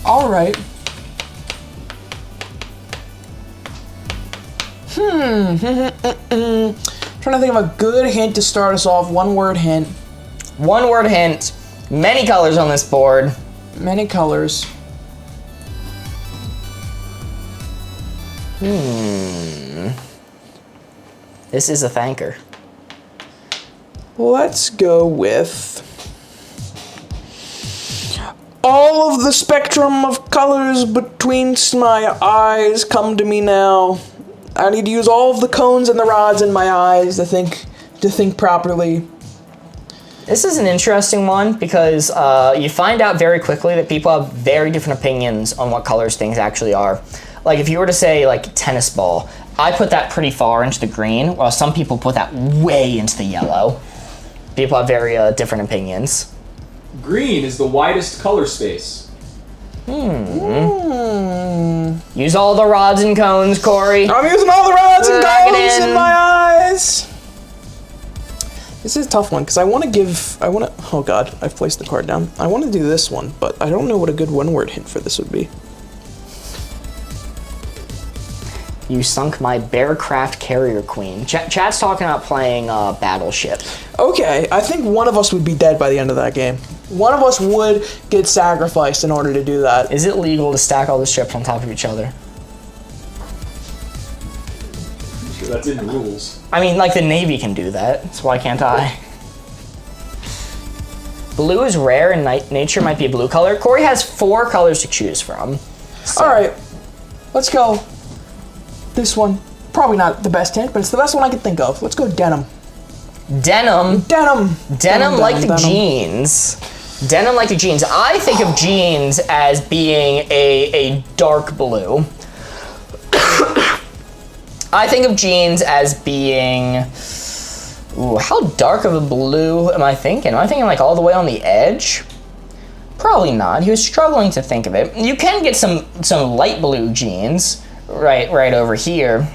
Alright. Trying to think of a good hint to start us off. 1-word hint. 1-word hint. Many colors on this board. Many colors. This is a thanker. Let's go with all of the spectrum of colors between my eyes come to me now. I need to use all of the cones and the rods in my eyes to think properly. This is an interesting one because you find out very quickly that people have very different opinions on what colors things actually are. Like if you were to say like tennis ball, I put that pretty far into the green, while some people put that way into the yellow. People have very different opinions. Green is the widest color space. Use all the rods and cones, Corey. I'm using all the rods and Lock it cones in in. my eyes. This is a tough one because oh god, I've placed the card down. I want to do this one, but I don't know what a good 1-word hint for this would be. You sunk my Bearcraft Carrier Queen. Chat's talking about playing Battleship. Okay, I think one of us would be dead by the end of that game. One of us would get sacrificed in order to do that. Is it legal to stack all the ships on top of each other? Sure, that's in the rules. I mean, like the Navy can do that, so why can't I? Blue is rare and nature might be a blue color. Corey has 4 colors to choose from. So. Alright, let's go. This one, probably not the best hint, but it's the best one I could think of. Let's go denim. Denim. Denim Like the jeans. Denim like the jeans. I think of jeans as being a dark blue. I think of jeans as being... Ooh, how dark of a blue am I thinking? Am I thinking like all the way on the edge? Probably not. He was struggling to think of it. You can get some light blue jeans right over here.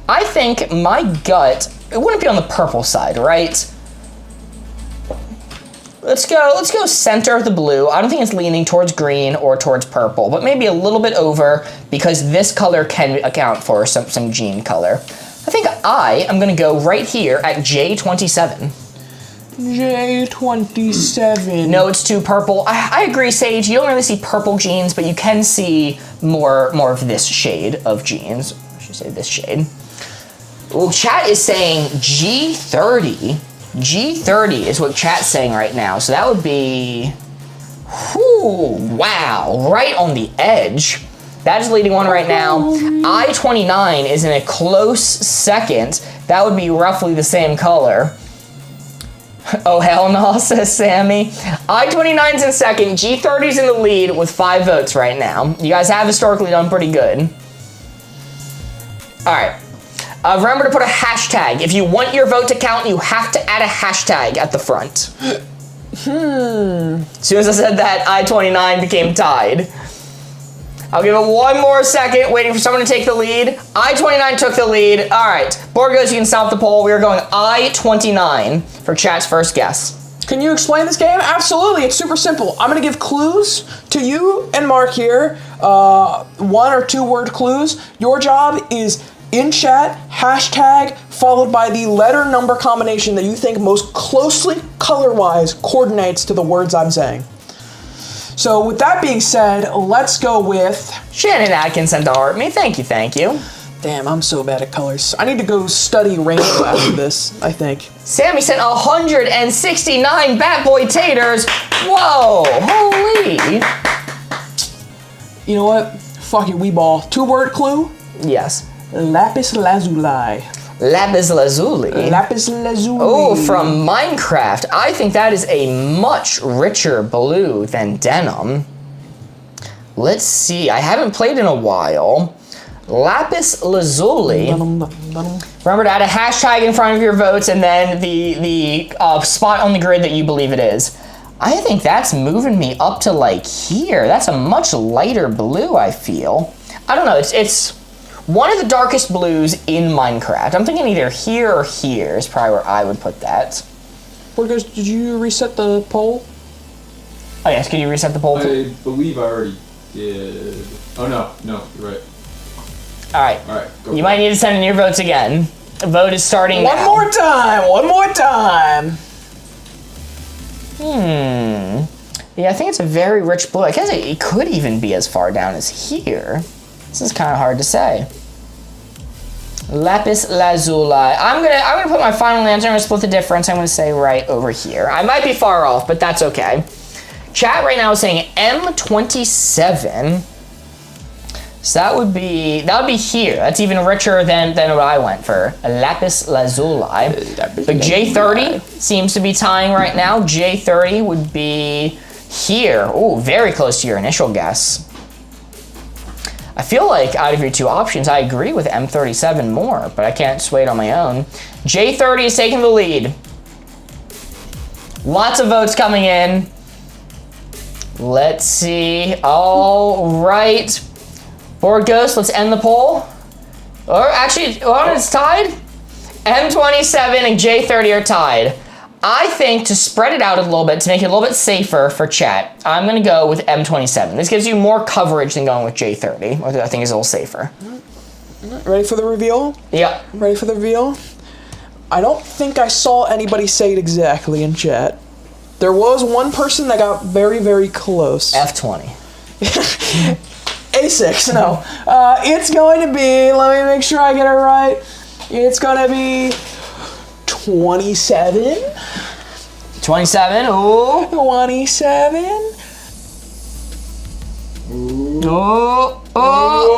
I think my gut, it wouldn't be on the purple side, right? Let's go center of the blue. I don't think it's leaning towards green or towards purple, but maybe a little bit over because this color can account for some jean color. I think I am gonna go right here at J27. J27. No, it's too purple. I agree, Sage. You don't really see purple jeans, but you can see more of this shade of jeans. I should say this shade. Well, chat is saying G30. G30 is what chat's saying right now. So that would be, whew, wow, right on the edge. That is leading one right now. I-29 is in a close second. That would be roughly the same color. Oh, hell no, says Sammy. I-29's in second. G30's in the lead with 5 votes right now. You guys have historically done pretty good. All right. Remember to put a hashtag. If you want your vote to count, you have to add a hashtag at the front. As soon as I said that, I-29 became tied. I'll give it one more second, waiting for someone to take the lead. I-29 took the lead. All right, board goes, you can stop the poll. We are going I-29 for chat's first guess. Can you explain this game? Absolutely, it's super simple. I'm gonna give clues to you and Mark here 1 or 2 word clues. Your job is in chat, hashtag, followed by the letter number combination that you think most closely, color-wise, coordinates to the words I'm saying. So with that being said, let's go with... Shannon Atkins sent to Art Me. Thank you, thank you. Damn, I'm so bad at colors. I need to go study rainbow after this, I think. Sammy sent 169 Bat Boy Taters. Whoa, holy. You know what? Fuck it, we ball. 2 word clue? Yes. Lapis lazuli. Lapis Lazuli. Lapis lazuli. Oh, from Minecraft. I think that is a much richer blue than denim. Let's see. I haven't played in a while. Lapis Lazuli. Remember to add a hashtag in front of your votes and then the spot on the grid that you believe it is. I think that's moving me up to like here. That's a much lighter blue, I feel. I don't know. It's one of the darkest blues in Minecraft. I'm thinking either here or here is probably where I would put that. Did you reset the poll? Oh yes, could you reset the poll? I believe I already did. Oh no, you're right. All right. Go. You might need to send in your votes again. The vote is starting now. One more time. Yeah, I think it's a very rich blue. I guess it could even be as far down as here. This is kind of hard to say. Lapis Lazuli. I'm gonna put my final answer. I'm gonna split the difference. I'm gonna say right over here. I might be far off, but that's okay. Chat right now is saying M27. So that would be here. That's even richer than what I went for. A Lapis Lazuli. But J30 seems to be tying right now. J30 would be here. Oh, very close to your initial guess. I feel like out of your 2 options, I agree with M37 more, but I can't sway it on my own. J30 is taking the lead. Lots of votes coming in. Let's see. All right. Board Ghost, let's end the poll. Or actually, it's tied. M27 and J30 are tied. I think to spread it out a little bit, to make it a little bit safer for chat, I'm gonna go with M27. This gives you more coverage than going with J30, which I think is a little safer. Ready for the reveal? Yep. Ready for the reveal? I don't think I saw anybody say it exactly in chat. There was one person that got very, very close. F20. A6, no. It's going to be, let me make sure I get it right. It's going to be 27. 27, ooh. 27. Ooh. Oh.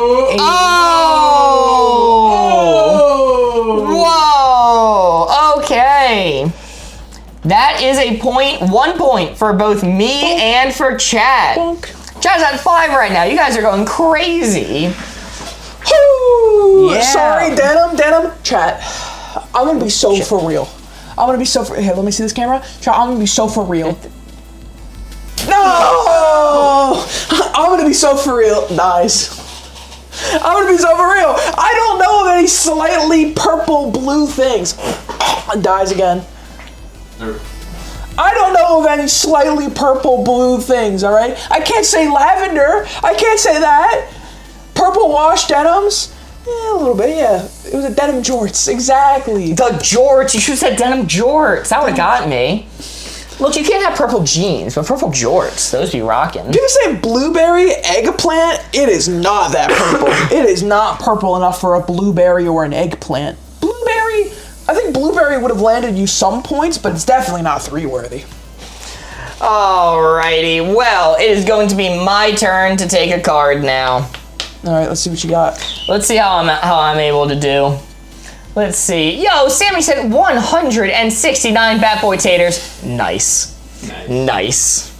Whoa, okay. That is a point, 1 point for both me and for chat. Bonk. Chat's at 5 right now. You guys are going crazy. Woo! Yeah. Sorry, denim, chat. I'm gonna be so for real. I'm gonna be so for. Here, let me see this camera. Chat, I'm gonna be so for real. No! I'm gonna be so for real. Nice. I'm gonna be so for real. I don't know of any slightly purple blue things. Dies again. I don't know of any slightly purple blue things, all right? I can't say lavender. I can't say that. Purple wash denims? Yeah, a little bit, yeah. It was a denim jorts, exactly. The jorts, you should have said denim jorts. That would have got me. Look, you can't have purple jeans, but purple jorts, those be rocking. Did you say blueberry eggplant? It is not that purple. It is not purple enough for a blueberry or an eggplant. Blueberry? I think blueberry would have landed you some points, but it's definitely not 3-worthy. Alrighty, well, it is going to be my turn to take a card now. All right, let's see what you got. Let's see how I'm able to do. Let's see. Yo, Sammy said 169 Bat Boy Taters. Nice. Nice.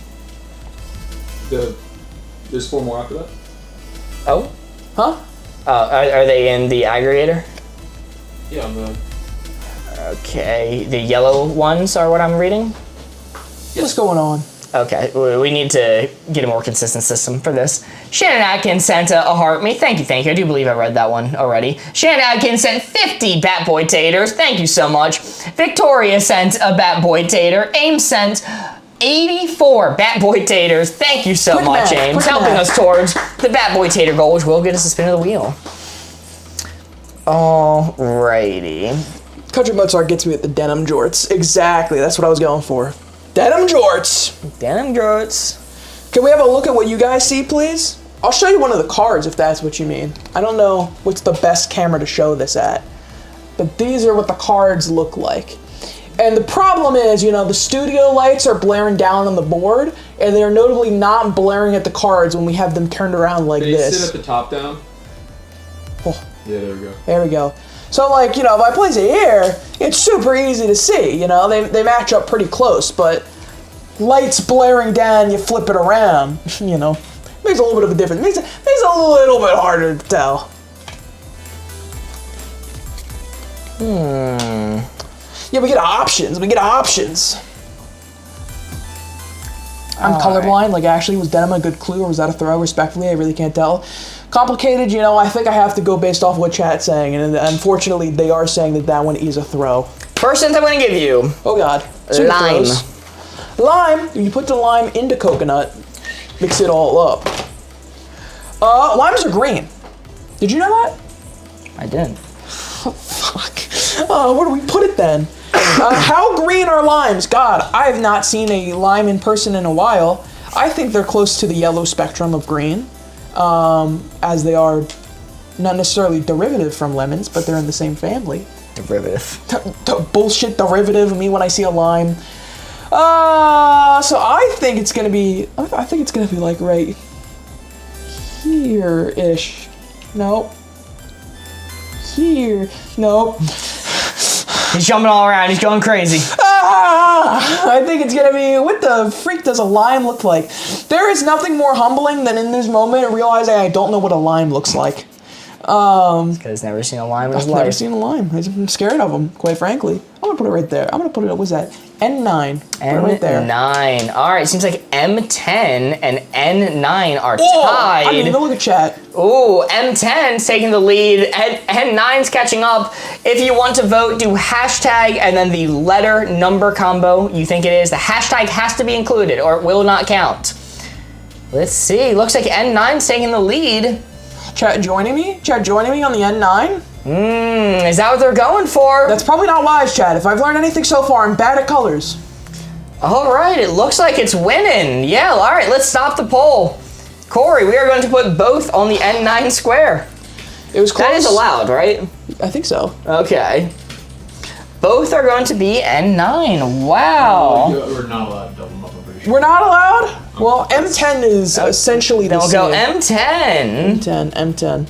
There's 4 more after that? Oh? Huh? Are they in the aggregator? Yeah, on the... Okay, the yellow ones are what I'm reading? What's going on? Okay, we need to get a more consistent system for this. Shannon Atkins sent a heart me. Thank you. I do believe I read that one already. Shannon Atkins sent 50 Bat Boy Taters. Thank you so much. Victoria sent a Bat Boy Tater. Aim sent 84 Bat Boy Taters. Thank you so Quick much, math, James, quick helping math. us towards the Bat Boy Tater goal, which will get us a spin of the wheel. Alrighty. Country Mozart gets me with the denim jorts. Exactly, that's what I was going for. Denim jorts. Denim jorts. Can we have a look at what you guys see, please? I'll show you one of the cards if that's what you mean. I don't know what's the best camera to show this at, but these are what the cards look like. And the problem is, you know, the studio lights are blaring down on the board, and they're notably not blaring at the cards when we have them turned around like Can you this. sit at the top down? Oh, Yeah, there we go. there we go. So, like, you know, if I place it here, it's super easy to see, you know? They match up pretty close, but lights blaring down, you flip it around, you know? Makes a little bit of a difference. Makes it a little bit harder to tell. Yeah, we get options. We get options. I'm colorblind. Like, actually, was denim a good clue or was that a throw? Respectfully, I really can't tell. Complicated, you know, I think I have to go based off what chat's saying, and unfortunately, they are saying that that one is a throw. First hint I'm going to give you. Oh, God. Super Lime. throws. Lime. You put the lime into coconut, mix it all up. Limes are green. Did you know that? I didn't. Fuck. Where do we put it then? How green are limes? God, I have not seen a lime in person in a while. I think they're close to the yellow spectrum of green, as they are not necessarily derivative from lemons, but they're in the same family. Derivative. Bullshit derivative of me when I see a lime. So I think it's gonna be. I think it's gonna be like right here-ish. Nope. Here. Nope. He's jumping all around. He's going crazy. I think it's gonna be. What the freak does a lime look like? There is nothing more humbling than in this moment realizing I don't know what a lime looks like. This guy's never seen a lime in his I've never life. seen a lime. I'm scared of them, quite frankly. I'm gonna put it right there. I'm gonna put it. What's that? N9. Put it right there. N9. All right, seems like M10 and N9 are Oh, tied. I didn't even look at chat. Ooh, M10's taking the lead. N9's catching up. If you want to vote, do hashtag and then the letter number combo you think it is. The hashtag has to be included or it will not count. Let's see. Looks like N9's taking the lead. Chat joining me? Chat joining me on the N9? Is that what they're going for? That's probably not wise, chat. If I've learned anything so far, I'm bad at colors. All right, it looks like it's winning. Yeah, all right, let's stop the poll. Corey, we are going to put both on the N9 square. It was close. That is allowed, right? I think so. Okay. Both are going to be N9. Wow. We're not allowed to double them up, I'm pretty sure. We're not allowed? Well, M10 is essentially Then the we'll go same. M10. M10.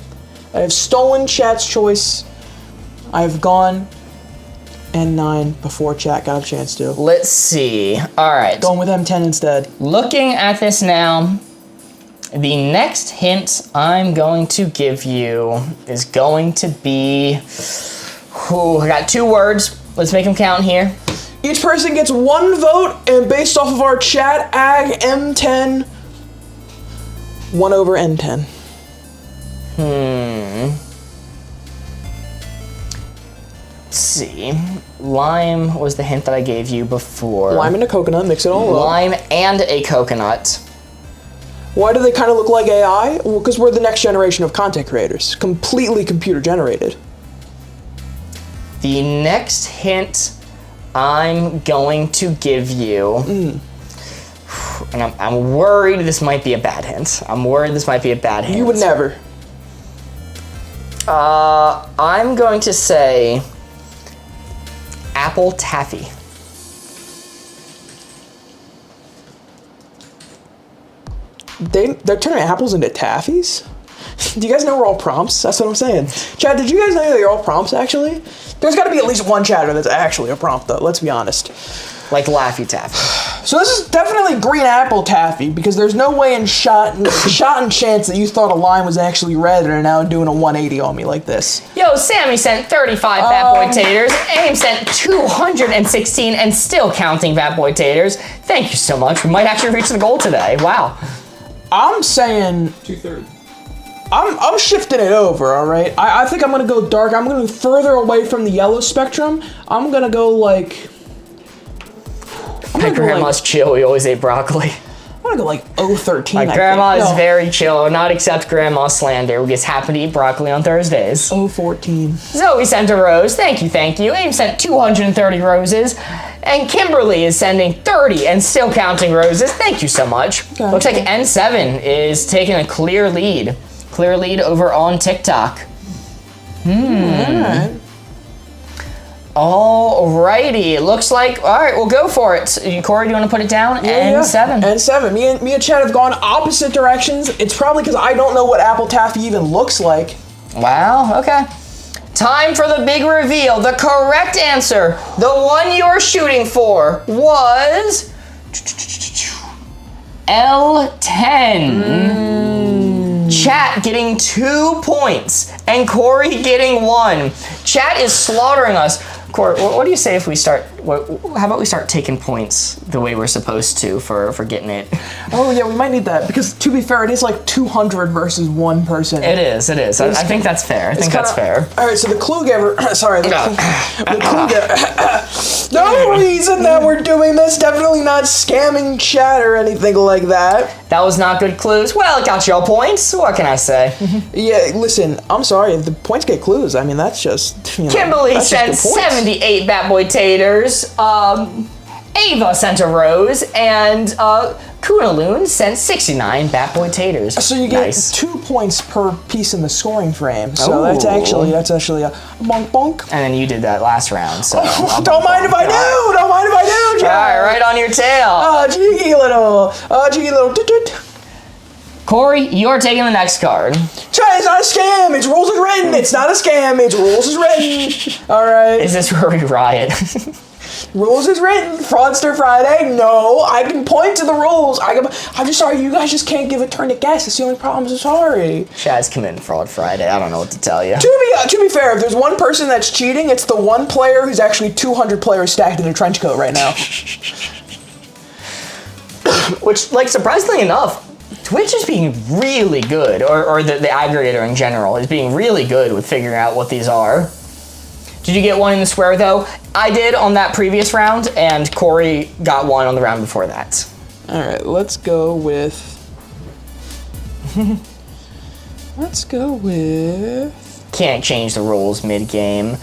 I have stolen chat's choice. I've gone N9 before chat got a chance to. Let's see. All right. Going with M10 instead. Looking at this now, the next hint I'm going to give you is going to be... Ooh, I got 2 words. Let's make them count here. Each person gets 1 vote, and based off of our chat, ag M10, 1 over N10. Let's see. Lime was the hint that I gave you before. Lime and a coconut, mix it all up. Lime and a coconut. Why do they kind of look like AI? Well, because we're the next generation of content creators. Completely computer generated. The next hint I'm going to give you, and I'm worried this might be a bad hint. I'm worried this might be a bad hint. You would never. I'm going to say apple taffy. They're turning apples into taffies? Do you guys know we're all prompts? That's what I'm saying. Chad, did you guys know that you're all prompts, actually? There's got to be at least one chatter that's actually a prompt, though. Let's be honest. Like Laffy Taffy. So this is definitely green apple taffy, because there's no way in shot and chance that you thought a line was actually red and are now doing a 180 on me like this. Yo, Sammy sent 35 Fat Boy Taters. Aim sent 216 and still counting Fat Boy Taters. Thank you so much. We might actually reach the goal today. Wow. I'm saying... 2/3. I'm shifting it over, all right? I think I'm going to go dark. I'm going to go further away from the yellow spectrum. I'm going to go like... My grandma's chill. We always ate broccoli. I'm gonna go like 013. My grandma is very chill. Not accept grandma slander. We just happen to eat broccoli on Thursdays. 014. Zoe sent a rose. Thank you, thank you. Aim sent 230 roses. And Kimberly is sending 30 and still counting roses. Thank you so much. Okay. Looks like N7 is taking a clear lead. Clear lead over on TikTok. Alright. Alrighty, looks like, all right, we'll go for it. Corey, do you want to put it down? N7. N7. Me and Chad have gone opposite directions. It's probably because I don't know what apple taffy even looks like. Wow, okay. Time for the big reveal. The correct answer, the one you're shooting for, was L10. Chat getting 2 points and Corey getting 1. Chat is slaughtering us. Corey, what do you say if we start? How about we start taking points the way we're supposed to for getting it? Oh yeah, we might need that because to be fair, it is like 200 versus one person. It is. I think that's fair. I think that's fair. All right, so the clue giver. Sorry, the clue giver. No reason that we're doing this. Definitely not scamming chat or anything like that. That was not good clues. Well, it got y'all points. What can I say? Yeah, listen, I'm sorry if the points get clues. I mean, that's just. Kimberly that's sent just good points. 78 Bat Boy Taters. Ava sent a rose, and Kunaloon sent 69 Bat Boy Taters. So you get nice. 2 points per piece in the scoring frame. So Ooh. that's actually a bonk bonk. And then you did that last round, so. Don't mind if I do. Don't mind if I do, Jack. All right, right on your tail. Cheeky little toot. Corey, you're taking the next card. Chat, it's not a scam. It's rules as written. It's not a scam. It's rules as written. All right. Is this where we riot? Rules is written. Fraudster Friday. No, I can point to the rules. I'm just sorry. You guys just can't give a turn to guess. That's the only problem. I'm sorry. Chad's committing Fraud Friday. I don't know what to tell you. To be fair, if there's one person that's cheating, it's the one player who's actually 200 players stacked in a trench coat right now. Which, like, surprisingly enough, Twitch is being really good, or the aggregator in general is being really good with figuring out what these are. Did you get one in the square, though? I did on that previous round, and Corey got one on the round before that. All right, let's go with... Can't change the rules mid-game.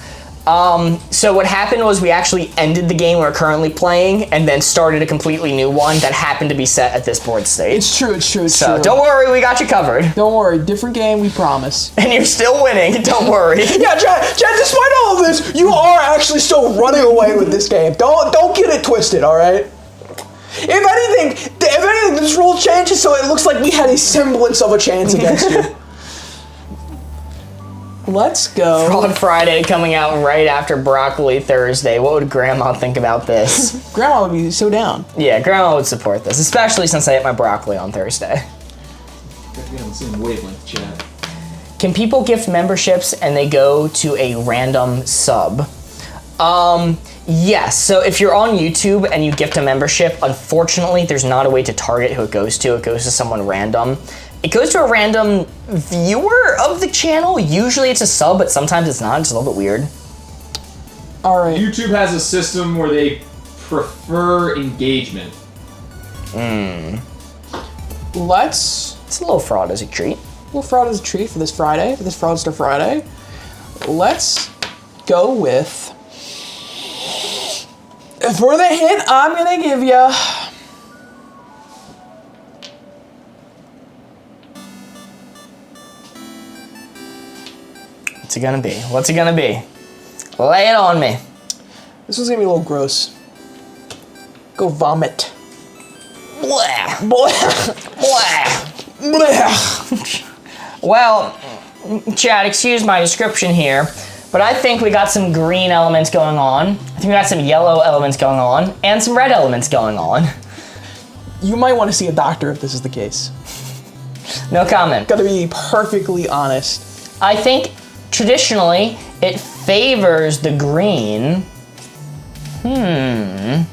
So what happened was we actually ended the game we're currently playing and then started a completely new one that happened to be set at this board stage. It's true. So don't worry, we got you covered. Don't worry, different game, we promise. And you're still winning, don't worry. Yeah, Chad, despite all of this, you are actually still running away with this game. Don't get it twisted, all right? If anything, this rule changes so it looks like we had a semblance of a chance against you. Let's go. Fraud Friday coming out right after Broccoli Thursday. What would Grandma think about this? Grandma would be so down. Yeah, Grandma would support this, especially since I ate my broccoli on Thursday. We're on the same wavelength, Chad. Can people gift memberships and they go to a random sub? Yes, so if you're on YouTube and you gift a membership, unfortunately, there's not a way to target who it goes to. It goes to someone random. It goes to a random viewer of the channel. Usually it's a sub, but sometimes it's not. It's a little bit weird. All right. YouTube has a system where they prefer engagement. It's a little fraud as a treat. A little fraud as a treat for this Friday, for this Fraudster Friday. Let's go with... For the hint I'm gonna give you... What's it gonna be? What's it gonna be? Lay it on me. This one's gonna be a little gross. Go vomit. Blah. Blah. Blah. Blah. Well, Chad, excuse my description here, but I think we got some green elements going on. I think we got some yellow elements going on, and some red elements going on. You might want to see a doctor if this is the case. No comment. Gotta be perfectly honest. I think traditionally it favors the green. Going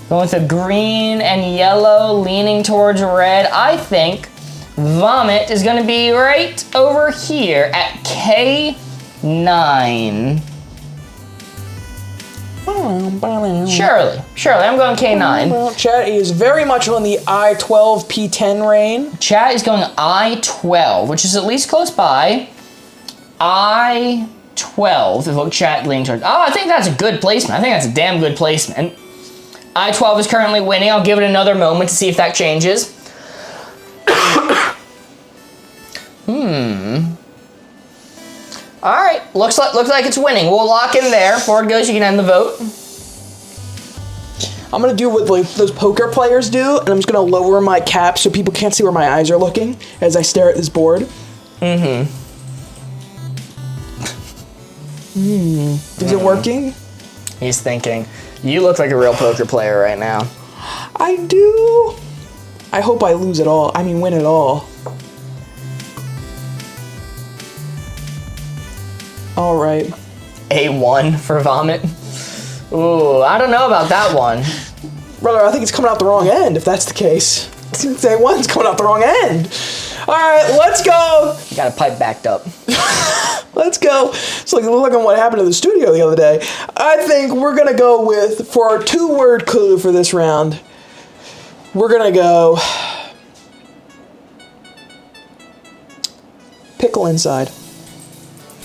with the green and yellow leaning towards red. I think vomit is gonna be right over here at K9. Surely, I'm going K9. Chat is very much on the I-12, P10 range. Chat is going I-12, which is at least close by. I-12 is what chat leaning towards. Oh, I think that's a good placement. I think that's a damn good placement. I-12 is currently winning. I'll give it another moment to see if that changes. All right, looks like it's winning. We'll lock in there. Board goes, you can end the vote. I'm gonna do what like those poker players do, and I'm just gonna lower my cap so people can't see where my eyes are looking as I stare at this board. Is it working? He's thinking. You look like a real poker player right now. I do. I hope I lose it all. I mean, win it all. All right. A1 for vomit. Ooh, I don't know about that one. Brother, I think it's coming out the wrong end if that's the case. A1's coming out the wrong end. All right, let's go. You got a pipe backed up. Let's go. It's like looking what happened to the studio the other day. I think we're going to go with, for our 2-word clue for this round, we're going to go pickle inside.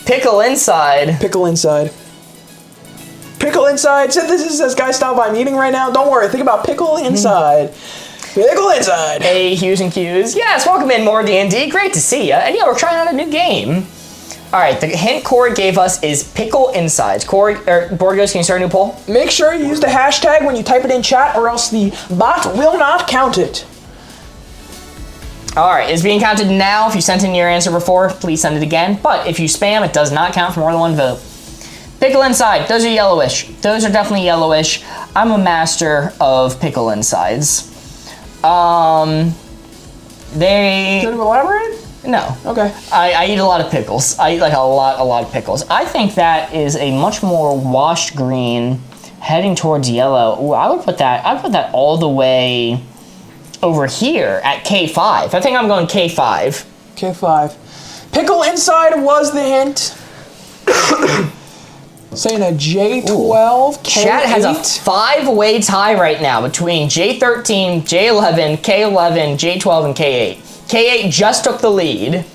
Pickle inside. Pickle inside. Pickle inside. This says, guys, stop by meeting right now. Don't worry. Think about pickle inside. Pickle inside. Hey, Hughes and Q's. Yes, welcome in more D&D. Great to see ya. And yeah, we're trying out a new game. All right, the hint Corey gave us is pickle insides. Corey, Board Goes, can you start a new poll? Make sure you use the hashtag when you type it in chat, or else the bot will not count it. All right, it's being counted now. If you sent in your answer before, please send it again. But if you spam, it does not count for more than one vote. Pickle inside. Those are yellowish. Those are definitely yellowish. I'm a master of pickle insides. They... Can you elaborate? No. Okay. I eat a lot of pickles. I eat like a lot of pickles. I think that is a much more washed green heading towards yellow. Ooh, I would put that all the way over here at K5. I think I'm going K5. K5. Pickle inside was the hint. Saying a J12, K8. Chat has a 5-way tie right now between J13, J11, K11, J12, and K8. K8 just took the lead.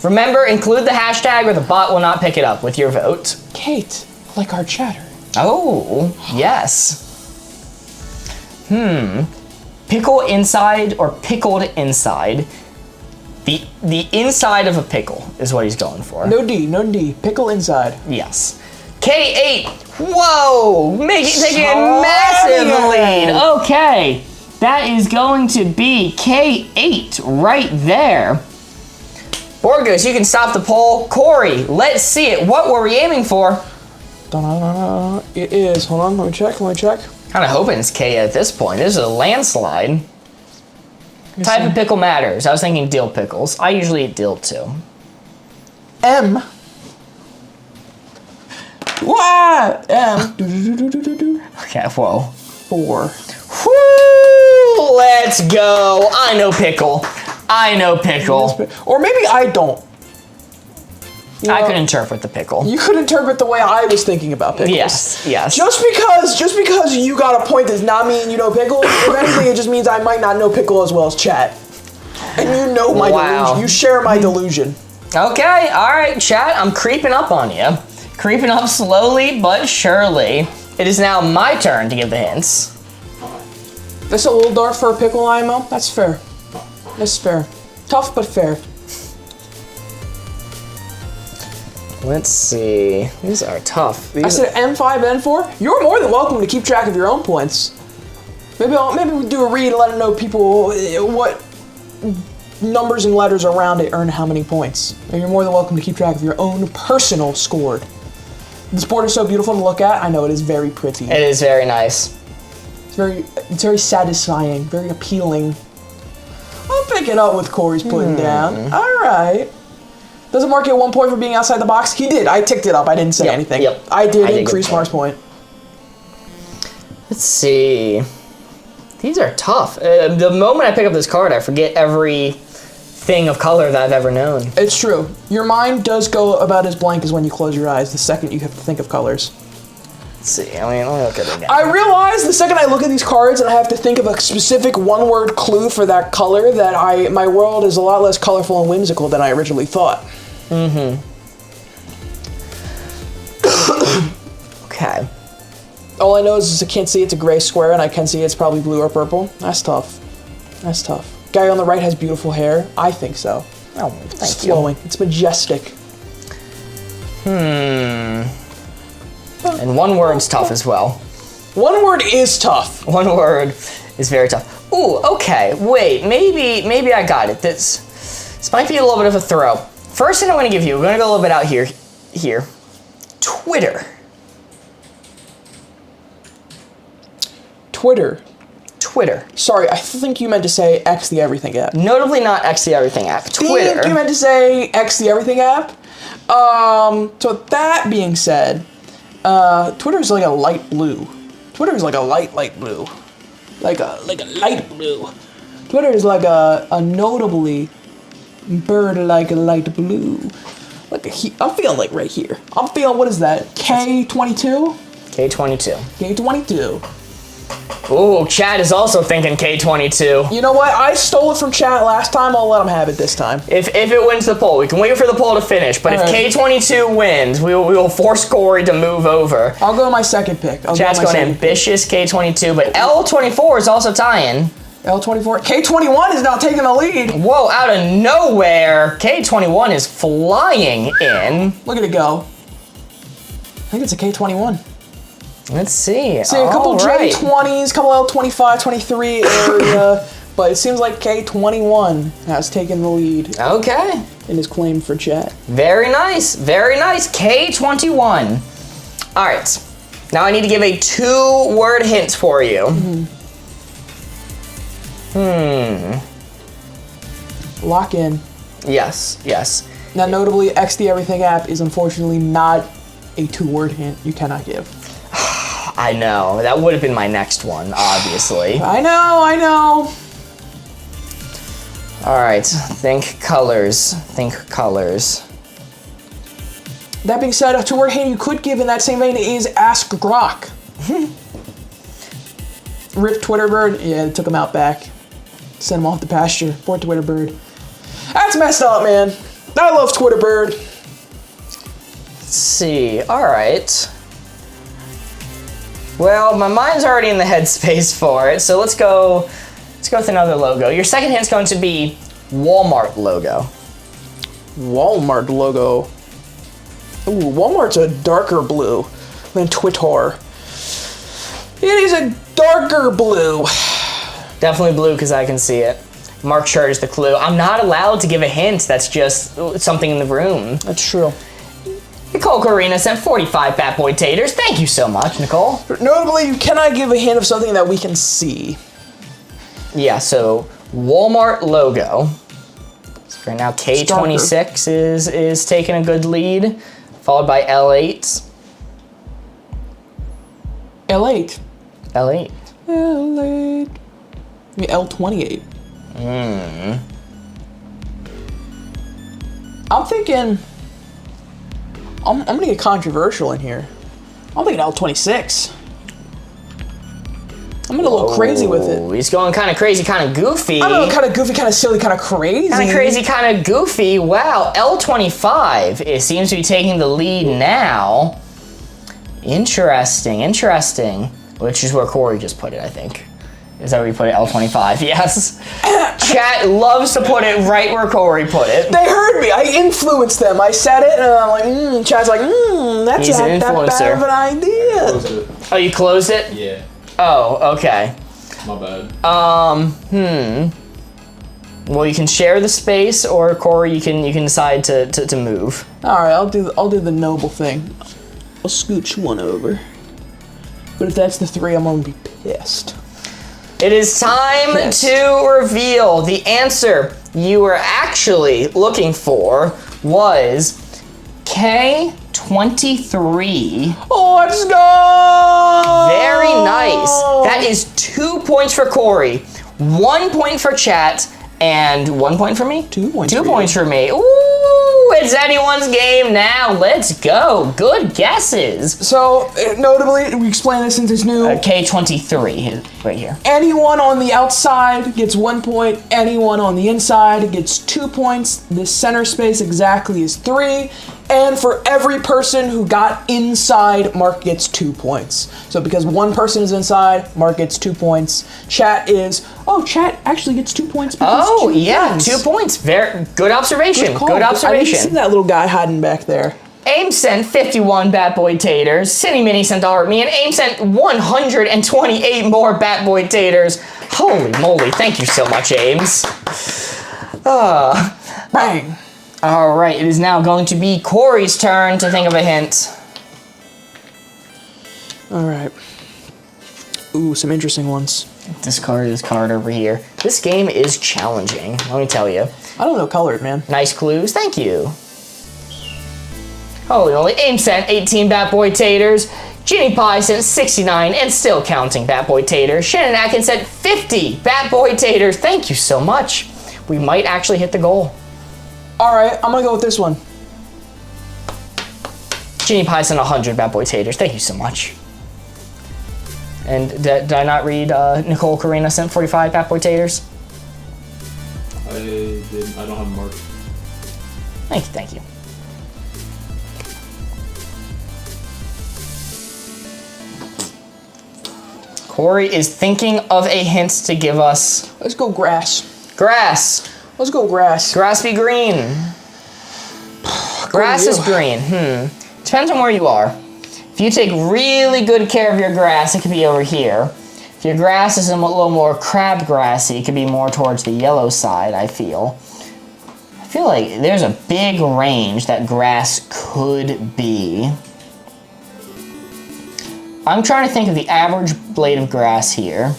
Remember, include the hashtag or the bot will not pick it up with your vote. Kate, like our chatter. Oh, yes. Pickle inside or pickled inside? The inside of a pickle is what he's going for. No D. Pickle inside. Yes. K8. Whoa! Taking a massive lead. Okay. That is going to be K8 right there. Board you can stop the poll. Corey, let's see it. What were we aiming for? It is. Hold on. Let me check. Kind of hoping it's K at this point. This is a landslide. Type of pickle matters. I was thinking dill pickles. I usually eat dill too. M. What? M. Okay, whoa. 4. Woo! Let's go. I know pickle. Or maybe I don't. I could interpret the pickle. You could interpret the way I was thinking about pickles. Yes. Just because you got a point does not mean you know pickle. If anything, it just means I might not know pickle as well as chat. And you know my delusion. You share my delusion. Okay, all right, chat. I'm creeping up on you. Creeping up slowly but surely. It is now my turn to give the hints. This a little dark for a pickle, IMO? That's fair. That's fair. Tough but fair. Let's see. These are tough. I said M5, N4. You're more than welcome to keep track of your own points. Maybe we'll do a read and let them know people what numbers and letters around it earn how many points. And you're more than welcome to keep track of your own personal score. This board is so beautiful to look at. I know it is very pretty. It is very nice. It's very satisfying, very appealing. I'll pick it up with Corey's putting down. All right. Does it mark you at 1 point for being outside the box? He did. I ticked it up. I didn't say anything. Yep. I did increase Mark's point. Let's see. These are tough. The moment I pick up this card, I forget every thing of color that I've ever known. It's true. Your mind does go about as blank as when you close your eyes the second you have to think of colors. Let's see. Let me look at it again. I realize the second I look at these cards and I have to think of a specific one-word clue for that color that my world is a lot less colorful and whimsical than I originally thought. Okay. All I know is I can't see it's a gray square, and I can see it's probably blue or purple. That's tough. That's tough. Guy on the right has beautiful hair. I think so. Oh, thank It's flowing. It's majestic. And one word's tough as well. One word is tough. One word is very tough. Ooh, okay. Wait, maybe I got it. This might be a little bit of a throw. First thing I'm going to give you, we're going to go a little bit out here. Twitter. Twitter. Sorry, I think you meant to say X the Everything app. Notably not X the Everything app. Twitter. I think you meant to say X the Everything app. So that being said, Twitter is like a light blue. Twitter is like a light blue. Like a light blue. Twitter is like a notably bird like a light blue. Look, I'm feeling like right here. I'm feeling, what is that? K22? K22. K22. Ooh, chat is also thinking K22. You know what? I stole it from chat last time. I'll let them have it this time. If it wins the poll, we can wait for the poll to finish. But if K22 wins, we will force Corey to move over. I'll go with my second pick. Chat's going ambitious K22, but L24 is also tying. L24. K21 is now taking the lead. Whoa, out of nowhere, K21 is flying in. Look at it go. I think it's a K21. Let's see. See, a couple J20s, couple L25, 23 area, but it seems like K21 has taken the lead. Okay. In his claim for chat. Very nice. Very nice. K21. All right. Now I need to give a 2-word hint for you. Lock in. Yes. Now, notably, X the Everything app is unfortunately not a 2-word hint you cannot give. I know. That would have been my next one, obviously. I know. All right. Think colors. That being said, a 2-word hint you could give in that same vein is Ask Grok. Rip Twitter bird. Yeah, they took him out back. Sent him off the pasture. Poor Twitter bird. That's messed up, man. I love Twitter bird. Let's see. All right. Well, my mind's already in the headspace for it, so let's go with another logo. Your second hint's going to be Walmart logo. Walmart logo. Ooh, Walmart's a darker blue than Twitter. It is a darker blue. Definitely blue because I can see it. Mark shirt is the clue. I'm not allowed to give a hint. That's just something in the room. That's true. Nicole Corina sent 45 Bat Boy Taters. Thank you so much, Nicole. Notably, you cannot give a hint of something that we can see. Yeah, so Walmart logo. So right now, K26 is taking a good lead, followed by L8. L8. L8. L8. I mean, L28. I'm thinking... I'm gonna get controversial in here. I'm thinking L26. I'm gonna go a little crazy with it. He's going kind of crazy, kind of goofy. I don't know, kind of goofy, kind of silly, kind of crazy. Kind of crazy, kind of goofy. Wow, L25. It seems to be taking the lead now. Interesting. Which is where Corey just put it, I think. Is that where you put it? L25, yes. Chat loves to put it right where Corey put it. They heard me. I influenced them. I said it, and I'm like, Chat's like, that's He's not an that bad of an idea. Closed it. Oh, you closed it? Yeah. Oh, okay. My bad. Well, you can share the space, or Corey, you can decide to move. All right, I'll do the noble thing. I'll scooch one over. But if that's the 3, I'm gonna be pissed. It is time to reveal the answer you were actually looking for was K23. Let's go! Very nice. That is 2 points for Corey, 1 point for chat, and 1 point for me? 2 points. 2 points for me. Ooh! It's anyone's game now. Let's go. Good guesses. So, notably, we explain this since it's new. K23 right here. Anyone on the outside gets 1 point. Anyone on the inside gets 2 points. The center space exactly is 3. And for every person who got inside, Mark gets 2 points. So because one person is inside, Mark gets 2 points. Chat actually gets 2 points. Oh, yeah, 2 points. Very good observation. Good I observation. didn't see that little guy hiding back there. Aim sent 51 Bat Boy Taters. Cindy Mini sent me, and Aim sent 128 more Bat Boy Taters. Holy moly, thank you so much, Ames. Bang. All right, it is now going to be Corey's turn to think of a hint. All right. Ooh, some interesting ones. Discard this card over here. This game is challenging, let me tell you. I don't know colored, man. Nice clues, thank you. Holy moly, Aim sent 18 Bat Boy Taters. Ginny Pie sent 69 and still counting Bat Boy Taters. Shannon Atkins sent 50 Bat Boy Taters. Thank you so much. We might actually hit the goal. All right, I'm gonna go with this one. Ginny Pie sent 100 Bat Boy Taters. Thank you so much. And did I not read Nicole Carina sent 45 Bat Boy Taters? I don't have Mark. Thank you. Corey is thinking of a hint to give us. Let's go grass. Grass. Let's go grass. Grass be green. Grass is green. Depends on where you are. If you take really good care of your grass, it could be over here. If your grass is a little more crabgrassy, it could be more towards the yellow side, I feel. I feel like there's a big range that grass could be. I'm trying to think of the average blade of grass here.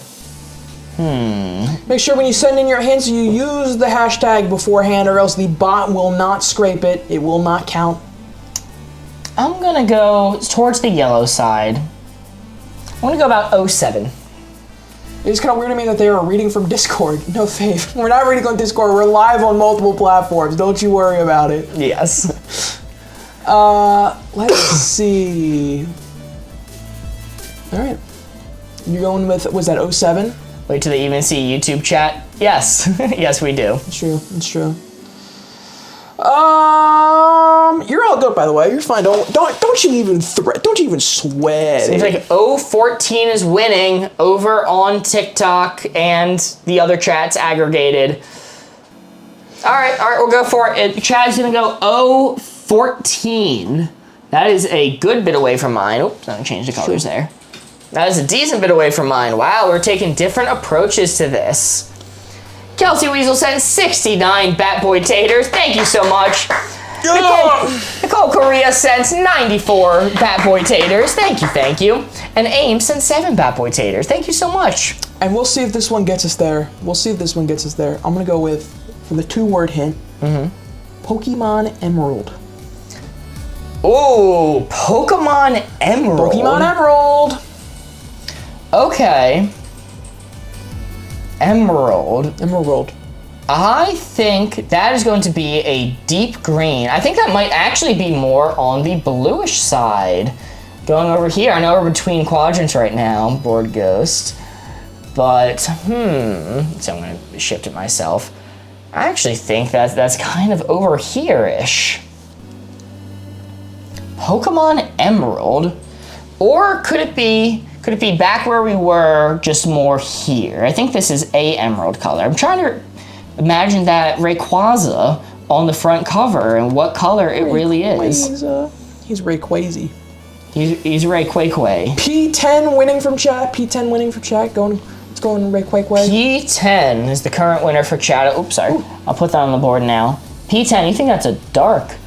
Make sure when you send in your hints, you use the hashtag beforehand, or else the bot will not scrape it. It will not count. I'm gonna go towards the yellow side. I'm gonna go about 07. It's kind of weird to me that they are reading from Discord. No, Fave. We're not reading on Discord. We're live on multiple platforms. Don't you worry about it. Yes. Let's see. All right. You're going with, was that 07? Wait till they even see YouTube chat. Yes. Yes, we do. It's true. It's true. You're all good, by the way. You're fine. Don't you even don't you even sweat. Seems like 014 is winning over on TikTok and the other chats aggregated. All right, we'll go for it. Chad's gonna go 014. That is a good bit away from mine. Oops, I'm gonna change the colors there. That is a decent bit away from mine. Wow, we're taking different approaches to this. Kelsey Weasel sent 69 Bat Boy Taters. Thank you so much. Nicole Correa sent 94 Bat Boy Taters. Thank you. And Aim sent 7 Bat Boy Taters. Thank you so much. And we'll see if this one gets us there. I'm gonna go with, for the 2-word hint, Pokemon Emerald. Ooh, Pokemon Emerald. Pokemon Emerald. Okay. Emerald. I think that is going to be a deep green. I think that might actually be more on the bluish side. Going over here, I know we're between quadrants right now, Board Ghost. But, so I'm gonna shift it myself. I actually think that's kind of over here-ish. Pokemon Emerald? Or could it be back where we were, just more here? I think this is a emerald color. I'm trying to imagine that Rayquaza on the front cover and what color it really is. He's Rayquazy. He's Rayquaque. P10 winning from chat. Let's go in Rayquaque. P10 is the current winner for chat. Oops, sorry. Ooh. I'll put that on the board now. P10, you think that's a dark?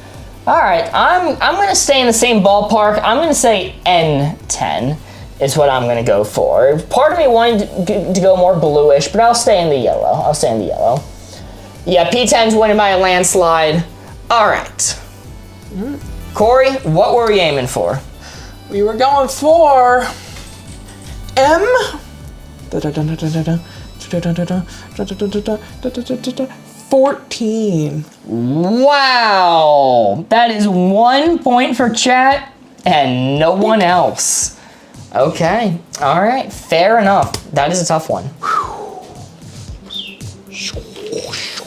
All right, I'm gonna stay in the same ballpark. I'm gonna say N10 is what I'm gonna go for. Part of me wanted to go more bluish, but I'll stay in the yellow. Yeah, P10's winning by a landslide. All right. Corey, what were we aiming for? We were going for M. 14. Wow. That is 1 point for chat and no one else. Okay. All right. Fair enough. That is a tough one.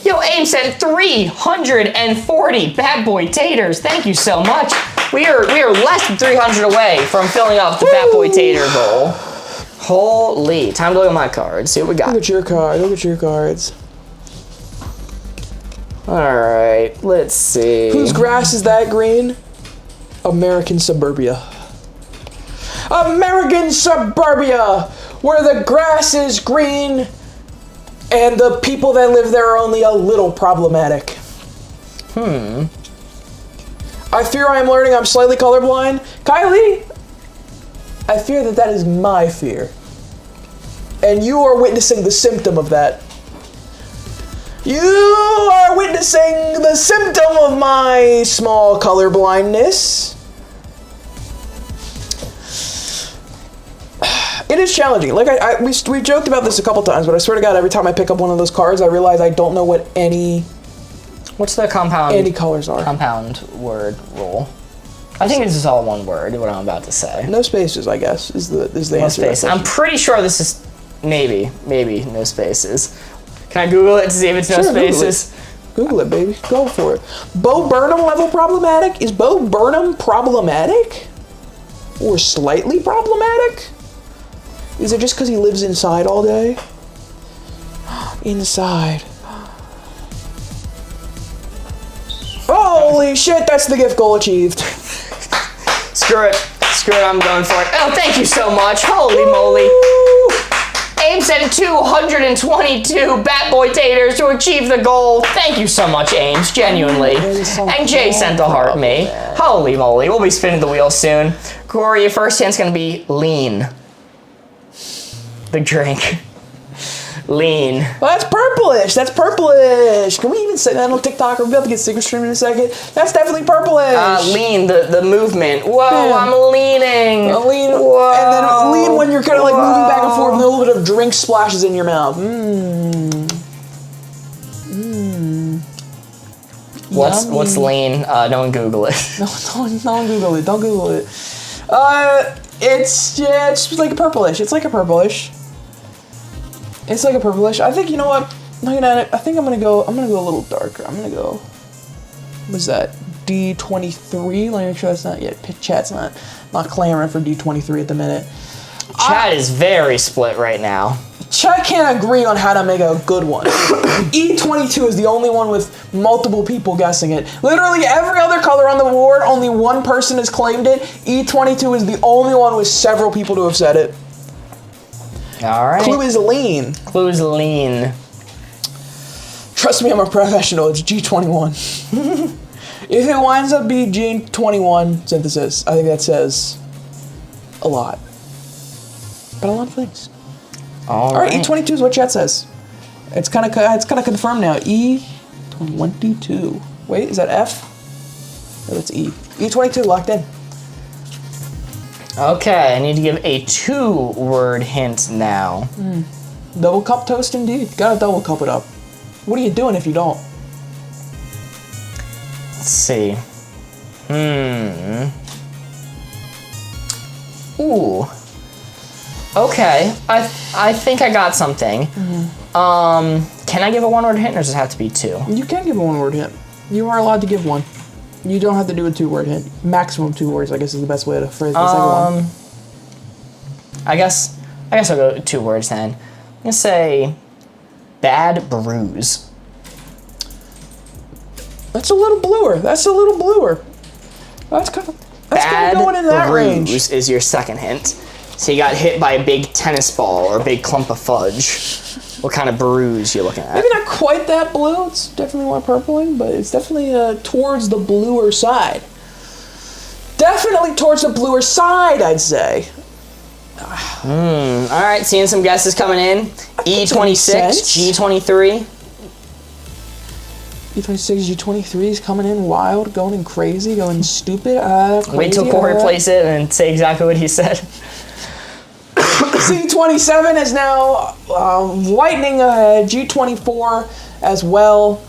Yo, AIM sent 340 bad boy taters. Thank you so much. We are less than 300 away from filling up the bad boy tater goal. Holy. Time to look at my cards. See what we got. Look at your card. Look at your cards. All right. Let's see. Whose grass is that green? American suburbia. American suburbia, where the grass is green and the people that live there are only a little problematic. I fear I am learning I'm slightly colorblind. Kylie, I fear that is my fear. And you are witnessing the symptom of that. You are witnessing the symptom of my small colorblindness. It is challenging. Like we've joked about this a couple times, but I swear to God, every time I pick up one of those cards, I realize I don't know what What's the compound? any colors are. Compound word rule. I think this is all one word. What I'm about to say. No spaces, I guess, is the No answer. spaces. I'm pretty sure this is maybe no spaces. Can I Google it to see if it's no Sure, spaces? Google it, baby. Go for it. Bo Burnham level problematic? Is Bo Burnham problematic? Or slightly problematic? Is it just because he lives inside all day? Inside. Holy shit, that's the gift goal achieved. Screw it, I'm going for it. Oh, thank you so much. Holy moly. AIM sent 222 Bat Boy Taters to achieve the goal. Thank you so much, Ames, genuinely. And Jay sent a heart me. Holy moly, we'll be spinning the wheel soon. Corey, your first hint's gonna be lean. The drink. Lean. Well, that's purplish. That's purplish. Can we even say that on TikTok? We're about to get secret stream in a second. That's definitely purplish. Lean, the movement. Whoa, Yeah. I'm leaning. Lean, Whoa. and then lean when you're kind of like moving back and forth and a little bit of drink splashes in your mouth. What's lean? Don't Google it. Don't Google it. Don't Google it. It's like a purplish. It's like a purplish. It's like a purplish. I think, you know what? Looking at it, I think I'm gonna go a little darker. I'm gonna go, what's that? D23. Let me make sure that's not yet. Chat's not clamoring for D23 at the minute. Chat is very split right now. Chat can't agree on how to make a good one. E22 is the only one with multiple people guessing it. Literally every other color on the board, only one person has claimed it. E22 is the only one with several people to have said it. All right. Clue is lean. Clue is lean. Trust me, I'm a professional. It's G21. If it winds up being G21 synthesis, I think that says a lot. But a lot of things. All right, E22 is what chat says. It's kind of confirmed now. E22. Wait, is that F? No, that's E. E22 locked in. Okay, I need to give a 2-word hint now. Double cup toast indeed. Gotta double cup it up. What are you doing if you don't? Let's see. Ooh. Okay, I think I got something. Can I give a 1-word hint, or does it have to be 2? You can give a 1-word hint. You are allowed to give one. You don't have to do a 2-word hint. Maximum 2 words, I guess, is the best way to phrase the second one. I guess I'll go 2 words then. I'm gonna say bad bruise. That's a little bluer. That's kind of going in that range. Bruise is your second hint. So you got hit by a big tennis ball or a big clump of fudge. What kind of bruise you looking at? Maybe not quite that blue. It's definitely more purpling, but it's definitely towards the bluer side. Definitely towards the bluer side, I'd say. All right, seeing some guesses coming in. E26, G23. E26, G23 is coming in wild, going crazy, going stupid. Wait till Corey plays it and say exactly what he said. C27 is now lightning ahead. G24 as well.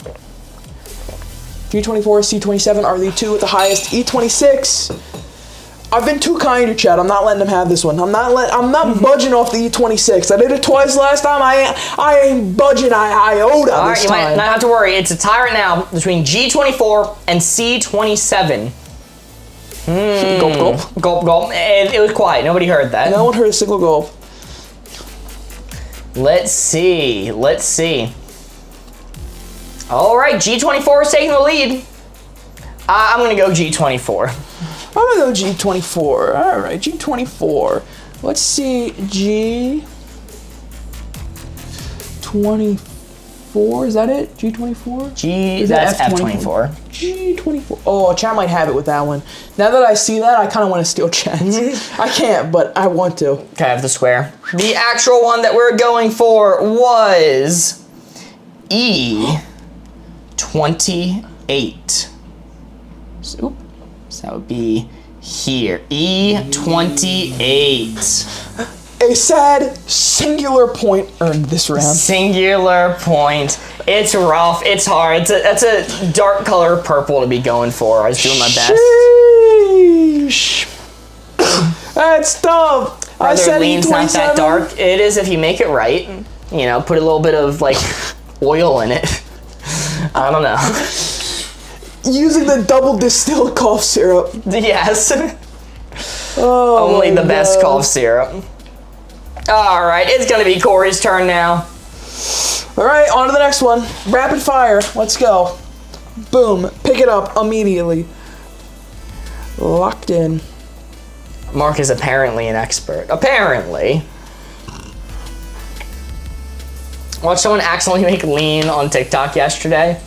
G24, C27 are the two with the highest. E26. I've been too kind to Chad. I'm not letting them have this one. I'm not budging off the E26. I did it twice last time. I ain't budging iota All right, this you time. might not have to worry. It's a tie right now between G24 and C27. Gulp, gulp. Gulp, gulp. It was quiet. Nobody heard that. No one heard a single gulp. Let's see. Let's see. All right, G24 is taking the lead. I'm going to go G24. I'm gonna go G24. All right, G24. Let's see, G24. Is that it? G24. That's F24. G24. Oh, Chad might have it with that one. Now that I see that, I kind of want to steal Chad's. I can't, but I want to. Okay, I have the square. The actual one that we're going for was E28. So that would be here. E28. A sad singular point earned this round. Singular point. It's rough. It's hard. That's a dark color purple to be going for. I was doing my best. Sheesh. That's tough. I Brother said Lean's E27. not that dark. It is if you make it right. You know, put a little bit of like oil in it. I don't know. Using the double distilled cough syrup. Yes. Oh, Only the best cough syrup. All right, it's gonna be Corey's turn now. All right, on to the next one. Rapid fire. Let's go. Boom. Pick it up immediately. Locked in. Mark is apparently an expert. Apparently. Watched someone accidentally make lean on TikTok yesterday.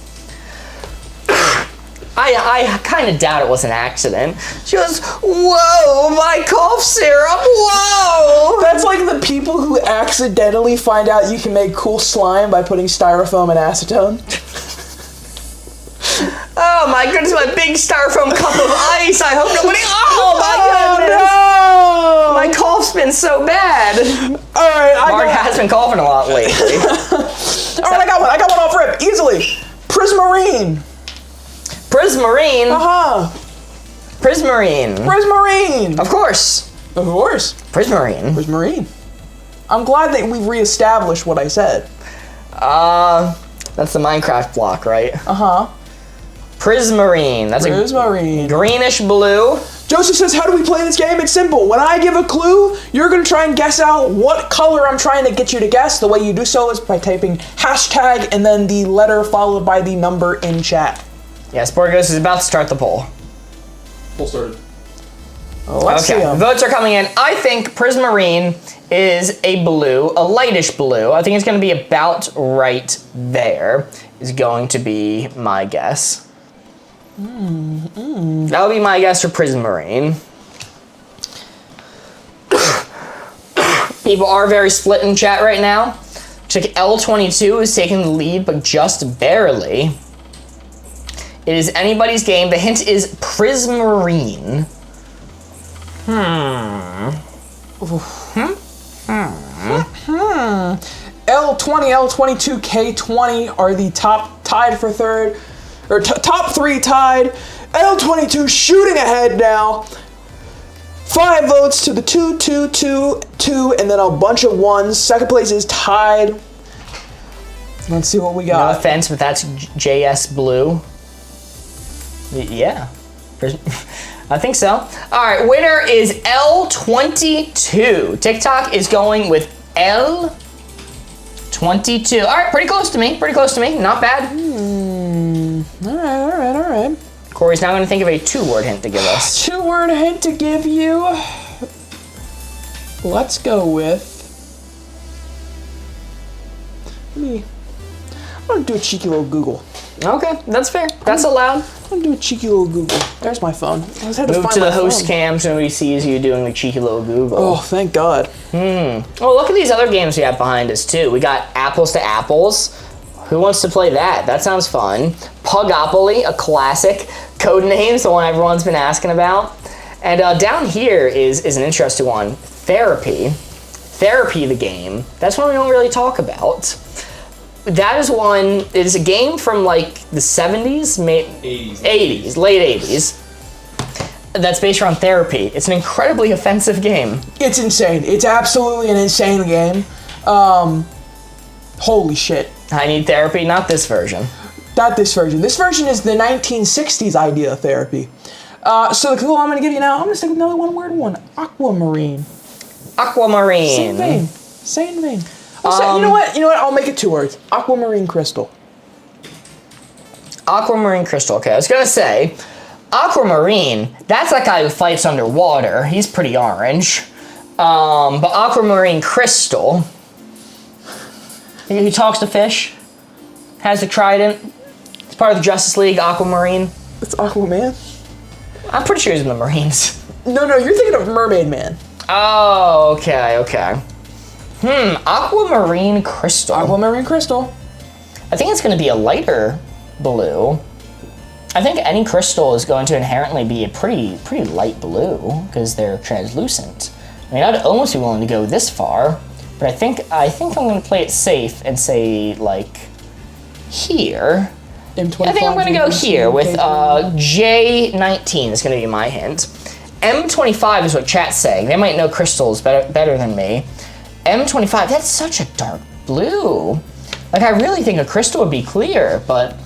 I kind of doubt it was an accident. She goes, whoa, my cough syrup, whoa! That's like the people who accidentally find out you can make cool slime by putting styrofoam and acetone. Oh my goodness, my big styrofoam cup of ice. I hope nobody, oh my goodness. No! My cough's been so bad. All right, Mark has been coughing a lot lately. All right, I got one off rip, easily. Prismarine. Prismarine. Prismarine. Prismarine. Of course. Of course. Prismarine. Prismarine. I'm glad that we've reestablished what I said. That's the Minecraft block, right? Prismarine. That's Prismarine. a greenish blue. Joseph says, how do we play this game? It's simple. When I give a clue, you're going to try and guess out what color I'm trying to get you to guess. The way you do so is by typing hashtag and then the letter followed by the number in chat. Yes, Boardgamers is about to start the poll. Poll started. Let's see 'em. Votes are coming in. I think Prismarine is a blue, a lightish blue. I think it's going to be about right there, is going to be my guess. That would be my guess for Prismarine. People are very split in chat right now. Looks like L22 is taking the lead, but just barely. It is anybody's game. The hint is Prismarine. L20, L22, K20 are the tied for third, or top three tied. L22 shooting ahead now. 5 votes to the 2, 2, 2, 2, and then a bunch of ones. Second place is tied. Let's see what we No got. offense, but that's JS Blue. Yeah. I think so. All right, winner is L22. TikTok is going with L22. All right, pretty close to me. Pretty close to me. Not bad. All right. Corey's now going to think of a 2-word hint to give us. 2-word hint to give you. Let's go with. I'm gonna do a cheeky little Google. Okay, that's fair. That's allowed. I'm gonna do a cheeky little Google. There's my phone. I just had to Move find to my the host phone. cam so nobody sees you doing the cheeky little Google. Oh, thank God. Oh, look at these other games we have behind us, too. We got Apples to Apples. Who wants to play that? That sounds fun. Pugopoly, a classic. Codenames, the one everyone's been asking about. And down here is an interesting one. Therapy. Therapy the game. That's one we don't really talk about. That is one, it is a game from like the 70s, 80s, late 80s. That's based around therapy. It's an incredibly offensive game. It's insane. It's absolutely an insane game. Holy shit. I need therapy, not this version. Not this version. This version is the 1960s idea of therapy. So the clue I'm going to give you now, I'm going to stick with another one-word one. Aquamarine. Aquamarine. Same vein. Same vein. You know what? I'll make it 2 words. Aquamarine crystal. Aquamarine crystal. Okay, I was going to say, Aquamarine, that's that guy who fights underwater. He's pretty orange. But Aquamarine crystal, he talks to fish, has the trident. It's part of the Justice League, Aquamarine. It's Aquaman? I'm pretty sure he's in the Marines. No, you're thinking of Mermaid Man. Oh, okay. Aquamarine crystal. Aquamarine crystal. I think it's going to be a lighter blue. I think any crystal is going to inherently be a pretty light blue because they're translucent. I mean, I'd almost be willing to go this far, but I think I'm going to play it safe and say like here. M25, I think I'm going to go here with J19 is going to be my hint. M25 is what chat's saying. They might know crystals better than me. M25, that's such a dark blue. Like, I really think a crystal would be clear, but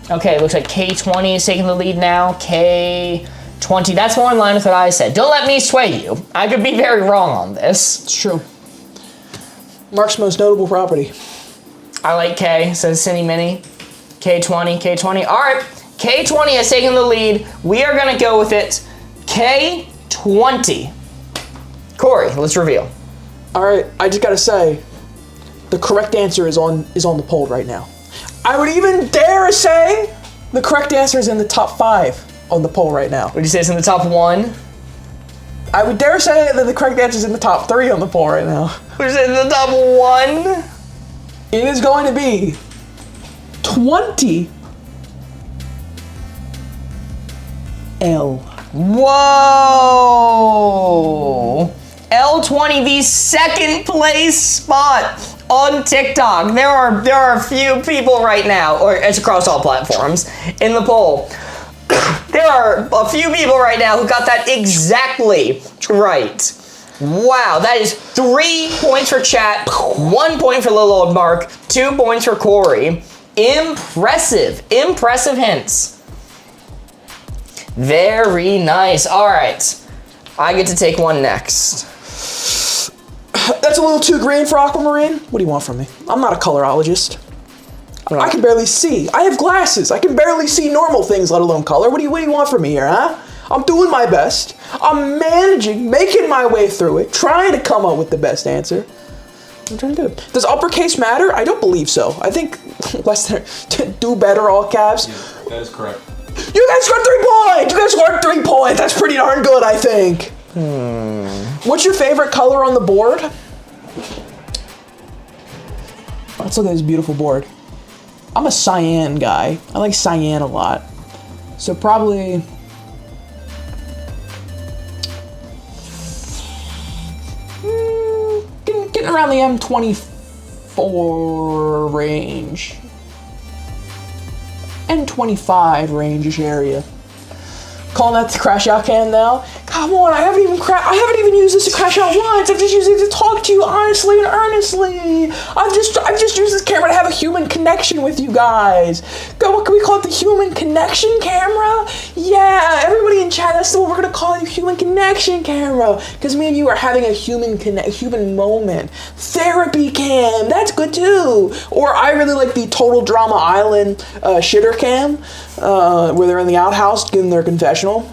okay, it looks like K20 is taking the lead now. K20, that's more in line with what I said. Don't let me sway you. I could be very wrong on this. It's true. Mark's most notable property. I like K, says Cindy Mini. K20. All right, K20 has taken the lead. We are gonna go with it. K20. Corey, let's reveal. All right, I just gotta say, the correct answer is on the poll right now. I would even dare say the correct answer is in the top 5 on the poll right now. Would you say it's in the top 1? I would dare say that the correct answer is in the top 3 on the poll right now. Would you say it's in the top 1? It is going to be 20 L. Whoa! L20, the second place spot on TikTok. There are a few people right now, or it's across all platforms, in the poll. There are a few people right now who got that exactly right. Wow, that is 3 points for chat, 1 point for little old Mark, 2 points for Corey. Impressive hints. Very nice. All right, I get to take one next. That's a little too green for Aquamarine. What do you want from me? I'm not a colorologist. I can barely see. I have glasses. I can barely see normal things, let alone color. What do you want from me here, huh? I'm doing my best. I'm managing, making my way through it, trying to come up with the best answer. I'm trying to do it. Does uppercase matter? I don't believe so. I think less than do better, all caps. Yeah, that is correct. You guys scored 3 points! You guys scored 3 points! That's pretty darn good, I think. What's your favorite color on the board? Let's look at this beautiful board. I'm a cyan guy. I like cyan a lot. So probably... getting around the M24 range. M25 range-ish area. Calling that the crash out cam now. Come on, I haven't even used this to crash out once. I've just used it to talk to you honestly and earnestly. I've just used this camera to have a human connection with you guys. What can we call it? The human connection camera? Yeah, everybody in chat, that's what we're gonna call it, the human connection camera. Because me and you are having a human moment. Therapy cam, that's good too. Or I really like the Total Drama Island shitter cam, where they're in the outhouse getting their confessional.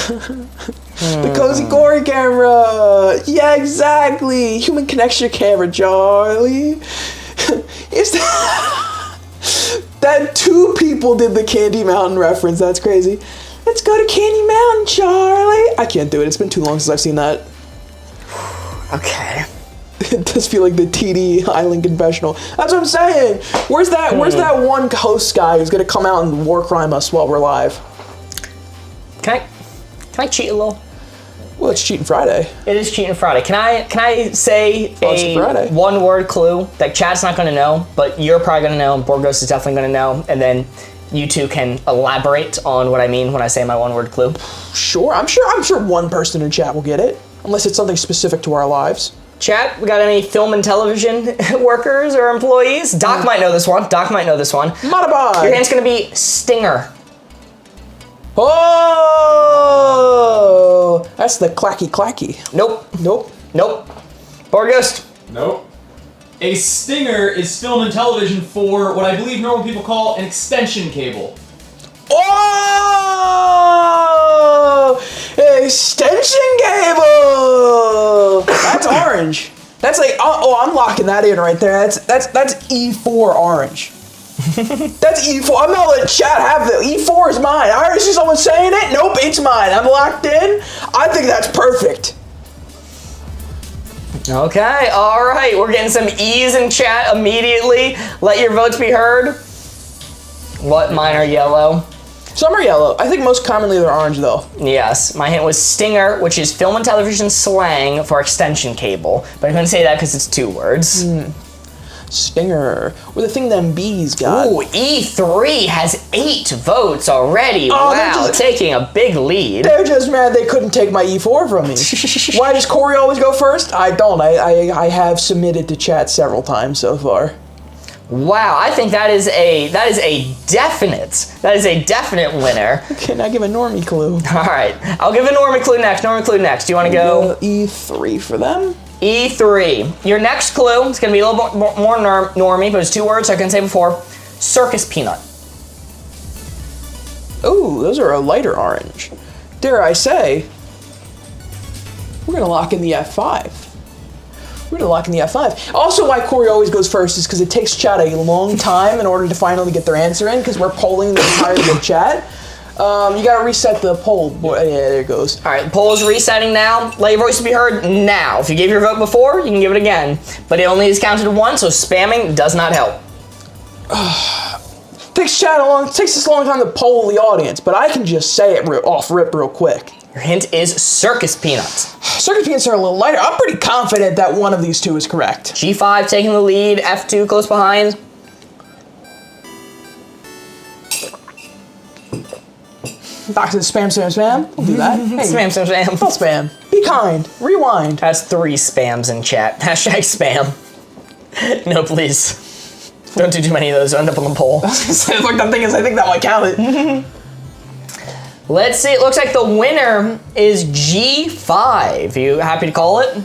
The Cozy Corey camera. Yeah, exactly. Human connection camera, Charlie. Is that 2 people did the Candy Mountain reference? That's crazy. Let's go to Candy Mountain, Charlie. I can't do it. It's been too long since I've seen that. Okay. It does feel like the TD Island confessional. That's what I'm saying. Where's that one host guy who's gonna come out and war crime us while we're live? Can I cheat a little? Well, it's Cheating Friday. It is Cheating Friday. Can I say Friday. a one-word clue that chat's not going to know, but you're probably going to know, and Board Ghost is definitely going to know, and then you two can elaborate on what I mean when I say my one-word clue? Sure. I'm sure one person in chat will get it, unless it's something specific to our lives. Chat, we got any film and television workers or employees? Doc might know this one. Matabai. Your hint's going to be stinger. Oh! That's the clacky. Nope. Nope. Board Ghost. Nope. A stinger is film and television for what I believe normal people call an extension cable. Oh! Extension cable! That's orange. That's like, I'm locking that in right there. That's E4 orange. That's E4. I'm not letting chat have the E4 is mine. I already see someone saying it. Nope, it's mine. I'm locked in. I think that's perfect. Okay, all right. We're getting some E's in chat immediately. Let your votes be heard. What? Mine are yellow. Some are yellow. I think most commonly they're orange though. Yes, my hint was stinger, which is film and television slang for extension cable. But I couldn't say that because it's 2 words. Stinger. Or the thing them bees got. Ooh, E3 has 8 votes already. Oh, wow, taking a big lead. They're just mad they couldn't take my E4 from me. Why does Corey always go first? I don't. I have submitted to chat several times so far. Wow, I think that is a definite winner. Okay, now give a normie clue. All right, I'll give a normie clue next. Do you want to go? E3 for them. E3. Your next clue is going to be a little bit more normie, but it's 2 words I couldn't say before. Circus peanut. Ooh, those are a lighter orange. Dare I say, we're going to lock in the F5. Also, why Corey always goes first is because it takes chat a long time in order to finally get their answer in, because we're polling the entire big chat. You gotta reset the poll. Yeah, there it goes. All right, the poll is resetting now. Let your voice be heard now. If you gave your vote before, you can give it again. But it only is counted once, so spamming does not help. Takes us a long time to poll the audience, but I can just say it off rip real quick. Your hint is circus peanuts. Circus peanuts are a little lighter. I'm pretty confident that one of these 2 is correct. G5 taking the lead, F2 close behind. Doc says spam. We'll do that. Hey, Spam. don't spam. Be kind. Rewind. That's 3 spams in chat. Hashtag spam. No, please. Don't do too many of those. End up on the poll. Like the thing is, I think that might count it. Let's see. It looks like the winner is G5. You happy to call it?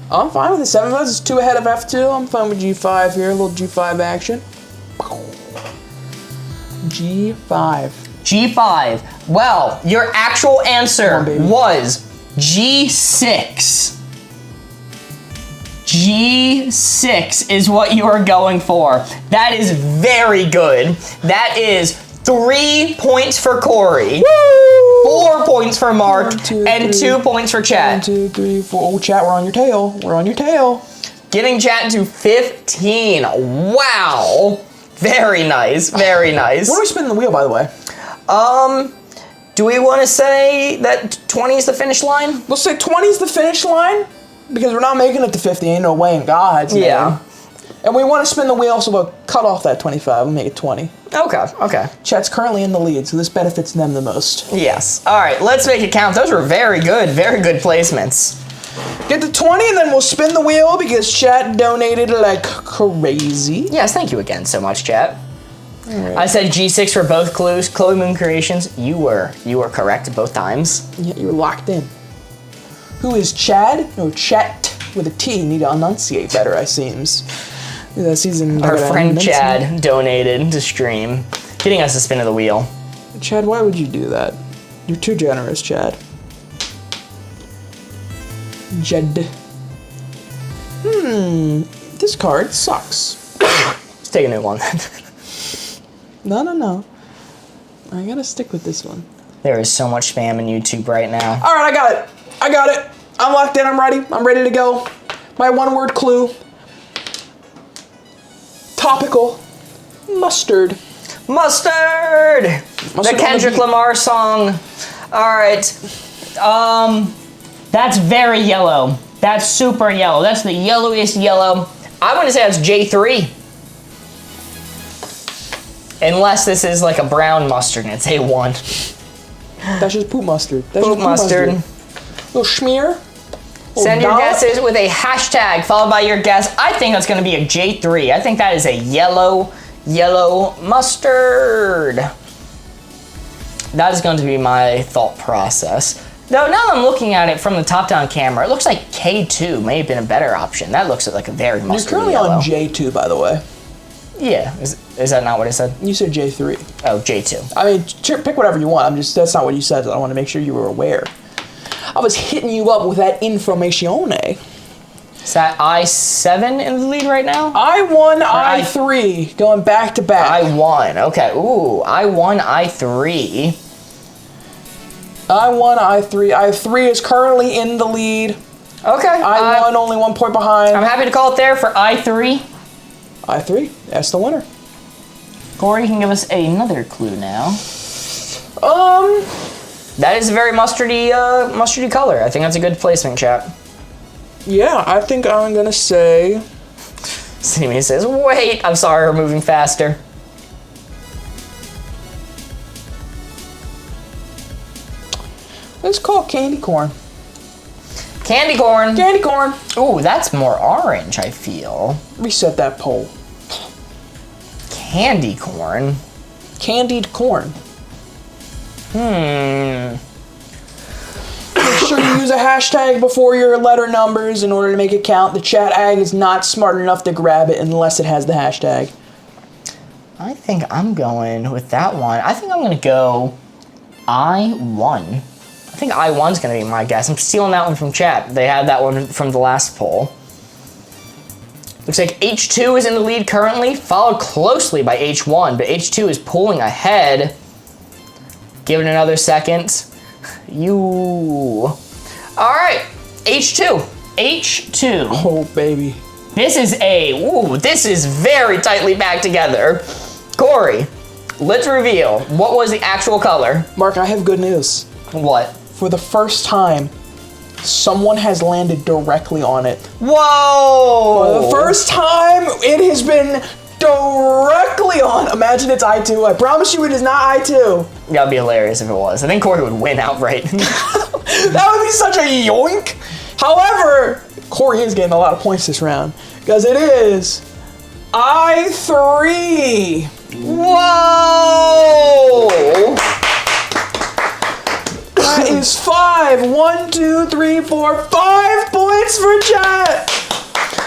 I'm fine with it. 7 votes is 2 ahead of F2. I'm fine with G5 here. A little G5 action. G5. G5. Well, your actual answer was G6. G6 is what you are going for. That is very good. That is 3 points for Corey. Woo! 4 points for Mark. 1, 2, and 2 points for Chat. 1, 2, 3, 4. Oh, chat, we're on your tail. Getting Chat to 15. Wow. Very nice. Very nice. When are we spinning the wheel, by the way? Do we want to say that 20 is the finish line? We'll say 20 is the finish line, because we're not making it to 50. Ain't no way in God's name. Yeah. And we want to spin the wheel, so we'll cut off that 25 and make it 20. Okay. Chat's currently in the lead, so this benefits them the most. Yes. All right, let's make it count. Those were very good placements. Get to 20, and then we'll spin the wheel, because chat donated like crazy. Yes, thank you again so much, Chat. Right. I said G6 for both clues. Chloe Moon Creations, you were correct both times. Yeah, you were locked in. Who is Chad? No, Chat with a T. Need to enunciate better, I seems. That season. Our friend Chad donated to stream, getting us to spin of the wheel. Chad, why would you do that? You're too generous, Chad. Jed. This card sucks. Let's take a new one. No. I gotta stick with this one. There is so much spam in YouTube right now. All right, I got it. I'm locked in. I'm ready to go. My one-word clue. Topical. Mustard. The Kendrick Lamar song. All right. That's very yellow. That's super yellow. That's the yellowiest yellow. I'm gonna say that's J3. Unless this is like a brown mustard and it's A1. That's just poop mustard. That's Poop just mustard. Little schmear. Send your dollop. guesses with a hashtag followed by your guess. I think that's gonna be a J3. I think that is a yellow mustard. That is going to be my thought process. Though now that I'm looking at it from the top-down camera, it looks like K2 may have been a better option. That looks like a very mustardy You're currently yellow. on J2, by the way. Yeah, is that not what I said? You said J3. Oh, J2. I mean, pick whatever you want. That's not what you said. I want to make sure you were aware. I was hitting you up with that information. Is that I7 in the lead right now? I1, I3, going back to back. I1, okay. Ooh, I1, I3. I1, I3. I3 is currently in the lead. Okay. I1 only 1 point behind. I'm happy to call it there for I3. I3, that's the winner. Corey, you can give us another clue now. That is a very mustardy color. I think that's a good placement, chat. Yeah, I think I'm gonna say. Sammy says, wait, I'm sorry, we're moving faster. Let's call candy corn. Candy corn. Candy corn. Ooh, that's more orange, I feel. Reset that poll. Candy corn. Candied corn. Hmm. Make sure you use a hashtag before your letter numbers in order to make it count. The chat ag is not smart enough to grab it unless it has the hashtag. I think I'm going with that one. I think I'm going to go I1. I think I1's going to be my guess. I'm stealing that one from chat. They had that one from the last poll. Looks like H2 is in the lead currently, followed closely by H1, but H2 is pulling ahead. Give it another second. All right, H2. H2. Oh, baby. This is this is very tightly packed together. Corey, let's reveal what was the actual color. Mark, I have good news. What? For the first time, someone has landed directly on it. Whoa! For the first time, it has been directly on. Imagine it's I2. I promise you it is not I2. That'd be hilarious if it was. I think Corey would win outright. That would be such a yoink. However, Corey is getting a lot of points this round because it is I3. Whoa! That is 5. 1, 2, 3, 4, 5 points for chat.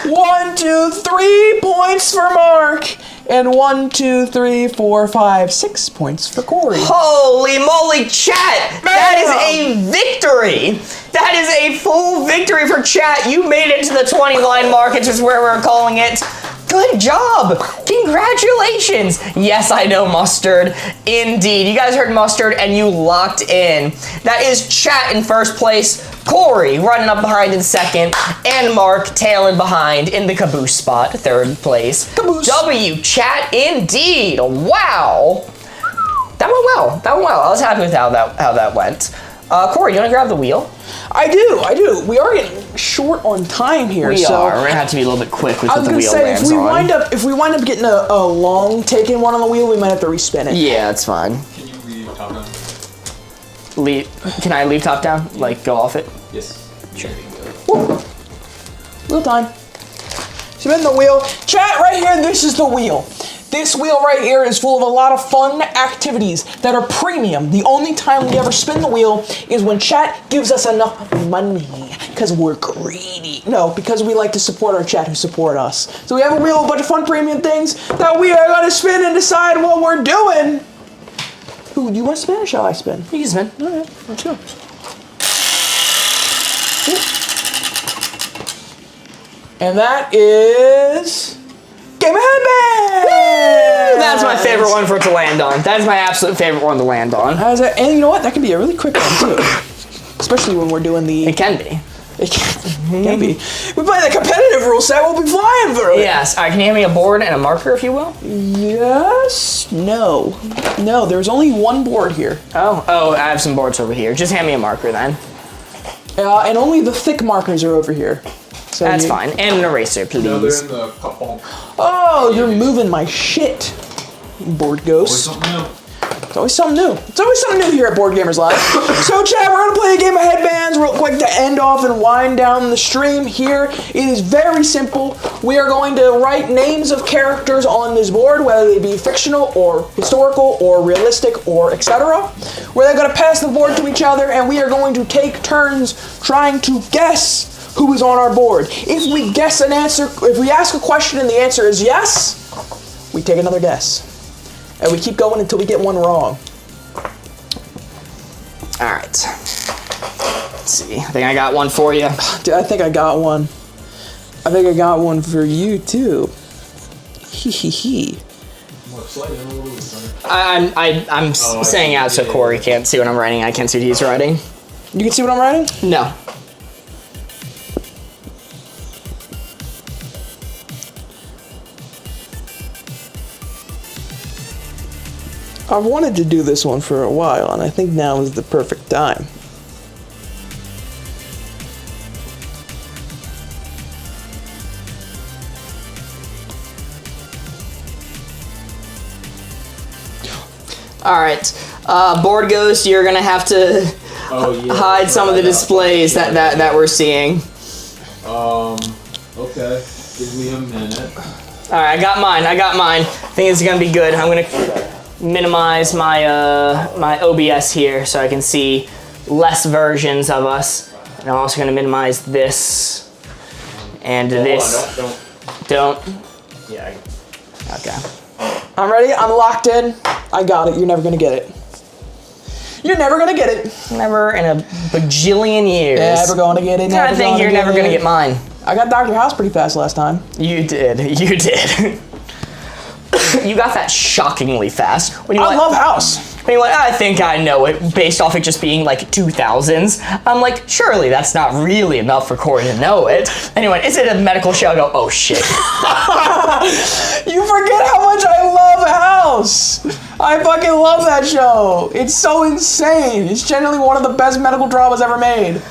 1, 2, 3 points for Mark. And 1, 2, 3, 4, 5, 6 points for Corey. Holy moly, chat! That is a victory! That is a full victory for chat. You made it to the 20-line mark, which is where we're calling it. Good job! Congratulations! Yes, I know mustard. Indeed. You guys heard mustard and you locked in. That is chat in first place, Corey running up behind in second, and Mark tailing behind in the caboose spot, third place. Caboose. W chat indeed. Wow. That went well. That went well. I was happy with how that went. Corey, you want to grab the wheel? I do. We are getting short on time here. We so are. We're gonna have to be a little bit quick with I what was the gonna wheel say lands if we on. wind up getting a long taken one on the wheel, we might have to respin it. Yeah, it's fine. Can you leave top down? Can I leave top down? Like go off it? Yes. Sure. Woo. Wheel time. Spin the wheel. Chat right here. This is the wheel. This wheel right here is full of a lot of fun activities that are premium. The only time we ever spin the wheel is when chat gives us enough money because we're greedy. No, because we like to support our chat who support us. So we have a wheel of a bunch of fun premium things that we are going to spin and decide what we're doing. Ooh, do you want to spin or shall I spin? You can spin. All right, let's go. And that is Game Ahead Band! That's my favorite one for it to land on. That is my absolute favorite one to land on. And you know what? That can be a really quick one too. Especially when we're doing the... It can be. It can be. We play the competitive rule set, we'll be flying through it. Yes. All right, can you hand me a board and a marker, if you will? Yes. No. No, there's only one board here. Oh, I have some boards over here. Just hand me a marker then. And only the thick markers are over here. So That's fine. And an eraser, please. No, they're in the cup. Oh, you're moving my shit, Board Ghost. Something new. It's always something new. It's always something new here at Board Gamers Live. So, chat, we're gonna play a game of headbands real quick to end off and wind down the stream here. It is very simple. We are going to write names of characters on this board, whether they be fictional or historical or realistic or etc. We're then gonna pass the board to each other, and we are going to take turns trying to guess who is on our board. If we guess an answer, if we ask a question and the answer is yes, we take another guess. And we keep going until we get one wrong. All right. Let's see. I think I got one for you. Dude, I think I got one. I think I got one for you too. Hee hee hee. I'm saying out so Corey can't see what I'm writing. I can't see what he's writing. You can see what I'm writing? No. I've wanted to do this one for a while, and I think now is the perfect time. All right. Board Ghost, you're gonna have to hide some of the displays that we're seeing. Okay. Give me a minute. All right, I got mine. I think it's gonna be good. I'm gonna minimize my my OBS here so I can see less versions of us, and I'm also gonna minimize this and this. Don't. Yeah. Okay. I'm ready. I'm locked in. I got it. You're never gonna get it. You're never gonna get it. Never in a bajillion years. Never gonna get it. I think you're never gonna get mine. I got Dr. House pretty fast last time. You did. You did. You got that shockingly fast. When you I love House. When you're like, I think I know it, based off it just being like 2000s. I'm like, surely that's not really enough for Corey to know it. Anyway, is it a medical show? I go, oh shit. You forget how much I love House. I fucking love that show. It's so insane. It's generally one of the best medical dramas ever made.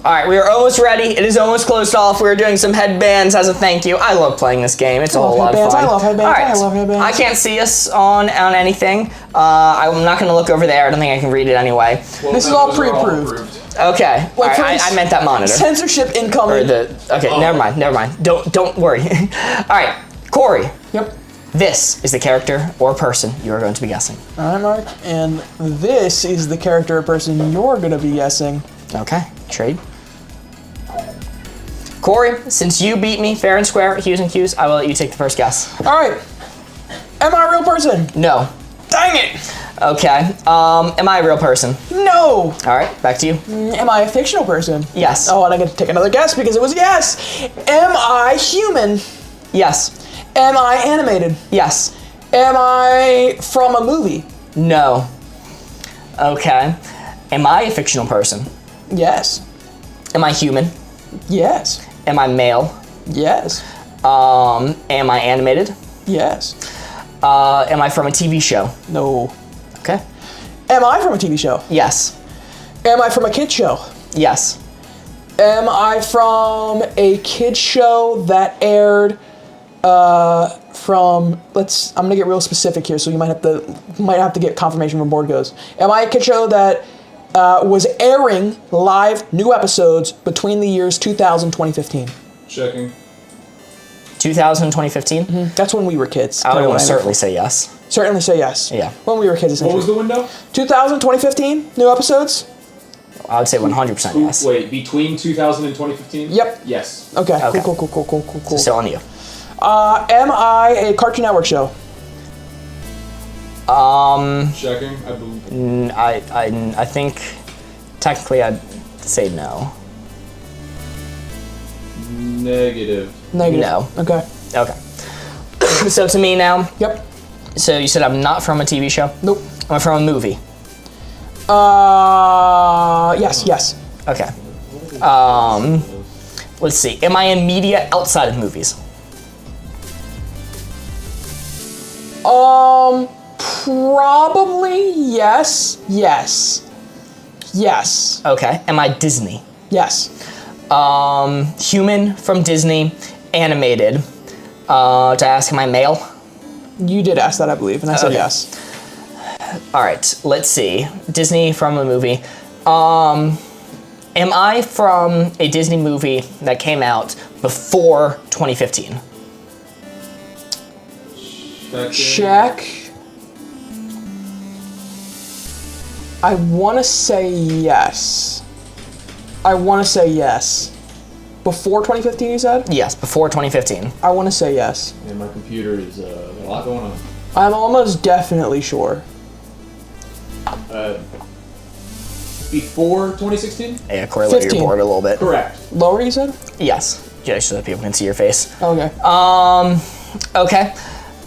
All right, we are almost ready. It is almost closed off. We're doing some headbands as a thank you. I love playing this game. It's a whole lot of fun. I love headbands. All right. I love headbands. I can't see us on anything. I'm not going to look over there. I don't think I can read it anyway. Well, This is all pre-approved. Okay. All Wait, right, I meant that monitor. Censorship Or incoming. okay, never mind. Don't worry. All right, Corey. Yep. This is the character or person you are going to be guessing. All right, Mark. And this is the character or person you're going to be guessing. Okay, trade. Corey, since you beat me fair and square, Hughes and Q's, I will let you take the first guess. All right. Am I a real person? No. Dang it. Okay. Am I a real person? No. All right, back to you. Am I a fictional person? Yes. Oh, and I get to take another guess because it was yes. Am I human? Yes. Am I animated? Yes. Am I from a movie? No. Okay. Am I a fictional person? Yes. Am I human? Yes. Am I male? Yes. Am I animated? Yes. Am I from a TV show? No. Okay. Am I from a TV show? Yes. Am I from a kid show? Yes. Am I from a kid show that aired from I'm gonna get real specific here, so you might have to get confirmation from Board Goes. Am I a kid show that was airing live new episodes between the years 2000 and 2015? Checking. 2000, 2015? Mm-hmm. That's when we were kids. I would almost certainly say yes. Certainly say yes. Yeah. When we were kids, essentially. What was the window? 2000, 2015, new episodes? I would say 100% yes. Wait, between 2000 and 2015? Yep. Yes. Okay. Okay. Cool. Still on you. Am I a Cartoon Network show? Checking, I believe. I think technically I'd say no. Negative. Negative. No. Okay. Okay. So to me now. Yep. So you said I'm not from a TV show? Nope. Am I from a movie? Yes. Okay. Let's see. Am I in media outside of movies? Probably yes. Yes. Okay. Am I Disney? Yes. Human from Disney, animated. Did I ask, am I male? You did ask that, I believe, and I said Okay. yes. All right, let's see. Disney from a movie. Am I from a Disney movie that came out before 2015? Check. I want to say yes. Before 2015, you said? Yes, before 2015. I want to say yes. And my computer is got a lot going on. I'm almost definitely sure. Before 2016? Yeah, Corey, lower your 15. board a little bit. Correct. Lower, you said? Yes, just so that people can see your face. Okay. Okay,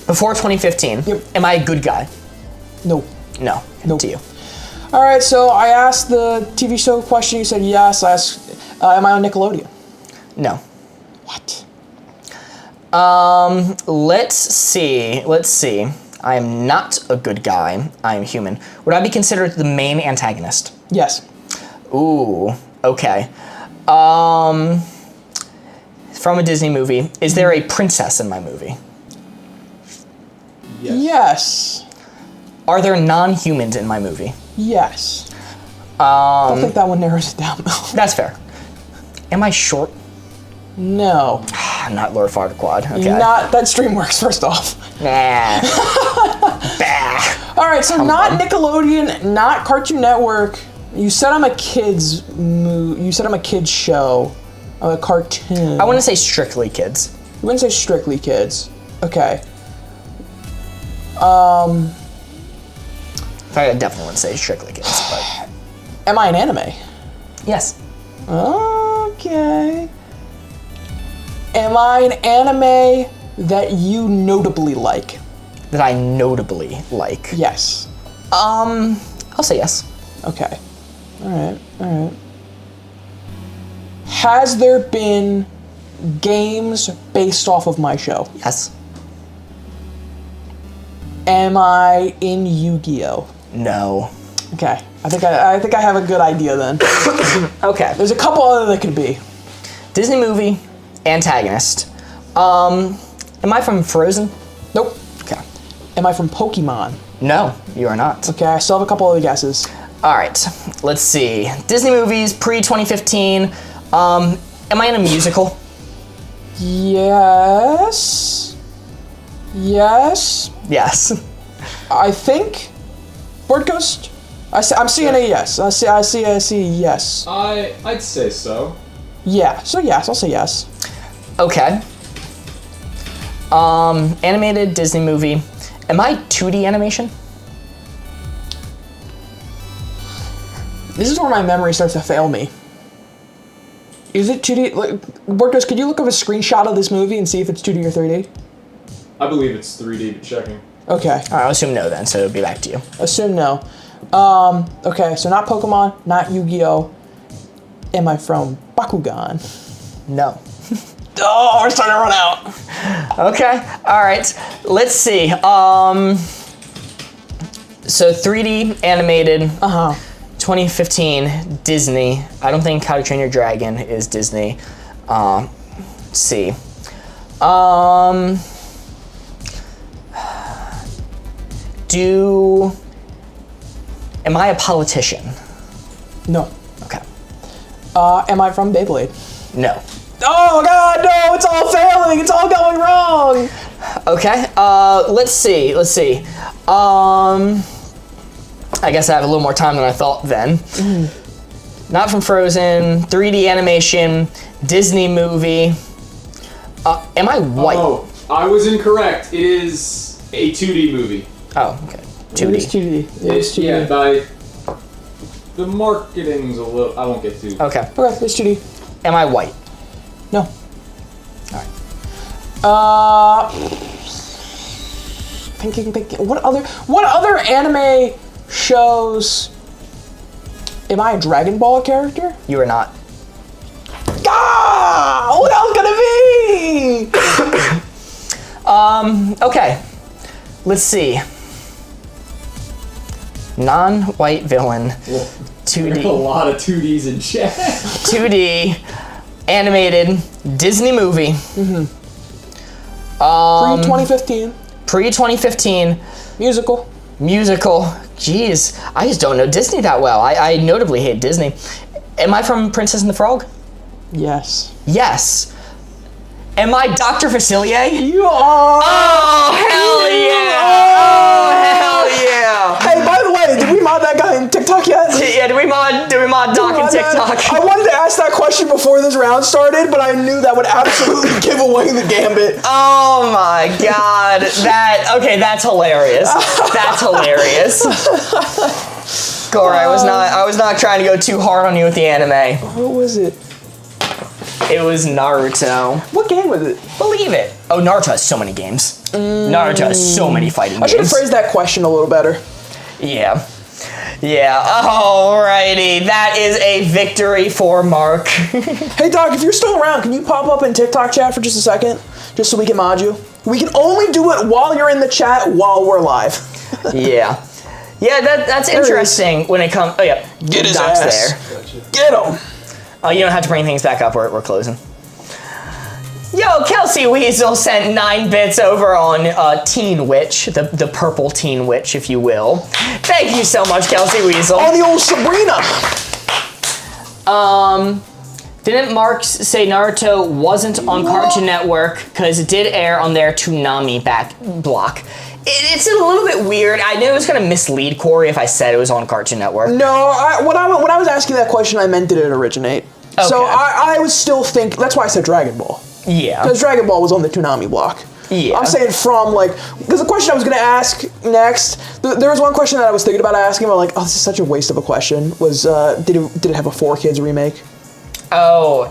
before 2015. Yep. Am I a good guy? No. No. Nope. To you. All right, so I asked the TV show question. You said yes. I asked, am I on Nickelodeon? No. What? Let's see. I am not a good guy. I am human. Would I be considered the main antagonist? Yes. Ooh, okay. From a Disney movie, is there a princess in my movie? Yes. Are there non-humans in my movie? Yes. I think that one narrows it down. That's fair. Am I short? No. Not Lord Farquaad. Okay. Not that DreamWorks. First off. Nah. Bah. All right, so not on. Nickelodeon, not Cartoon Network. You said I'm a kids You said I'm a kids show. I'm a cartoon. I want to say strictly kids. You wouldn't say strictly kids. Okay. I definitely wouldn't say strictly kids, but Am I an anime? yes. Okay. Am I an anime that you notably like? That I notably like. Yes. I'll say yes. Okay. All right. Has there been games based off of my show? Yes. Am I in Yu-Gi-Oh? No. Okay. I think I have a good idea then. Okay. There's a couple other that could be. Disney movie, antagonist. Am I from Frozen? Nope. Okay. Am I from Pokemon? No, you are not. Okay, I still have a couple other guesses. All right, let's see. Disney movies pre-2015. Am I in a musical? Yes. Yes. Yes. I think. Word Ghost. I'm seeing a yes. I see yes. I'd say so. Yeah. So yes, I'll say yes. Okay. Animated Disney movie. Am I 2D animation? This is where my memory starts to fail me. Is it 2D? Like, Word Ghost, could you look up a screenshot of this movie and see if it's 2D or 3D? I believe it's 3D, but checking. Okay. All right, I'll assume no then, so it'll be back to you. Assume no. Okay, so not Pokemon, not Yu-Gi-Oh. Am I from Bakugan? No. Oh, we're starting to run out. Okay. All right. Let's see. So 3D animated. 2015 Disney. I don't think How to Train Your Dragon is Disney. Let's see. Am I a politician? No. Okay. Am I from Beyblade? No. Oh God, no! It's all failing. It's all going wrong. Okay. Let's see. I guess I have a little more time than I thought then. Not from Frozen, 3D animation, Disney movie. Am I white? Oh, I was incorrect. It is a 2D movie. Oh, okay. It is 2D. It is 2D. Yeah, by the marketing's a little. I won't get to. Okay. Okay, it's 2D. Am I white? No. Alright. Thinking. What other anime shows? Am I a Dragon Ball character? You are not. Ah! What else could it be? Okay. Let's see. Non-white villain. Well, 2D. there's a lot of 2Ds in chat. 2D animated Disney movie. Pre-2015. Pre-2015 Musical. musical. Jeez, I just don't know Disney that well. I notably hate Disney. Am I from Princess and the Frog? Yes. Yes. Am I Dr. Facilier? You are. Oh, hell yeah! Oh, hell yeah! Hey, by the way, did we mod that guy in TikTok yet? Yeah, do we mod Doc and TikTok? I wanted to ask that question before this round started, but I knew that would absolutely give away the gambit. Oh my god. That's hilarious. That's hilarious. Gore, I was not trying to go too hard on you with the anime. What was it? It was Naruto. What game was it? Believe it. Oh, Naruto has so many games. Naruto has so many fighting games. I should have phrased that question a little better. Yeah. Yeah. Alrighty. That is a victory for Mark. Hey, Doc, if you're still around, can you pop up in TikTok chat for just a second? Just so we can mod you? We can only do it while you're in the chat while we're live. Yeah. Yeah, that's interesting when it comes... Oh, yeah. Get his Doc's ass. there. Get him. Oh, you don't have to bring things back up. We're closing. Yo, Kelsey Weasel sent 9 bits over on Teen Witch, the purple Teen Witch, if you will. Thank you so much, Kelsey Weasel. On the old Sabrina. Didn't Mark say Naruto wasn't on Cartoon Network because it did air on their Toonami back block? It's a little bit weird. I knew it was going to mislead Corey if I said it was on Cartoon Network. No, when I was asking that question, I meant did it originate. Okay. So I was still thinking, that's why I said Dragon Ball. Yeah. Because Dragon Ball was on the Toonami block. Yeah. I'm saying from, like, because the question I was going to ask next, there was one question that I was thinking about asking, but I'm like, oh, this is such a waste of a question, was, did it have a 4Kids remake? Oh,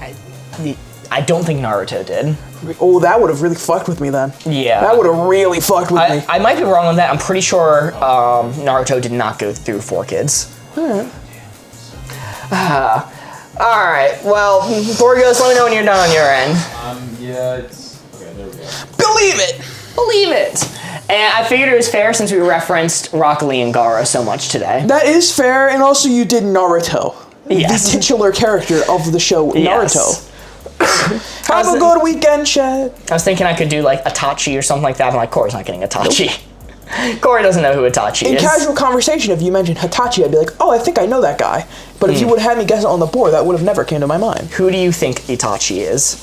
I don't think Naruto did. Oh, that would have really fucked with me then. Yeah. That would have really fucked with me. I might be wrong on that. I'm pretty sure Naruto did not go through 4Kids. Alright, well, Borgos, let me know when you're done on your end. Yeah, it's... Okay, there we go. Believe it! Believe it! And I figured it was fair since we referenced Rock Lee and Gaara so much today. That is fair, and also you did Naruto. Yes. The titular character of the show, Yes. Naruto. Have a good weekend, Chad. I was thinking I could do like Itachi or something like that. I'm like, Corey's not getting Itachi. Corey doesn't know who Itachi In is. casual conversation, if you mentioned Hitachi, I'd be like, oh, I think I know that guy. But if you would have had me guess it on the board, that would have never came to my mind. Who do you think Itachi is?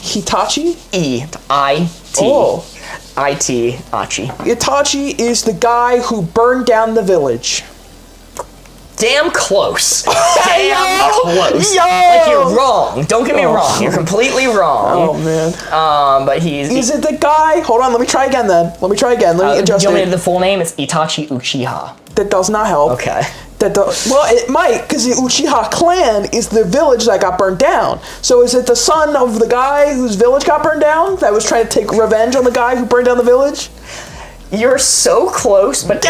Hitachi? E-I-T. Oh. I-T, Achi. Itachi is the guy who burned down the village. Damn close. Damn close. Yo! Like, you're wrong. Don't get me wrong. You're completely wrong. Oh, man. But he's... Is it the guy? Hold on, let me try again then. Let me adjust do you want me it. the full name? It's Itachi Uchiha. That does not help. Okay. Well, it might, because the Uchiha clan is the village that got burned down. So is it the son of the guy whose village got burned down that was trying to take revenge on the guy who burned down the village? You're so close, but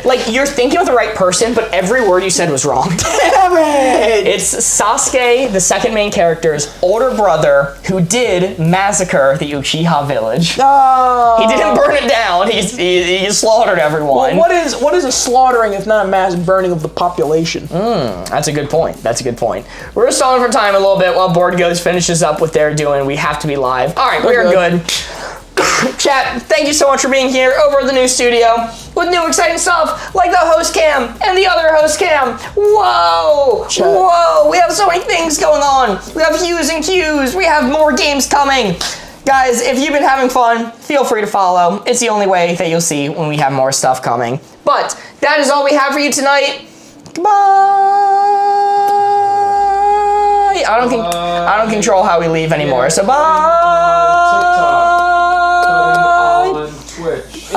like, you're thinking of the right person, but every word you said was wrong. Damn it! It's Sasuke, the second main character's older brother, who did massacre the Uchiha village. Oh. He didn't burn it down. He slaughtered everyone. Well, what is a slaughtering if not a mass burning of the population? That's a good point. That's a good point. We're stalling for time a little bit while BoardGamers finishes up what they're doing. We have to be live. All right, we're good. Chat, thank you so much for being here over at the new studio with new exciting stuff like the host cam and the other host cam. Whoa! Chat. Whoa! We have so many things going on. We have hues and cues. We have more games coming. Guys, if you've been having fun, feel free to follow. It's the only way that you'll see when we have more stuff coming. But that is all we have for you tonight. Goodbye. I don't control how we leave anymore. So bye. TikTok. On Twitch.